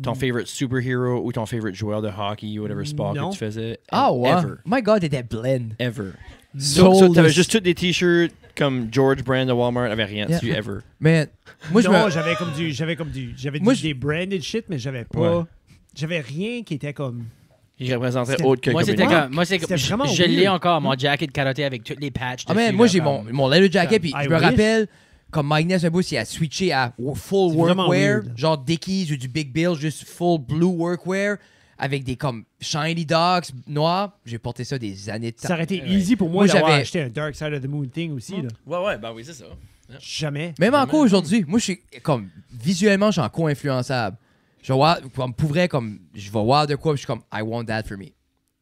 ton favorite superhero ou ton favorite joueur de hockey ou whatever sport Non. que tu faisais? Ah ouais. Ever. My God, t'étais blend. Ever. Soulless. So, t'avais juste tous des t-shirts comme George Brand de Walmart, avait rien Yeah. dessus, ever. Man, moi, je Non, me. j'avais Moi, des branded shit, mais j'avais pas. Ouais. J'avais rien qui était comme. Il représentait C'était- autre que Moi, comme c'était une- comme... Moi, c'est comme... C'était vraiment Je l'ai weird. encore, mon jacket de karaté avec tous les patchs Ah, dessus, man, moi, là, j'ai comme- mon leather jacket, puis I je me wish. rappelle, comme Mike Ness, un bout, il a switché à full C'est vraiment workwear, weird. genre Dickies ou du Big Bill, juste full blue workwear, avec des comme shiny dogs noirs. J'ai porté ça des années de temps. Ça aurait été Ouais. easy pour moi Moi, d'avoir j'avais- acheté un Dark Side of the Moon thing aussi. Là. Ouais, ben oui, c'est ça. Jamais. Même encore aujourd'hui, moi, je suis comme, visuellement, je suis encore influençable. Je vais voir, comme, pour vrai, comme, je vais voir de quoi, puis je suis comme, I want that for me.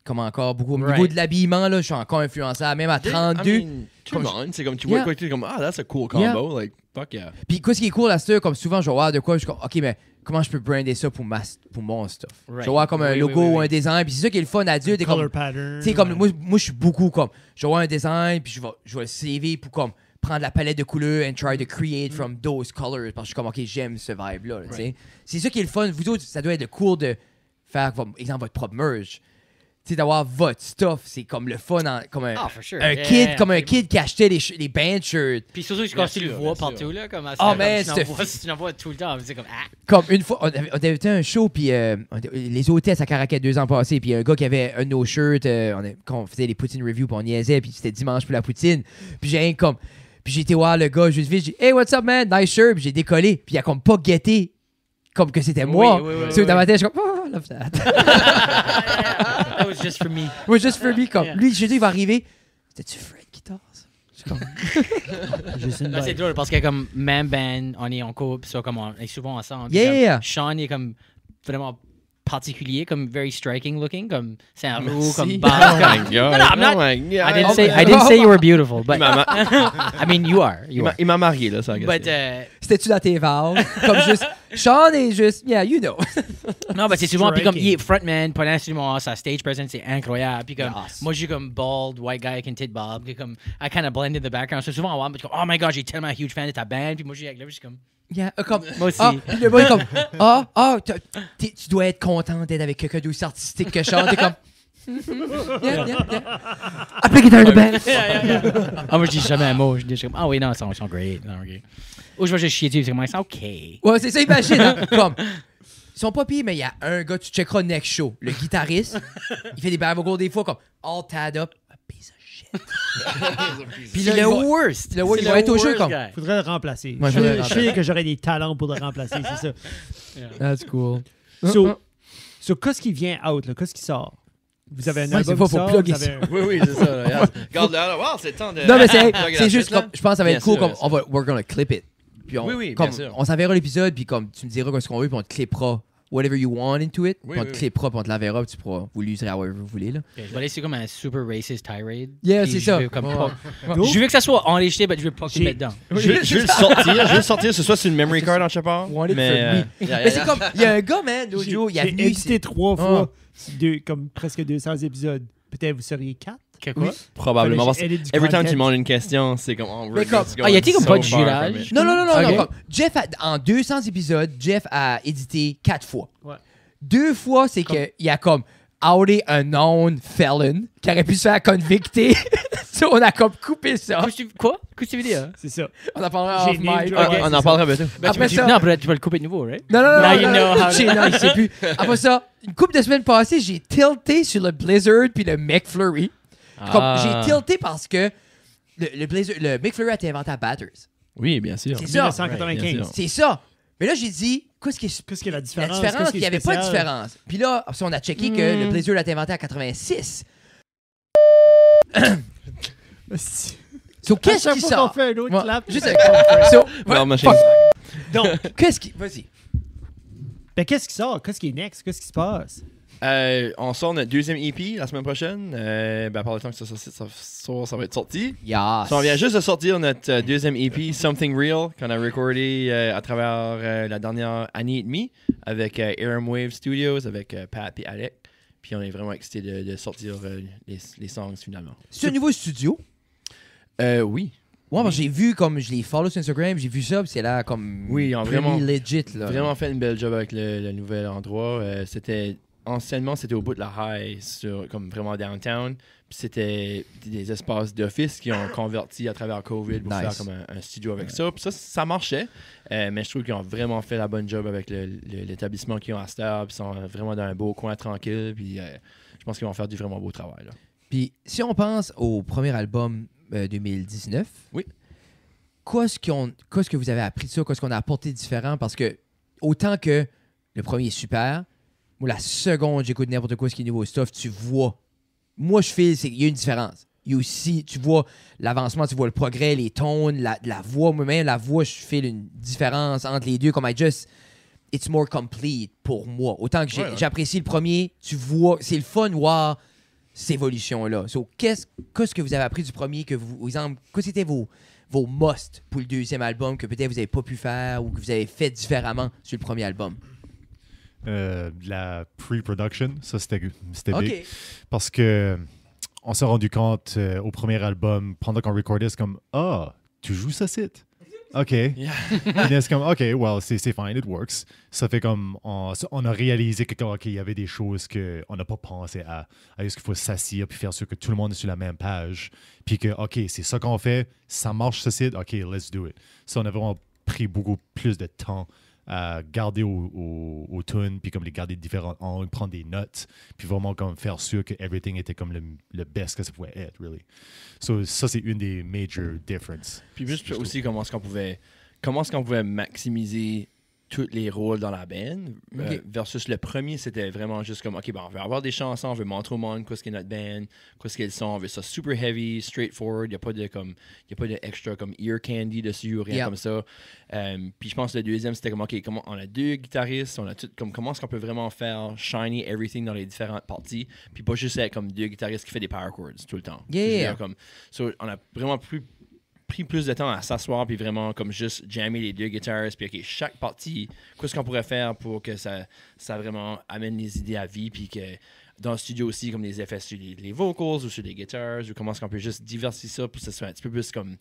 comme encore beaucoup. Au Right. niveau de l'habillement, là, je suis encore influençable. Même à 32. I mean, tout le monde, c'est comme tu vois Yeah. quoi, tu es comme, ah, that's a cool combo. Like, fuck yeah. Puis quoi, ce qui est cool à cette heure, comme souvent, je vais voir de quoi, je suis comme, OK, mais comment je peux brander ça pour mon stuff? Right. Je vais voir comme un Oui, logo oui, oui, ou oui. un design, puis c'est ça qui est le fun adulte. Color pattern. Tu sais, comme moi, je suis beaucoup comme, je vais voir un design, puis je vais le CV pour comme prendre la palette de couleurs and try to create from those colors, parce que je suis comme, OK, j'aime ce vibe-là, tu sais. C'est ça qui est le fun. Vous autres, ça doit être le cool de faire, exemple, votre propre merge. Tu sais, d'avoir votre stuff, c'est comme le fun, comme un, Ah, for sure. un Yeah, kid, yeah, comme un absolument. kid qui achetait les band shirts. Puis surtout, Bien quand tu le sûr, vois bien partout, sûr. là, comme à Oh, man, tu en vois tout le temps. C'est comme, ah. Comme une fois, on avait été à un show, puis les hôtesses à Caracat 2 ans passés, puis un gars qui avait un de nos shirts, quand on faisait les poutines review, puis on niaisait, puis c'était dimanche pour la poutine. Puis j'ai puis j'ai été voir le gars, juste vite, j'ai dit « Hey, what's up, man? Nice shirt. » Puis j'ai décollé, puis il a comme pas guetté comme que c'était moi. Oui, So, dans ma tête, je suis comme « Oh, I love that. » That was just for me. Moi, juste for me, comme Yeah. lui, j'ai dit, il va arriver. C'était-tu Fred qui tasse? Je suis comme Juste une Ben, c'est vibe. drôle parce que comme même band, on est en couple, so, comme on est souvent ensemble. puis Yeah. comme Sean est comme vraiment particulier, comme very striking looking, comme c'est un roux, Merci. comme Oh bas. my God. No, I'm not- Oh my God. I didn't say you were beautiful, but Il m'a- I mean you are. You are. il m'a marié, là, ça. But c'était-tu dans tes valves? Comme juste, Sean est juste, yeah, you know. non, mais c'est souvent puis comme Striking. il est frontman, pendant instrument, sa stage presence c'est incroyable. Puis comme Yes. moi j'ai comme bald white guy avec une petite barbe, puis comme I kind of blend in the background. So souvent on voit, comme oh my god, j'ai tellement huge fan de ta band, puis moi j'ai avec là, je suis comme Yeah, comme, moi aussi. ah, puis le boy est comme, tu dois être content d'être avec quelqu'un d'aussi artistique que Sean. T'es comme, yeah. Appelez quelqu'un de band. Ah, moi, je dis jamais un mot. Je dis comme, ah oui, non, ils sont great. Non, ok. Ou je vais juste chier dessus, c'est comme, c'est OK. Ouais, c'est ça, imagine. Hein? Comme, ils sont pas pires, mais il y a un gars, tu checkeras next show, le guitariste. Il fait des back vocals des fois comme all tied up. A piece of shit. Puis C'est là, le il va- worst. le worst, C'est il va être au worst jeu comme- guy. Faudrait le remplacer. Ouais, je faudrait le sais remplacer. que j'aurais des talents pour le remplacer, c'est ça. That's cool. So, qu'est-ce qui vient out, là? Qu'est-ce qui sort? Vous avez un Ouais, album c'est pas qui pour sort, plugger vous avez un- Oui, oui, c'est ça. Là. Regarde là, wow, c'est le temps de. Non, mais c'est plugger la juste shit, là. comme, je pense que ça va Bien être cool sûr, comme, bien on va, we're gonna clip it. Puis on, Oui, oui, comme, bien sûr. on s'enverra l'épisode, puis comme, tu me diras ce qu'on veut, puis on te clippera whatever you want into it. Oui, Puis on oui, te oui. clippera, puis on te l'enverra, puis tu pourras, vous l'userez however vous voulez, là. Ok, je vais laisser comme un super racist tirade. Yeah, Puis c'est je ça. veux comme Ouais. pas- Go. Je veux que ça soit enregistré, mais je veux pas qu'il J'ai- mette dedans. Je vais le sortir, ce soit sur une memory card en part. Want it Mais, for me. yeah, Mais c'est yeah. comme, il y a un gars, man, l'autre J'ai jour, il a j'ai venu édité ici. 3 fois, comme presque 200 épisodes. Peut-être vous seriez 4? Que quoi? Probablement. Parce que Edit du every time content. tu demandes une question, c'est comme. Oh, Mais comme- Ah, y a-t-il comme pas de jurage? Non. Ok. Comme, Jeff, en 200 épisodes, Jeff a édité 4 fois. Ouais. 2 fois, c'est qu'il y a comme outé un known felon qui aurait pu se faire convicter. So, on a comme coupé ça. Quoi? Qu'est-ce que tu veux dire? C'est ça. On en parlera J'ai off name mic. drop. Ok. On en parlera bientôt. Après ça, Non, tu vas le couper de nouveau, right? non, Now you know how to- Non, il sait plus. Après ça, une couple de semaines passées, j'ai tilté sur le Blizzard puis le McFlurry. Comme, Ah. j'ai tilté parce que le Blizzard, le McFlurry a été inventé à Batters. Oui, bien sûr. C'est ça. 1995. Bien sûr. C'est ça. Mais là, j'ai dit, qu'est-ce qui est Qu'est-ce que la la différence? différence? Qu'est-ce qui Il est n'y avait pas de spécial? différence. Puis là, après ça, on a checké que le Blizzard a été inventé en 86. So, À qu'est-ce chaque qui fois sort? qu'on fait un autre Ouais, clap. juste so, Non, machine. fuck. Donc, Qu'est-ce qui... Vas-y. ben, qu'est-ce qui sort? Qu'est-ce qui est next? Qu'est-ce qui se passe? On sort notre deuxième EP la semaine prochaine. Par le temps que ça va être sorti. Yes. So, on vient juste de sortir notre deuxième EP, Something Real, qu'on a recordé à travers la dernière année et demie avec Airwave Studios, avec Pat et Alec. Puis on est vraiment excités de sortir les songs finalement. C'est un nouveau studio. Oui. Ouais, parce que j'ai vu, comme je les follow sur Instagram, j'ai vu ça, puis c'est là comme... Oui, ils ont pretty vraiment- legit, là. Vraiment fait une belle job avec le nouvel endroit. Anciennement, c'était au bout de la high, comme vraiment downtown. Puis c'était des espaces d'office qui ont converti à travers COVID pour Nice. faire comme un studio avec ça. Puis ça marchait. Mais je trouve qu'ils ont vraiment fait la bonne job avec l'établissement qu'ils ont à Star. Puis ils sont vraiment dans un beau coin tranquille. Puis je pense qu'ils vont faire du vraiment beau travail. Là. Puis si on pense au premier album 2019, Oui. qu'est-ce que vous avez appris de ça? Qu'est-ce qu'on a apporté de différent? Parce que autant que le premier est super, moi, la seconde, j'écoute n'importe quoi, ce qui est nouveau stuff, tu vois. Moi, je file, il y a une différence. Il y a aussi, tu vois l'avancement, tu vois le progrès, les tones, la voix. Moi-même, la voix, je file une différence entre les deux. Comme it's more complete pour moi. Autant que Ouais. j'apprécie le premier, tu vois, c'est le fun de voir cette évolution-là. So, qu'est-ce que vous avez appris du premier que vous, exemple, quoi c'était vos musts pour le deuxième album que peut-être vous n'avez pas pu faire ou que vous avez fait différemment sur le premier album? La pre-production, ça c'était OK. big. Parce que on s'est rendu compte au premier album, pendant qu'on recordait, c'est comme tu joues ça site. OK. Et là, c'est comme OK, well, c'est fine, it works. Ça fait comme on a réalisé que OK, il y avait des choses qu'on n'a pas pensé à est-ce qu'il faut s'asseoir puis faire sûr que tout le monde est sur la même page. Puis que OK, c'est ça qu'on fait, ça marche ce site, OK, let's do it. Ça, on a vraiment pris beaucoup plus de temps à garder au tunes, puis comme les garder différents angles, prendre des notes, puis vraiment comme faire sûr que everything était comme le best que ça pouvait être, really. So, ça, c'est une des major differences. Puis juste aussi comment est-ce qu'on pouvait maximiser tous les rôles dans la band versus le premier, c'était vraiment juste comme OK, on veut avoir des chansons, on veut montrer au monde qu'est-ce qu'est notre band, qu'est-ce qu'elles sont, on veut ça super heavy, straightforward, il n'y a pas de extra comme ear candy dessus ou rien comme ça. Puis je pense que le deuxième, c'était comme OK, on a deux guitaristes, on a tout, comme comment est-ce qu'on peut vraiment faire shiny everything dans les différentes parties, puis pas juste être comme deux guitaristes qui fait des power chords tout le temps. On a vraiment pris plus de temps à s'asseoir puis vraiment comme juste jammer les deux guitares puis OK, chaque partie, qu'est-ce qu'on pourrait faire pour que ça vraiment amène les idées à vie puis que dans le studio aussi comme des effets sur les vocals ou sur les guitares ou comment est-ce qu'on peut juste diversifier ça pour que ça soit un petit peu plus comme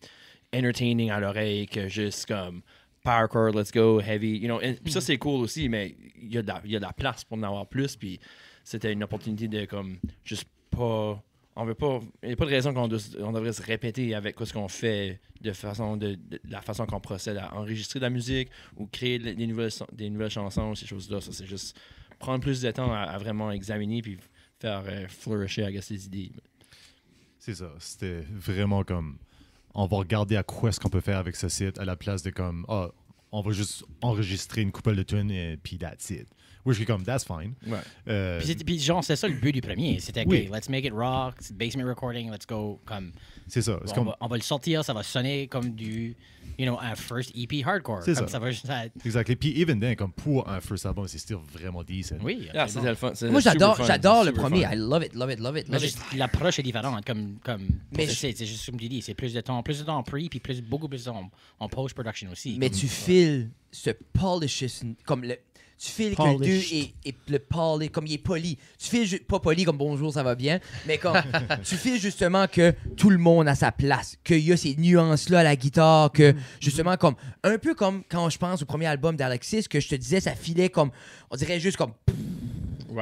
entertaining à l'oreille que juste comme power chord, let's go, heavy, puis ça c'est cool aussi mais il y a de la place pour en avoir plus puis c'était une opportunité de comme juste pas... Il n'y a pas de raison qu'on devrait se répéter avec ce qu'on fait de la façon qu'on procède à enregistrer de la musique ou créer des nouvelles chansons, ces choses-là. Ça, c'est juste prendre plus de temps à vraiment examiner puis faire flourisher, les idées. C'est ça. C'était vraiment comme on va regarder à quoi est-ce qu'on peut faire avec ce site à la place de comme on va juste enregistrer une couple de tunes et puis that's it. Oui, je suis comme, that's fine. Ouais. Puis genre, c'est ça le but du premier. C'était, OK, let's make it rock, basement recording, let's go. Comme, c'est ça. on va le sortir, ça va sonner comme du, un first EP hardcore. C'est comme ça. Va juste être... Exactly. Puis even then, comme pour un first album, c'est still vraiment decent. Oui. C'était le fun. Moi, j'adore le premier. I love it. Mais juste, l'approche est différente. Comme mais c'est juste comme tu dis, c'est plus de temps en pre, puis beaucoup plus de temps en post-production aussi. Mais tu files ce polish, comme le... Tu files que le 2 est le poly, comme il est poli. Tu files pas poli comme bonjour, ça va bien, mais comme tu files justement que tout le monde a sa place, qu'il y a ces nuances-là à la guitare, que justement comme un peu comme quand je pense au premier album d'Alexis, que je te disais, ça filait comme, on dirait juste comme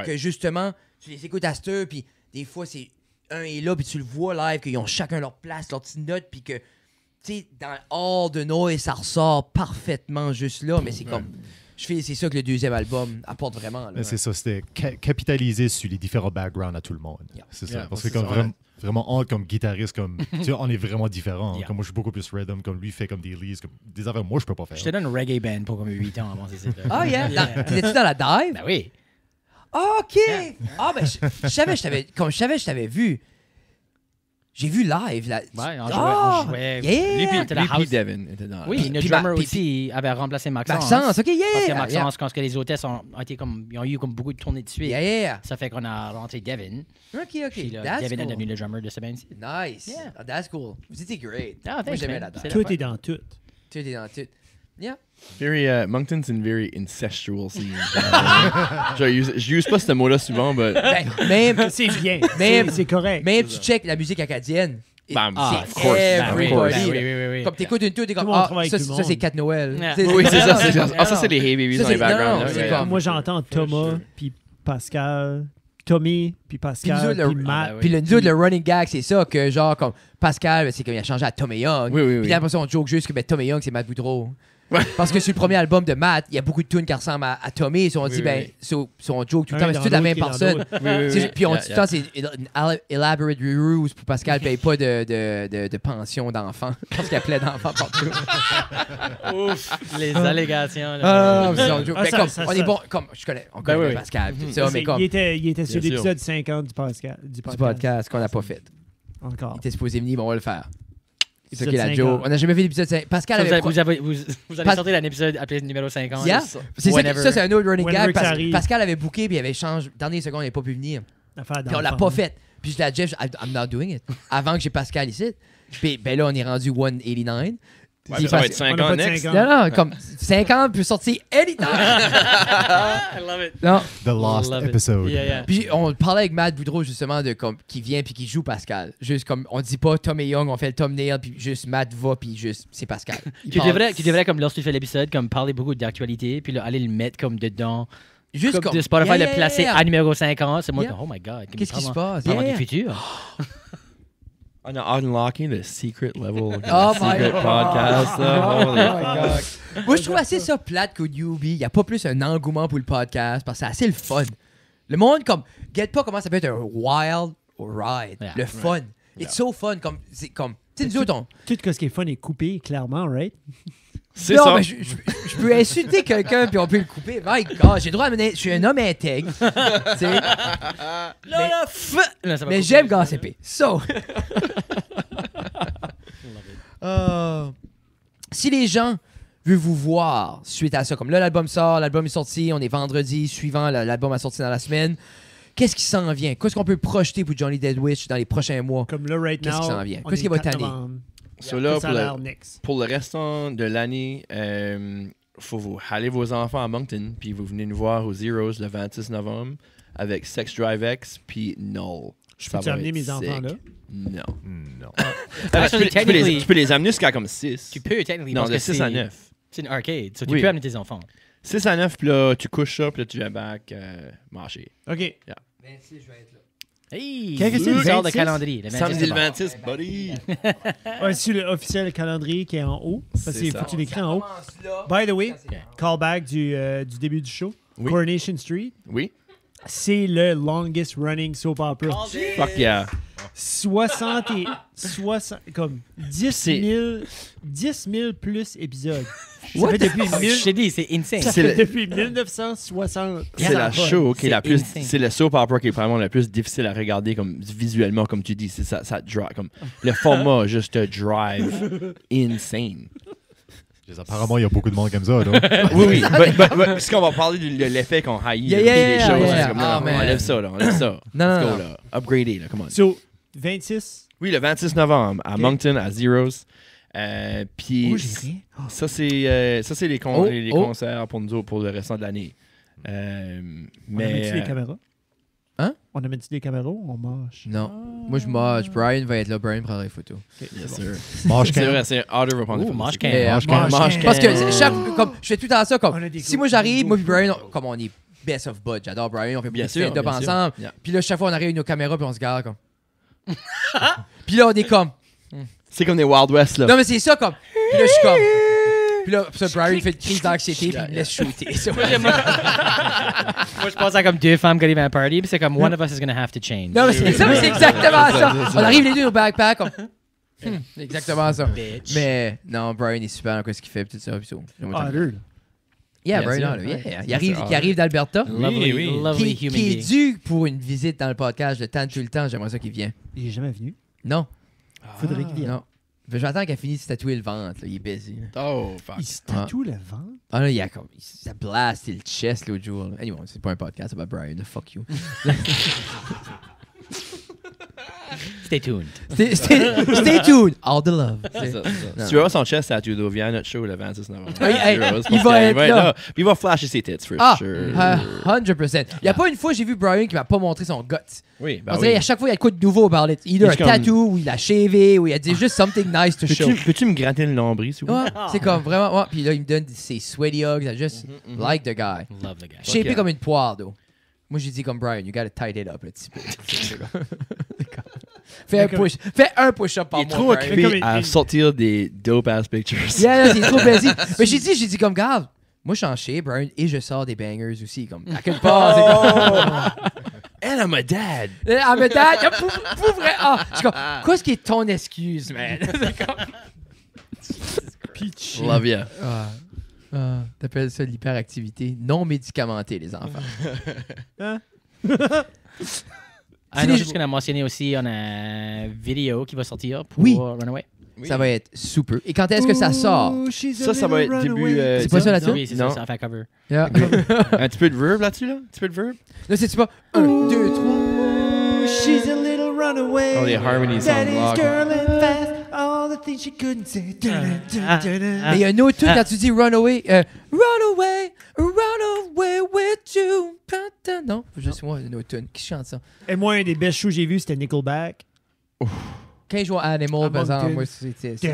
que justement, tu les écoutes à cette heure, puis des fois c'est un est là, puis tu le vois live, qu'ils ont chacun leur place, leur petite note, puis que tu sais, dans All the Noise, ça ressort parfaitement juste là, mais c'est comme. C'est ça que le deuxième album apporte vraiment. Là, c'est ça, c'était capitaliser sur les différents backgrounds à tout le monde. C'est ça. Parce que comme vraiment, comme guitariste, comme, tu sais, on est vraiment différents. Comme moi, je suis beaucoup plus rhythm, comme lui fait comme des leads, comme des affaires moi, je peux pas faire. J'étais dans une reggae band pour comme 8 ans avant ces sites-là. Ah, yeah? T'étais-tu dans la dive? Ben oui. OK! Ah, ben, je savais je t'avais vu. J'ai vu live. Ouais, on jouait. Yeah! Lui, Devin était dans. Oui, notre drummer aussi avait remplacé Maxence. Maxence, OK, yeah! Parce que Maxence, quand les hôtesses ont eu comme beaucoup de tournées de suite. Yeah. Ça fait qu'on a rentré Devin. OK. Puis là, That's Devin cool. est devenu le drummer de ce band-ci. Nice. Yeah. Oh, that's cool. Vous étiez great. Ah, Moi, thanks, j'aimais man. la C'est dive. Tout est dans tout. Tout est dans tout. Yeah. Moncton's une very incestual scene. Je use pas ce mot-là souvent, mais... Ben, même, C'est bien. Même- C'est correct. même tu check la musique acadienne. Bam, C'est of course. everybody. Oui. Comme t'écoutes une tour, t'es comme, Tout le monde travaille ça, avec tout le ça c'est monde. 4 Noël. Yeah. Oui, c'est ça. Non, Ça, c'est les Hey Babies Ça, dans les c'est- backgrounds. non, là. c'est Yeah. comme- Moi, j'entends Thomas, puis Pascal, Tommy, puis Pascal, Puis nous autres, puis Matt. Puis nous autres, le running gag, c'est ça, que genre, comme Pascal, c'est qu'il a changé à Tommy Young. Oui. Puis après ça, on joke juste que Tommy Young, c'est Matt Boudreau. Parce que sur le premier album de Matt, il y a beaucoup de tunes qui ressemblent à Tommy. So on dit, oui. on joke tout le Un temps, mais dans c'est toute la même l'autre, personne. Oui. Puis on Yeah, dit tout le temps, c'est une elaborate ruse pour Pascal paye pas de pension d'enfants. Parce qu'il y a plein d'enfants partout. Ouf, les allégations. Ah, c'est un joke. Ah, Mais ça- comme, ça- on est ça- bon, comme, on connaît oui. Pascal. tout ça, mais comme Il était sur Bien sûr. l'épisode 50 du podcast. du podcast qu'on n'a pas fait. Encore. Il était supposé venir, mais on va le faire. C'est ça Épisode qui est la 50. joke. On n'a jamais fait l'épisode 5. Pascal avait... Vous allez Pas- sortir un épisode appelé numéro 50. Yeah. C'est ça, Whenever. ça, c'est un autre running Whenever gag. que ça arrive. Pascal avait booké, puis il avait changé. Dernière seconde, il n'a pas pu venir. Affaire Puis on l'a d'enfant. pas fait. Puis je dis à Jeff, I'm not doing it. Avant que j'ai Pascal ici. Puis ben là, on est rendu 189. Ouais, Puis ça va Pas- être 5 on a ans pas de next. 5 ans. Non, comme 50 peut sortir anytime. I love it. Non. The Lost Love it. Episode. Yeah. Puis on parlait avec Matt Boudreau justement de comme qui vient puis qui joue Pascal. Juste comme on dit pas Tom et Young, on fait le thumbnail puis juste Matt va puis juste c'est Pascal. Il Tu parle- devrais, comme lorsque tu fais l'épisode, comme parler beaucoup d'actualité, puis là, aller le mettre comme dedans. juste Comme de Spotify, Yeah, le yeah, placer yeah. à numéro 50. C'est moi, Yeah. comme, oh my god. Qu'est-ce qui se passe? Parle Yeah. du futur. On a unlocking the secret level. Oh my secret God. podcast. Là. Oh Holy my fuck. God. Moi, je trouve assez ça plate qu'au Newbie, il n'y a pas plus un engouement pour le podcast parce que c'est assez le fun. Le monde, comme, get pas comment ça peut être un wild ride. Yeah. Le fun. It's so fun. Comme, c'est comme, tu sais, nous autres, on. Tout ce qui est fun est coupé, clairement, right? C'est Non, ça. mais je peux insulter quelqu'un puis on peut le couper. My God, j'ai le droit à mener. Je suis un homme intègre. Tu sais. Mais j'aime gossiper. So. Si les gens veulent vous voir suite à ça, comme là, l'album sort, l'album est sorti, on est vendredi suivant, l'album a sorti dans la semaine. Qu'est-ce qui s'en vient? Qu'est-ce qu'on peut projeter pour Johnny Deadwich dans les prochains mois? Comme là, right Qu'est-ce now. qui s'en vient? on Qu'est-ce est qui va 4 tanner? novembre. So là, Ça a l'air next. pour le restant de l'année, faut vous aller vos enfants à Moncton, puis vous venez nous voir aux Zeros le 26 novembre avec Sex Drive X, puis Null. Je Ça peux-tu va amener être mes enfants sick. là? Non. Non. Actually, Tu peux les amener jusqu'à comme 6. Tu peux, techniquement. Non, parce de que 6 à 9. C'est une arcade. So Oui. tu peux amener tes enfants. 6 à 9, puis là, tu couches ça, puis là, tu viens back marcher. OK. Hey! Qu'est-ce que c'est, le Sors le 26? calendrier. Le 26 Samedi le c'est bon. 26, buddy. Ouais, c'est le officiel calendrier qui est en haut. Parce C'est qu'il ça. faut que tu l'écris en haut. By the way, callback du début du show. Oui. Coronation Street, Oui. c'est le longest running soap opera. Fuck yeah. 60 comme 10 000 plus épisodes. Ça What fait the depuis fuck? Je t'ai dit, c'est insane. Ça C'est fait le- depuis 1960. C'est la show qui est la C'est plus. insane. C'est le soap opera qui est vraiment la plus difficile à regarder comme visuellement, comme tu dis. C'est ça drive. Comme, le format juste te drive insane. Apparemment, il y a beaucoup de monde comme ça. là. Oui. Parce qu'on va parler de l'effet qu'on haït. Yeah, là, yeah, des yeah, choses. yeah. C'est comme, Ah, non, on man. enlève ça, là. On enlève ça. Non, Let's non, go, là. Upgrader, là. Come on. So, 26. Oui, le 26 novembre à Ok. Moncton, à Zeros. Puis Oh, j'ai rien. ça, c'est les Oh. concerts pour nous autres pour le restant de l'année. On amène-tu Mais les caméras? Hein? On amène-tu des caméras ou on mange? Non. Moi, je mange. Brian va être là. Brian prendra les photos. Ok, yes, c'est bon. sir. Mange C'est quand? vrai, c'est Otter va prendre des Ouh, photos. mange c'est quand cool. Et, Mange quand? Mange Parce que quand? comme, je fais tout le temps ça. On a Comme, des si go- moi j'arrive, go- moi et go- Brian, go- comme on est best of bud. J'adore Brian. On fait beaucoup Bien de sûr, stand-up bien sûr. ensemble. Yeah. Puis là, chaque fois, on arrive avec nos caméras puis on se garde comme. Puis là, on est comme. C'est comme des Wild West, là. Non, mais c'est ça comme. Puis là, je suis comme. Puis là, ça, Brian fait une crise d'anxiété puis il me laisse shooter. Ça, Moi, je pense à comme deux femmes qui arrivent à un party, puis c'est comme one of us is gonna have to change. Non, mais c'est ça, mais c'est exactement ça. On arrive les deux au backpack comme. C'est exactement ça. Bitch. Mais non, Brian est super dans ce qu'il fait puis tout ça. Puis tout. Ah, deux, là. Yeah, Bien Brian, sûr. là, yeah. Ouais. Il arrive, C'est qui arrive d'Alberta. Lovely, Oui, oui. lovely Qui human est being. dû pour une visite dans le podcast de temps tout le temps. J'aimerais ça qu'il vienne. Il est jamais venu. Non, Faudrait qu'il vienne. non. J'attends qu'elle finisse de se tatouer le ventre. Là. Il est busy. là. Oh, fuck. Il se tatoue le ventre. Ah là, il a comme. Ça blast le chest l'autre jour. Là. Anyway, c'est pas un podcast, c'est pas Brian. Fuck you. Stay tuned. Stay tuned. All the love. C'est ça, c'est ça. Non. Si tu veux voir son chest tattoo, là, viens à notre show le 26 novembre. Oui, hey, Heroes, il parce va qu'il être là. Puis il va flasher ses tits, for Ah, sure. 100%. Il y a pas une fois j'ai vu Brian qui m'a pas montré son guts. Oui, On bah dirait oui. à chaque fois il y a de quoi de nouveau about it. Either Mais un je comme- tattoo ou il a shavé ou il a dit juste something nice to show. Peux-tu me gratter le nombril, s'il vous plaît? Ouais, c'est comme vraiment. Ouais. Puis là, il me donne ses sweaty hugs. I just like the guy. Love the guy. Shapé Ok. comme une poire, though. Moi, j'ai dit comme Brian, you gotta tight it up un petit peu. Fais un push-up par Il est mois. trop Brian. comme occupé il- à sortir des dope-ass pictures. Yeah, là, c'est trop busy. Mais j'ai dit comme, grave. Moi, je suis en shape, Brian, et je sors des bangers aussi. Comme, à quelque part, c'est comme. And I'm a dad. Ah, mais dad, pour vrai. Ah, je suis comme, qu'est-ce qui est ton excuse, man? C'est comme. Peach. Love ya. T'appelles ça l'hyperactivité non médicamentée, les enfants. Hein? Ah C'est non, les- juste qu'on a mentionné aussi, on a une vidéo qui va sortir pour Oui. Runaway. Ça va être super. Et quand est-ce que ça sort? Ooh, she's a Ça va être little début. runaway. C'est pas ça là-dessus? Oui, c'est Non. ça, ça fait cover. Yeah. Un petit peu de verb là-dessus, là? Un petit peu de verb? Là, c'est-tu pas 1, 2, 3. Ooh, she's a little run away. Oh, les harmonies sont Daddy's lock. girling fast, all the things she couldn't say. Mais il y a un autre truc quand tu dis run away with you. Non, juste moi, une autre tune. Qui chante ça? Et moi, un des best shows que j'ai vu, c'était Nickelback. Quand ils jouent à Animal, par exemple, moi, c'était ça.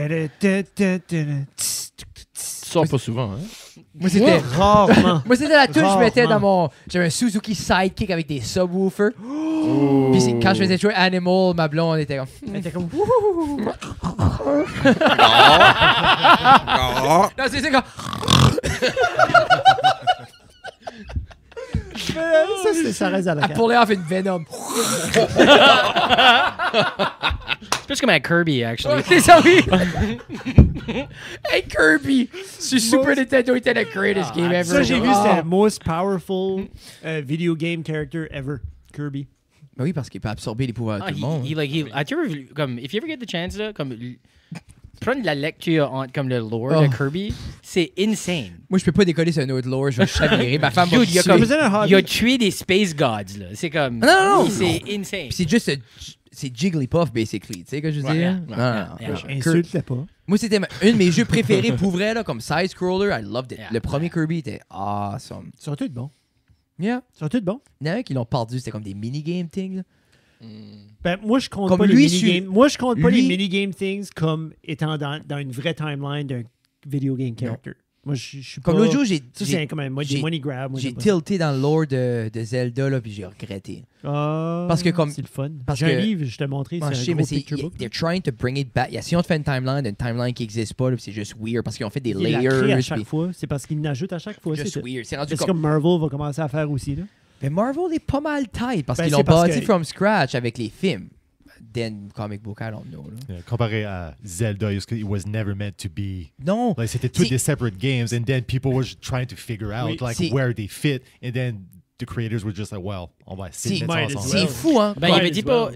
Tu sors pas souvent, hein? Moi, c'était... Rarement. Moi, c'était la tune que je mettais Rarement. dans mon... J'avais un Suzuki Sidekick avec des subwoofers. Puis quand je faisais jouer Animal, ma blonde était comme... Elle était comme... Non, c'est comme... Ça reste à la Elle carte. pourrait off une Venom. C'est plus comme à Kirby, actually. C'est ça, oui. Hey, Kirby. Sur Super Nintendo, il était le greatest game ever. Ça, j'ai vu, Ah. c'était most powerful video game character ever. Kirby. Ben oui, parce qu'il peut absorber les pouvoirs de Ah, tout le monde. as-tu ever vu, comme, if you ever get the chance, là, comme, prendre la lecture comme le lore de Kirby, c'est insane. Moi, je peux pas décoller sur un autre lore, je vais chavirer. Ma femme va Dude, il y a tuer. comme- Faisait un hobby. Il a tué des Space Gods, là. C'est comme... Non. C'est insane. Puis c'est juste... C'est Jigglypuff, basically. Tu sais ce que je veux Ouais, dire? yeah, Non, yeah, non, yeah, non. sure. Insulte-le pas. Moi, c'était un de mes jeux préférés pour vrai, là, comme side-scroller. I loved it. Yeah. Le premier Kirby était awesome. Ils sont tous bons. Yeah. Ils sont tous bons. Il y en a un qui l'ont perdu, c'était comme des mini-game things. Là. Ben, moi, je compte Comme pas lui, les minigames. Moi, je compte pas lui- les minigame things comme étant dans une vraie timeline d'un video game character. Moi, je suis pas... Comme l'autre jour, Ça, c'est comme un j'ai- money grab. Moi, j'ai j'aime pas ça. tilté dans le lore de Zelda, là, puis j'ai regretté. Ah, Parce que comme- c'est le fun. parce J'ai un que- livre, je t'ai montré, Moi, je c'est sais, un mais gros picture book. they're trying to bring it back. Si on te fait une timeline qui n'existe pas, là, puis c'est juste weird parce qu'ils ont fait des Il la crée layers. à puis chaque fois. C'est parce qu'il l'ajoute à chaque fois. juste C'est tout. weird. C'est rendu C'est comme... comme Marvel va commencer à faire aussi. Là. Mais Marvel est pas mal tight parce Ben, qu'ils c'est l'ont parce bâti que- from scratch avec les films. Then comic book, I don't know. Là. Comparé à Zelda, it was never meant to be. Non. Like, c'était two C'est- des separate games, and then people were trying to figure out Oui, like c'est- where they fit, and then the creators were just like, well, on va essayer de C'est- mettre might ça as ensemble. C'est well. fou, hein? Ben, il Might avait as dit pas...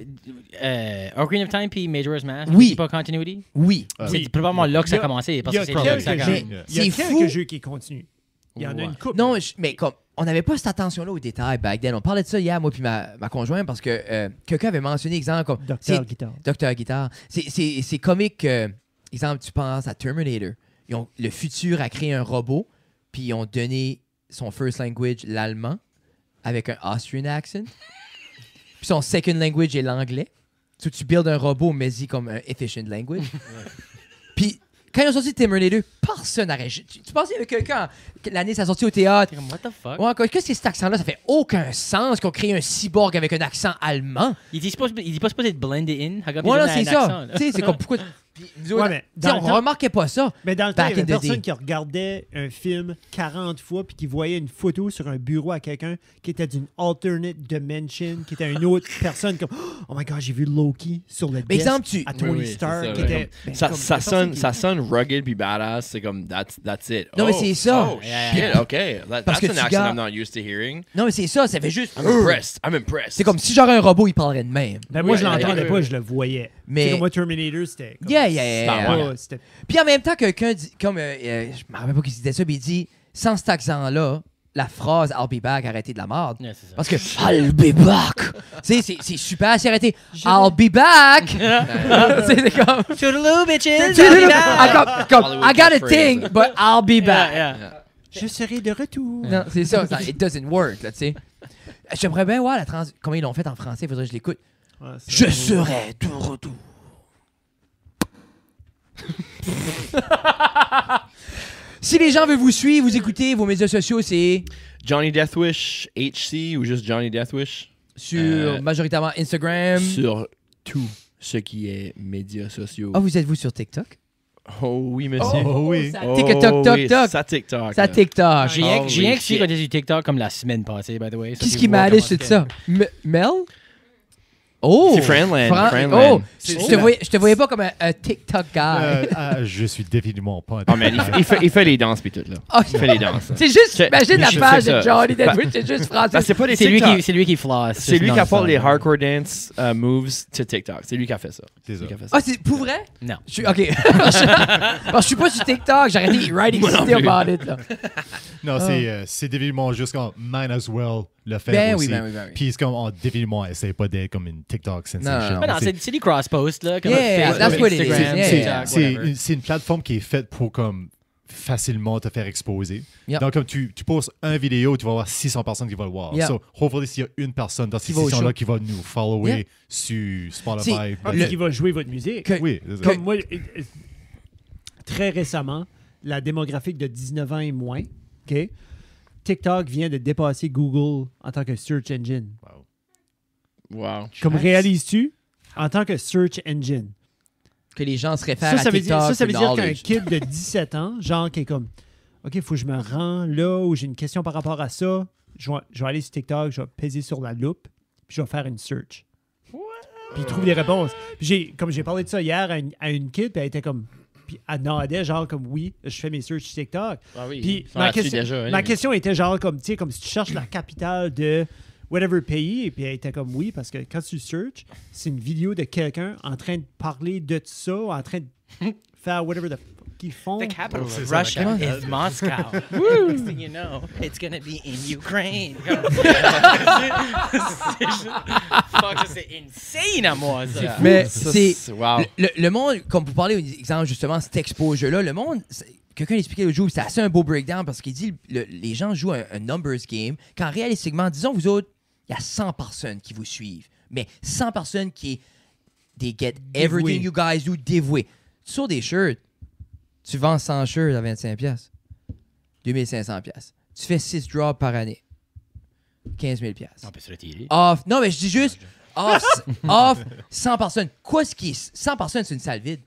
Ocarina of Time puis Majora's Mask, Oui. il dit pas continuity. Oui. C'est probablement là que ça a Il y a- commencé, parce Il y que a c'est probablement là que ça a quelques commencé. jeux, Yeah. il y a C'est quelques fou. jeux qui continuent. Il y en a Ouais. une couple. Non, mais comme on n'avait pas cette attention-là aux détails back then. On parlait de ça hier, moi puis ma conjointe, parce que quelqu'un avait mentionné, exemple, comme Docteur c'est- Guitar. Docteur Guitar. C'est comique. Exemple, tu penses à Terminator. Le futur a créé un robot, puis ils ont donné son first language, l'allemand, avec un Austrian accent. Puis son second language est l'anglais. So, tu builds un robot, mais dit comme un efficient language. Puis quand ils ont sorti Terminator, personne n'arrête. Tu pensais qu'il y avait quelqu'un, l'année ça a sorti au théâtre. Comme, what the fuck? Ouais, qu'est-ce que c'est cet accent-là? Ça fait aucun sens qu'on crée un cyborg avec un accent allemand. Il dit pas supposé être blended in. How come il Ouais, non, donne c'est un ça. accent, là? Tu sais, c'est comme pourquoi. Puis nous autres, Ouais, mais tu sais, dans on le temps- remarquait pas ça. Mais dans le temps, Back il y avait in the day. personne qui regardait un film 40 fois puis qui voyait une photo sur un bureau à quelqu'un qui était d'une alternate dimension, qui était une autre personne comme « Oh my God, j'ai vu Loki sur le Mais desk exemple, tu- à Tony Oui, oui, Stark. c'est ça, qui ouais. était, ben, Ça, comme- ça, personne sonne, qui- ça sonne rugged puis badass, c'est comme that's it. Non, mais c'est ça. Oh, Yeah, shit, yeah. okay. Parce That's que an tu accent gardes- I'm not used to hearing. Non, mais c'est ça, ça fait juste. I'm impressed. I'm impressed. C'est comme si j'aurais un robot, il parlerait de même. Ben, moi, Oui, je l'entendais oui, pas, oui. je le voyais. Mais- C'est comme moi, Terminator, c'était comme... Yeah, yeah, yeah. Ben, yeah. ouais. C'était- Puis en même temps, quelqu'un dit, comme, je me rappelle pas qui disait ça, mais il dit, sans cet accent-là, la phrase I'll be back, arrêtez de la merde. Yeah, c'est ça. Parce que I'll be back. Tu sais, c'est super, c'est arrêté. I'll be back. Tu sais, c'est comme. Toodaloo, bitches! I got a thing, but I'll be back. Yeah, yeah. Je serai de retour. Non, c'est ça, it doesn't work, là, tu sais. J'aimerais bien voir comment ils l'ont fait en français, il faudrait que je l'écoute. Ouais, c'est- Je serai de retour. Si les gens veulent vous suivre, vous écouter, vos médias sociaux, c'est Johnny Deathwish HC ou juste Johnny Deathwish sur majoritairement Instagram. sur tout ce qui est médias sociaux. Ah, vous êtes-vous sur TikTok? Oh oui, monsieur. Oh oui. Ça Oh, TikTok, toc, oui, toc. ça TikTok. Ça là. TikTok. J'ai Holy rien que shit. quand j'ai du TikTok comme la semaine passée, by the way. Ça, Qu'est-ce tu qui vois m'a allé comment de ça? Mel? C'est Oh! Friendland. Oh! Friendland. Je te voyais pas comme un TikTok guy. Je suis définitivement pas. Oh man, il fait les danses puis tout là. Oh, Il fait les danses. c'est juste, C'est- imagine la c'est page de ça. Johnny Deadwood, c'est juste français. Ben, c'est pas des C'est lui TikTok. qui flosse. C'est lui qui Non, apporte ça, les non. hardcore dance moves to TikTok. C'est lui qui a fait ça. C'est C'est lui ça. qui a fait ça. Ah, c'est pour vrai? Non. Je suis, OK. Parce que je suis pas sur TikTok, j'ai arrêté writing Moi non still plus. about it, là. Non, c'est définitivement juste comme might as well le faire Ben aussi. oui, ben oui, ben oui. Puis c'est comme, définitivement, essaye pas d'être comme une TikTok sensation. Non, Mais non, c'est des cross-posts, là. Comme Yeah, Facebook, that's what it is. Instagram, Yeah. TikTok, whatever. C'est une plateforme qui est faite pour comme facilement te faire exposer. Yep. Donc, comme tu postes une vidéo, tu vas avoir 600 personnes qui vont le voir. Yep. So, hopefully, s'il y a une personne dans ces Qui va au 600-là show. qui va nous follower Yep. sur Spotify. C'est- Ah, Le- qui va jouer votre musique. Que- Oui, c'est ça. Comme moi, très récemment, la démographique de 19 ans et moins, OK? TikTok vient de dépasser Google en tant que search engine. Wow. Comme réalises-tu en tant que search engine? Que les gens se réfèrent à Ça veut dire, TikTok. ça veut dire qu'un knowledge. kid de 17 ans, genre qui est comme, OK, il faut que je me rends là où j'ai une question par rapport à ça. Je vais aller sur TikTok, je vais peser sur la loupe, puis je vais faire une search. Puis il trouve des réponses. Puis comme j'ai parlé de ça hier à une kid, puis elle était comme, puis elle noddait genre comme, oui, je fais mes searches sur TikTok. Ah oui. Puis ils sont là-dessus déjà, ma question était genre comme, tu sais, comme si tu cherches la capitale de whatever pays, et puis elle était comme oui, parce que quand tu searches, c'est une vidéo de quelqu'un en train de parler de ça, en train de faire whatever the fuck qu'ils font. The capital C'est of ça, Russia la is Moscow. Next thing you know, it's gonna be in Ukraine. Fuck, ça, c'est insane à moi, ça. Mais Ça, c'est. Wow. Le monde, comme vous parlez, exemple, justement, cet exposure-là, le monde. Quelqu'un expliquait l'autre jour, c'est assez un beau breakdown parce qu'il dit les gens jouent un numbers game. Quand réalistiquement, disons, vous autres, il y a 100 personnes qui vous suivent. Mais 100 personnes qui. They get everything you guys do dévoués. Sur des shirts, tu vends 100 shirts à 25$. 2500$. Tu fais 6 drops par année. 15 000$. On peut se retirer. Off. Non, mais je dis juste off 100 personnes. Quoi ce qui est 100 personnes, c'est une salle vide.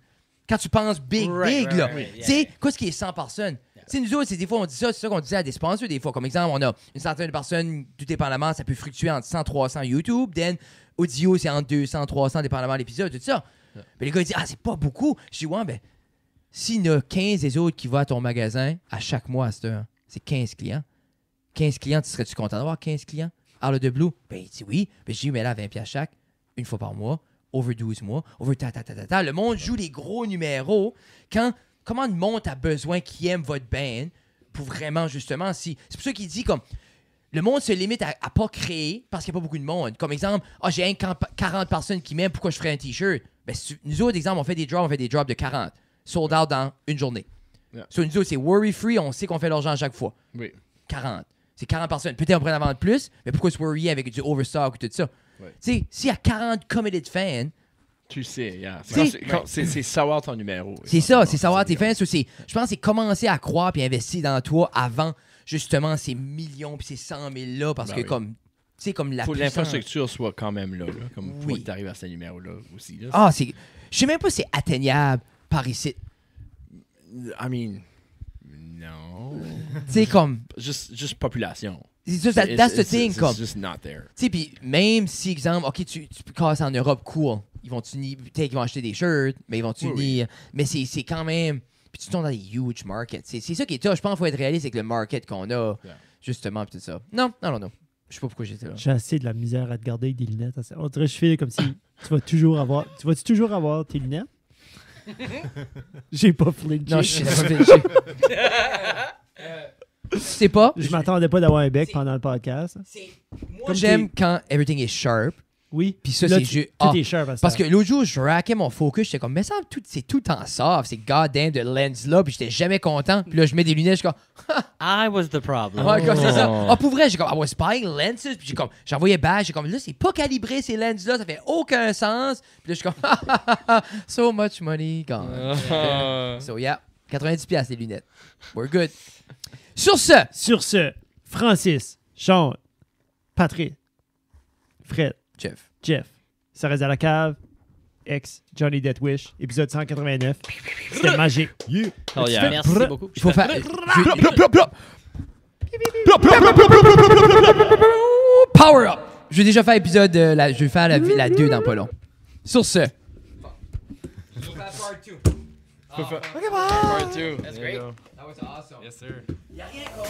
Quand tu penses big, là. right, Tu sais, quoi ce qui est 100 personnes? Tu sais, nous autres, c'est des fois, on dit ça, c'est ça qu'on disait à des sponsors des fois. Comme exemple, on a une centaine de personnes, tout dépendamment, ça peut fluctuer entre 100 300 YouTube. Then, audio, c'est entre 200 300, dépendamment de l'épisode, tout ça. Mais les gars, ils disent, c'est pas beaucoup. Je dis, ouais, ben, s'il y en a 15 des autres qui vont à ton magasin à chaque mois à cette heure, c'est 15 clients. 15 clients, tu serais-tu content d'avoir 15 clients? Out of the blue? Ben, il dit oui. Ben, je dis, mais là, 20$ chaque, une fois par mois, over 12 mois, over ta. Le monde joue les gros numéros. Comment le monde a besoin qui aime votre band pour vraiment, justement, si. C'est pour ça qu'il dit comme. Le monde se limite à pas créer parce qu'il n'y a pas beaucoup de monde. Comme exemple, j'ai 40 personnes qui m'aiment, pourquoi je ferais un t-shirt? Ben, nous autres, exemple, on fait des drops de 40. Sold out dans une journée. Yeah. So, nous autres, c'est worry-free, on sait qu'on fait l'argent à chaque fois. Oui. 40. C'est 40 personnes. Peut-être on pourrait en vendre plus, mais pourquoi se worry avec du overstock ou tout ça? Ouais. Tu sais, s'il y a 40 committed fans, Tu sais, yeah. C'est- C'est savoir ton numéro. c'est ça, c'est savoir tes fans. So, je pense que c'est commencer à croire et investir dans toi avant, justement, ces millions puis ces 100 000 là, parce Ben que oui. comme, tu sais, comme la Faut que puissance- l'infrastructure soit quand même là. Comme Oui. faut que tu arrives à ce numéro-là aussi. Là. Ah, c'est... Je sais même pas si c'est atteignable par ici. I mean, no. Tu sais, comme... Juste population. C'est ça, that's the thing, comme... It's just not there. Tu sais, puis même si, exemple, OK, tu peux casser en Europe, cool. Ils vont peut-être qu'ils vont acheter des shirts, mais ils vont unir. Mais c'est quand même... Puis tu tombes dans des huge markets. C'est ça qui est tough. Je pense qu'il faut être réaliste avec le market qu'on a, justement, puis tout ça. Non. Je sais pas pourquoi j'étais là. J'ai assez de la misère à te garder avec des lunettes. On dirait que je fais comme si tu vas toujours avoir tes lunettes? J'ai pas flinché. Non, je sais Tu sais pas? Je m'attendais pas d'avoir un bec pendant le podcast. Moi, Comme j'aime quand everything is sharp. Oui. Puis ça, Là, c'est juste... Tout est cher Parce que l'autre jour, je rackais mon focus, j'étais comme, mais ça, c'est tout en soft, ces goddamn de lens-là, puis j'étais jamais content. Puis là, je mets des lunettes, je suis comme, I was the problem. ouais, comme c'est ça. Ah, pour vrai, j'ai comme, I was buying lenses, puis j'envoyais back, j'ai comme, là, c'est pas calibré ces lens-là, ça fait aucun sens. Puis là, je suis comme, so much money gone. So, yeah, 90$ les lunettes. We're good. Sur ce, Francis, Sean, Patrick, Fred, Jeff, ça reste à la cave, ex Johnny Deathwish, épisode 189. C'était magique. Hell yeah. Merci beaucoup. il faut faire... Power up! Je vais déjà faire l'épisode, je vais faire la 2 dans pas long. Sur ce. Part two. That's great. That was awesome. Yes, sir. Y'a rien, quoi.